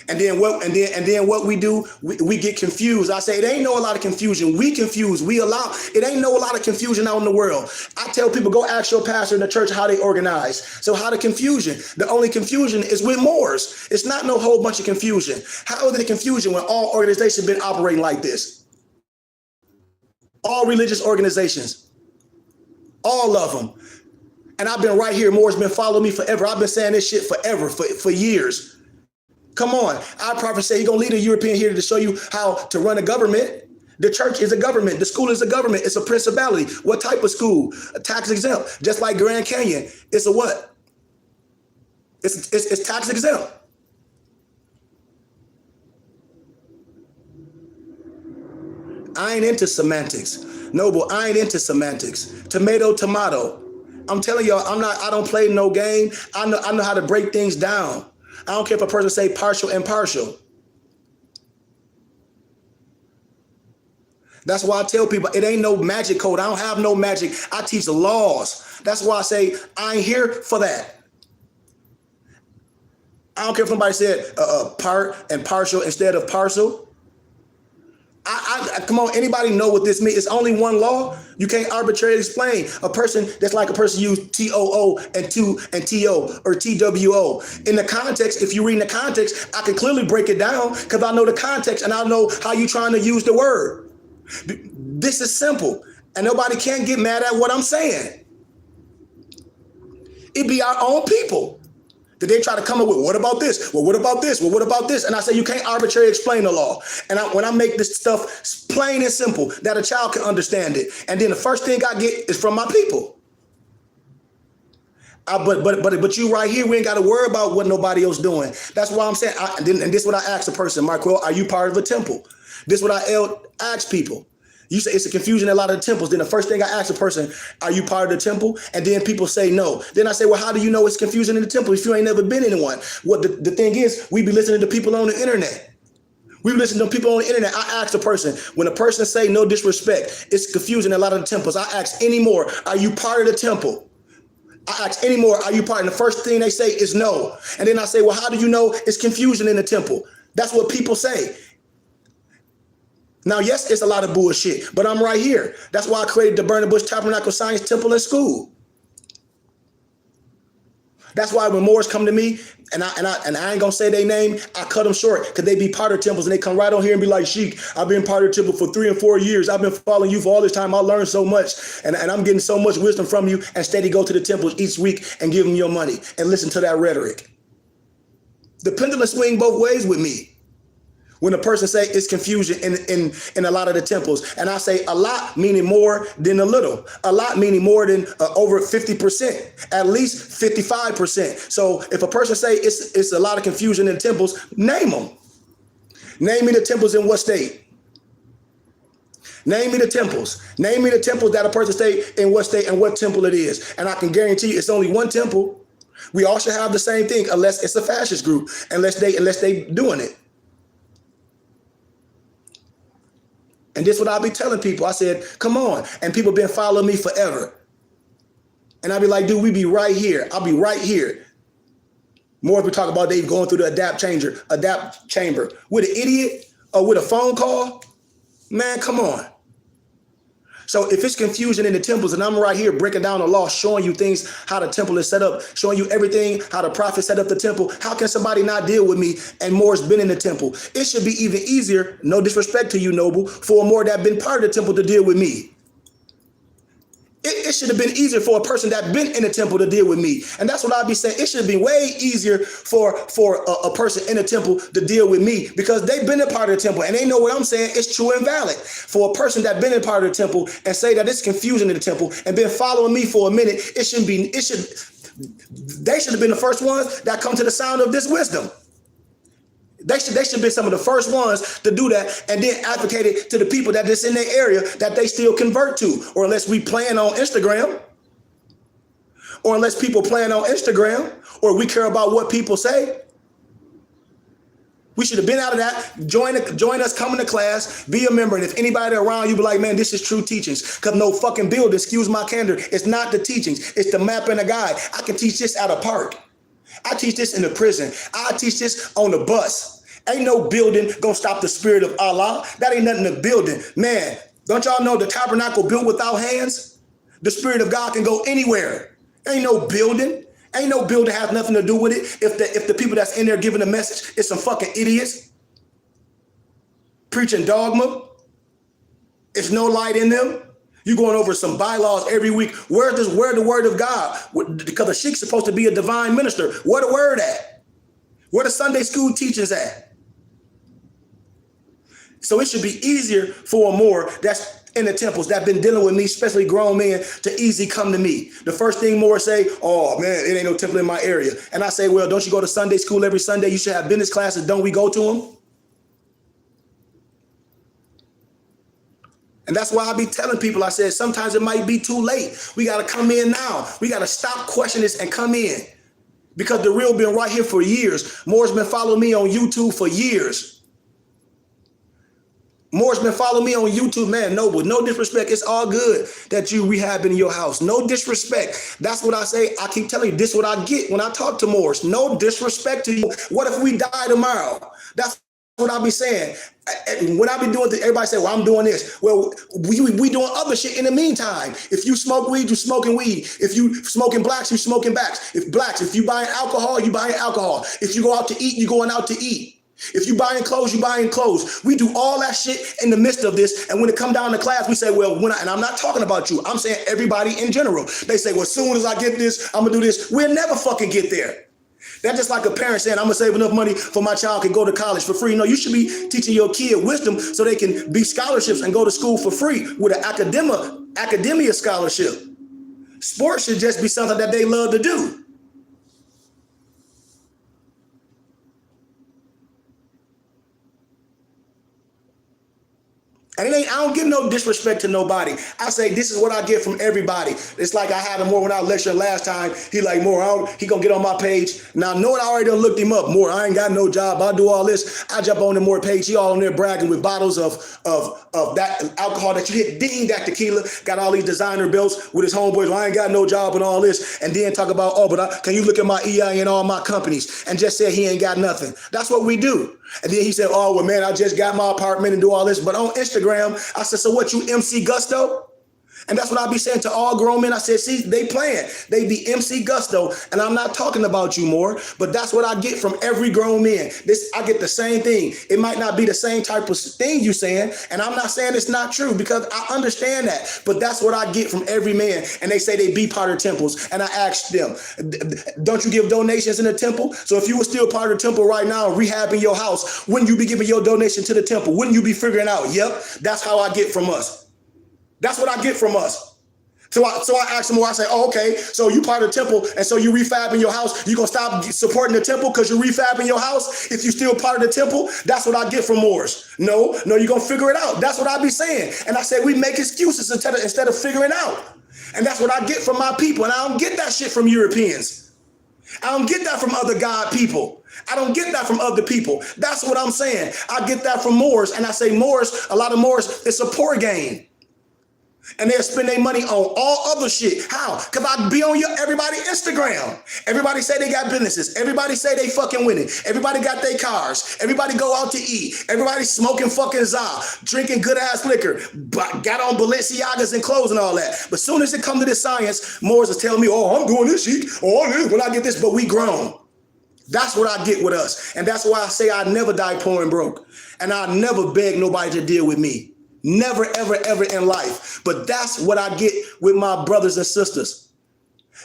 And then what we do, we get confused. I say it ain't no a lot of confusion. We confuse. It ain't no a lot of confusion out in the world. I tell people, go ask your pastor in the church how they organize. So how the confusion? The only confusion is with Moors. It's not no whole bunch of confusion. How is it confusion when all organizations been operating like this? All religious organizations, all of them. And I've been right here. Moors been following me forever. I've been saying this shit forever, for years. Come on. Our prophet said he's going to lead a European here to show you how to run a government. The church is a government. The school is a government. It's a principality. What type of school? A tax exempt. Just like Grand Canyon. It's a what? It's tax exempt. I ain't into semantics. Noble, I ain't into semantics. Tomato. I'm telling y'all, I don't play no game. I know how to break things down. I don't care if a person say partial and partial. That's why I tell people it ain't no magic code. I don't have no magic. I teach the laws. That's why I say I ain't here for that. I don't care if somebody said part and partial instead of parcel. Come on, anybody know what this means? It's only one law. You can't arbitrarily explain. A person that's like a person use TOO and TO or TWO. In the context, if you read the context, I can clearly break it down because I know the context and I know how you're trying to use the word. This is simple, and nobody can get mad at what I'm saying. It be our own people. That they try to come up with, what about this? Well, what about this? Well, what about this? And I say, you can't arbitrarily explain the law. And when I make this stuff plain and simple, that a child can understand it. And then the first thing I get is from my people. But you right here, we ain't got to worry about what nobody else doing. That's why I'm saying, and this is what I asked the person, Marquell, are you part of a temple? This is what I ask people. You say it's a confusion in a lot of the temples. Then the first thing I ask a person, are you part of the temple? And then people say no. Then I say, well, how do you know it's confusion in the temple if you ain't never been in one? Well, the thing is, we be listening to people on the internet. We listen to people on the internet. I ask the person, when a person say no disrespect, it's confusion in a lot of the temples. I ask anymore, are you part of the temple? I ask anymore, are you part? And the first thing they say is no. And then I say, well, how do you know it's confusion in the temple? That's what people say. Now, yes, it's a lot of bullshit, but I'm right here. That's why I created the Burning Bush Tabernacle Science Temple and School. That's why when Moors come to me, and I ain't gonna say their name, I cut them short because they be part of temples and they come right on here and be like, Sheik, I've been part of the temple for 3 and 4 years. I've been following you for all this time. I learned so much and I'm getting so much wisdom from you, and steady go to the temples each week and give them your money and listen to that rhetoric. The pendulum swing both ways with me. When a person say it's confusion in a lot of the temples, and I say a lot meaning more than a little, a lot meaning more than over 50%, at least 55%. So if a person say it's a lot of confusion in temples, name them. Name me the temples in what state? Name me the temples. Name me the temples that a person say in what state and what temple it is. And I can guarantee you it's only one temple. We all should have the same thing unless it's a fascist group, unless they doing it. And this is what I'll be telling people. I said, come on. And people been following me forever. And I'll be like, dude, we be right here. I'll be right here. More if we talk about they going through the adapt chamber with an idiot or with a phone call. Man, come on. So if it's confusion in the temples and I'm right here breaking down the law, showing you things, how the temple is set up, showing you everything, how the prophet set up the temple, how can somebody not deal with me and more's been in the temple? It should be even easier, no disrespect to you, Noble, for more that been part of the temple to deal with me. It should have been easier for a person that been in the temple to deal with me. And that's what I'll be saying. It should be way easier for a person in the temple to deal with me because they've been a part of the temple and they know what I'm saying is true and valid. For a person that been a part of the temple and say that it's confusion in the temple and been following me for a minute, they should have been the first ones that come to the sound of this wisdom. They should be some of the first ones to do that and then advocate it to the people that is in their area that they still convert to. Or unless we playing on Instagram, or unless people playing on Instagram, or we care about what people say. We should have been out of that. Join us, come into class, be a member. And if anybody around you be like, man, this is true teachings. Because no fucking building, excuse my candor, it's not the teachings. It's the map and the guide. I can teach this at a park. I teach this in the prison. I teach this on the bus. Ain't no building gonna stop the spirit of Allah. That ain't nothing to building. Man, don't y'all know the tabernacle built without hands? The spirit of God can go anywhere. Ain't no building. Ain't no building has nothing to do with it. If the people that's in there giving the message is some fucking idiots preaching dogma, it's no light in them. You going over some bylaws every week. Where the word of God? Because the sheik's supposed to be a divine minister. Where the word at? Where the Sunday school teachers at? So it should be easier for more that's in the temples that been dealing with me, especially grown men, to easy come to me. The first thing more say, oh man, it ain't no temple in my area. And I say, well, don't you go to Sunday school every Sunday? You should have business classes. Don't we go to them? And that's why I be telling people, I said, sometimes it might be too late. We got to come in now. We got to stop questioning this and come in. Because the real been right here for years. Moore's been following me on YouTube for years. Moore's been following me on YouTube, man. No disrespect. It's all good that you rehabbing in your house. No disrespect. That's what I say. I keep telling you, this is what I get when I talk to Moore's. No disrespect to you. What if we die tomorrow? That's what I be saying. When I be doing this, everybody say, well, I'm doing this. Well, we doing other shit in the meantime. If you smoke weed, you smoking weed. If you smoking blacks, you smoking blacks. If you buying alcohol, you buying alcohol. If you go out to eat, you going out to eat. If you buying clothes, you buying clothes. We do all that shit in the midst of this. And when it come down to class, we say, well, and I'm not talking about you. I'm saying everybody in general. They say, well, as soon as I get this, I'm gonna do this. We'll never fucking get there. That's just like a parent saying, I'm gonna save enough money for my child can go to college for free. No, you should be teaching your kid wisdom so they can be scholarships and go to school for free with an academia scholarship. Sports should just be something that they love to do. And I don't give no disrespect to nobody. I say this is what I get from everybody. It's like I had him more when I lectured last time. He like, more, he gonna get on my page. Now, knowing I already done looked him up more. I ain't got no job. I do all this. I jump on the more page. He all on there bragging with bottles of that alcohol that you hit. Ding, that tequila. Got all these designer belts with his homeboys. Well, I ain't got no job and all this. And then talk about, can you look at my EI and all my companies? And just say he ain't got nothing. That's what we do. And then he said, oh, well, man, I just got my apartment and do all this. But on Instagram, I said, so what, you MC Gusto? And that's what I be saying to all grown men. I said, see, they playing. They be MC Gusto. And I'm not talking about you more, but that's what I get from every grown man. I get the same thing. It might not be the same type of thing you saying. And I'm not saying it's not true because I understand that. But that's what I get from every man. And they say they be part of temples. And I asked them, don't you give donations in the temple? So if you were still part of the temple right now, rehabbing your house, wouldn't you be giving your donation to the temple? Wouldn't you be figuring out, yep, that's how I get from us. That's what I get from us. So I asked them more. I say, oh, okay, so you part of the temple, and so you refabbing your house. You gonna stop supporting the temple because you're refabbing your house? If you still part of the temple, that's what I get from Moors. No, you're gonna figure it out. That's what I be saying. And I say we make excuses instead of figuring out. And that's what I get from my people. And I don't get that shit from Europeans. I don't get that from other God people. I don't get that from other people. That's what I'm saying. I get that from Moors, and I say Moors, a lot of Moors, it's a poor game. And they'll spend their money on all other shit. How? Because I be on everybody Instagram. Everybody say they got businesses. Everybody say they fucking winning. Everybody got their cars. Everybody go out to eat. Everybody smoking fucking za, drinking good ass liquor, but got on Balenciagas and clothes and all that. But soon as it come to this science, Moors is telling me, oh, I'm doing this shit. Oh, this when I get this, but we grown. That's what I get with us. And that's why I say I never die poor and broke. And I never beg nobody to deal with me. Never, ever, ever in life. But that's what I get with my brothers and sisters.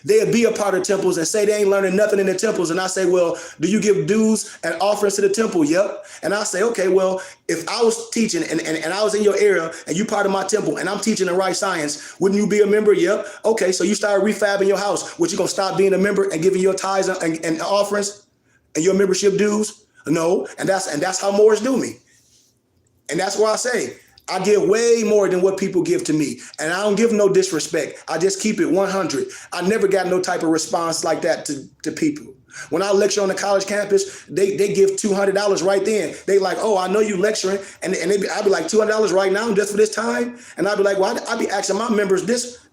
They'll be a part of temples and say they ain't learning nothing in the temples. And I say, well, do you give dues and offerings to the temple? Yep. And I say, okay, well, if I was teaching and I was in your area and you part of my temple and I'm teaching the right science, wouldn't you be a member? Yep. Okay, so you start refabbing your house. Would you going to stop being a member and giving your tithes and offerings and your membership dues? No. And that's how Moors do me. And that's why I say, I give way more than what people give to me. And I don't give no disrespect. I just keep it 100. I never got no type of response like that to people. When I lecture on the college campus, they give $200 right then. They like, oh, I know you lecturing. And I'd be like, $200 right now just for this time? And I'd be like, well, I'd be asking my members this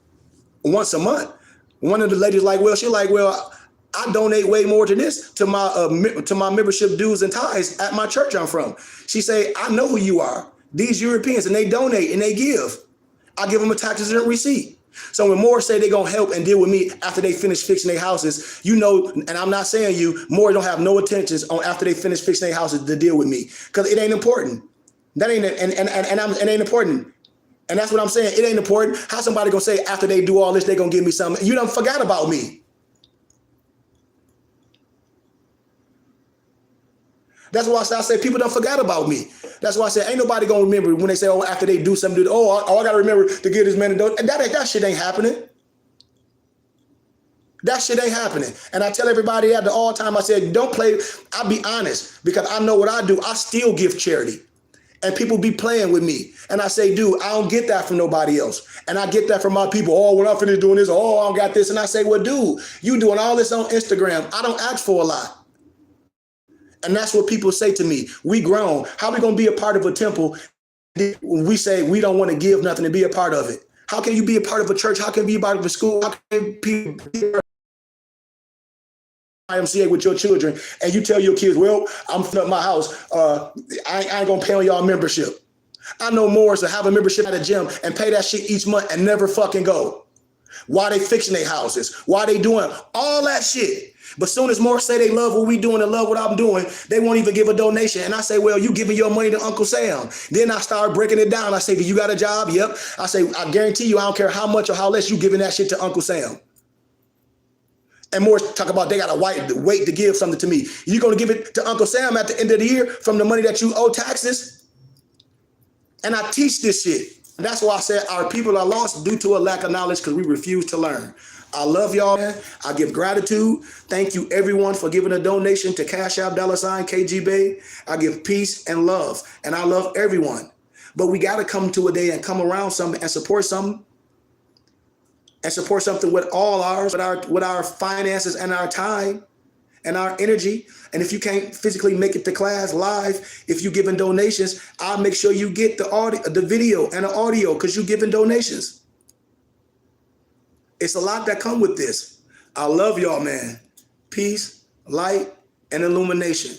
once a month. One of the ladies like, well, she's like, well, I donate way more to this, to my membership dues and tithes at my church I'm from. She say, I know who you are. These Europeans, and they donate and they give. I give them a taxes and receipt. So when Moors say they're going to help and deal with me after they finish fixing their houses, you know, and I'm not saying you, Moors don't have no intentions on after they finish fixing their houses to deal with me because it ain't important. That ain't, it ain't important. And that's what I'm saying. It ain't important. How somebody going to say after they do all this, they're going to give me something? You done forgot about me. That's why I say people don't forget about me. That's why I say ain't nobody gonna remember when they say, oh, after they do something, I gotta remember to give this man a donation. And that shit ain't happening. That shit ain't happening. And I tell everybody at the all time, I said, don't play. I'll be honest because I know what I do. I still give charity. And people be playing with me. And I say, dude, I don't get that from nobody else. And I get that from my people. Oh, when I finish doing this, oh, I don't got this. And I say, well, dude, you doing all this on Instagram. I don't ask for a lot. And that's what people say to me. We grown. How we going to be a part of a temple when we say we don't want to give nothing to be a part of it? How can you be a part of a church? How can you be a part of a school? How can people be IMCA with your children and you tell your kids, well, I'm filling up my house. I ain't going to pay on y'all membership. I know Moors that have a membership at a gym and pay that shit each month and never fucking go. Why they fixing their houses? Why they doing all that shit? But soon as more say they love what we doing and love what I'm doing, they won't even give a donation. And I say, well, you giving your money to Uncle Sam. Then I start breaking it down. I say, do you got a job? Yep. I say, I guarantee you, I don't care how much or how less you giving that shit to Uncle Sam. And more talk about they got to wait to give something to me. You going to give it to Uncle Sam at the end of the year from the money that you owe taxes? And I teach this shit. And that's why I said our people are lost due to a lack of knowledge because we refuse to learn. I love y'all, man. I give gratitude. Thank you, everyone, for giving a donation to Cash App $KG Bay. I give peace and love, and I love everyone. But we got to come to a day and come around something and support something, with all ours, with our finances and our time and our energy. And if you can't physically make it to class live, if you're giving donations, I'll make sure you get the audio, the video and the audio because you're giving donations. It's a lot that come with this. I love y'all, man. Peace, light, and illumination.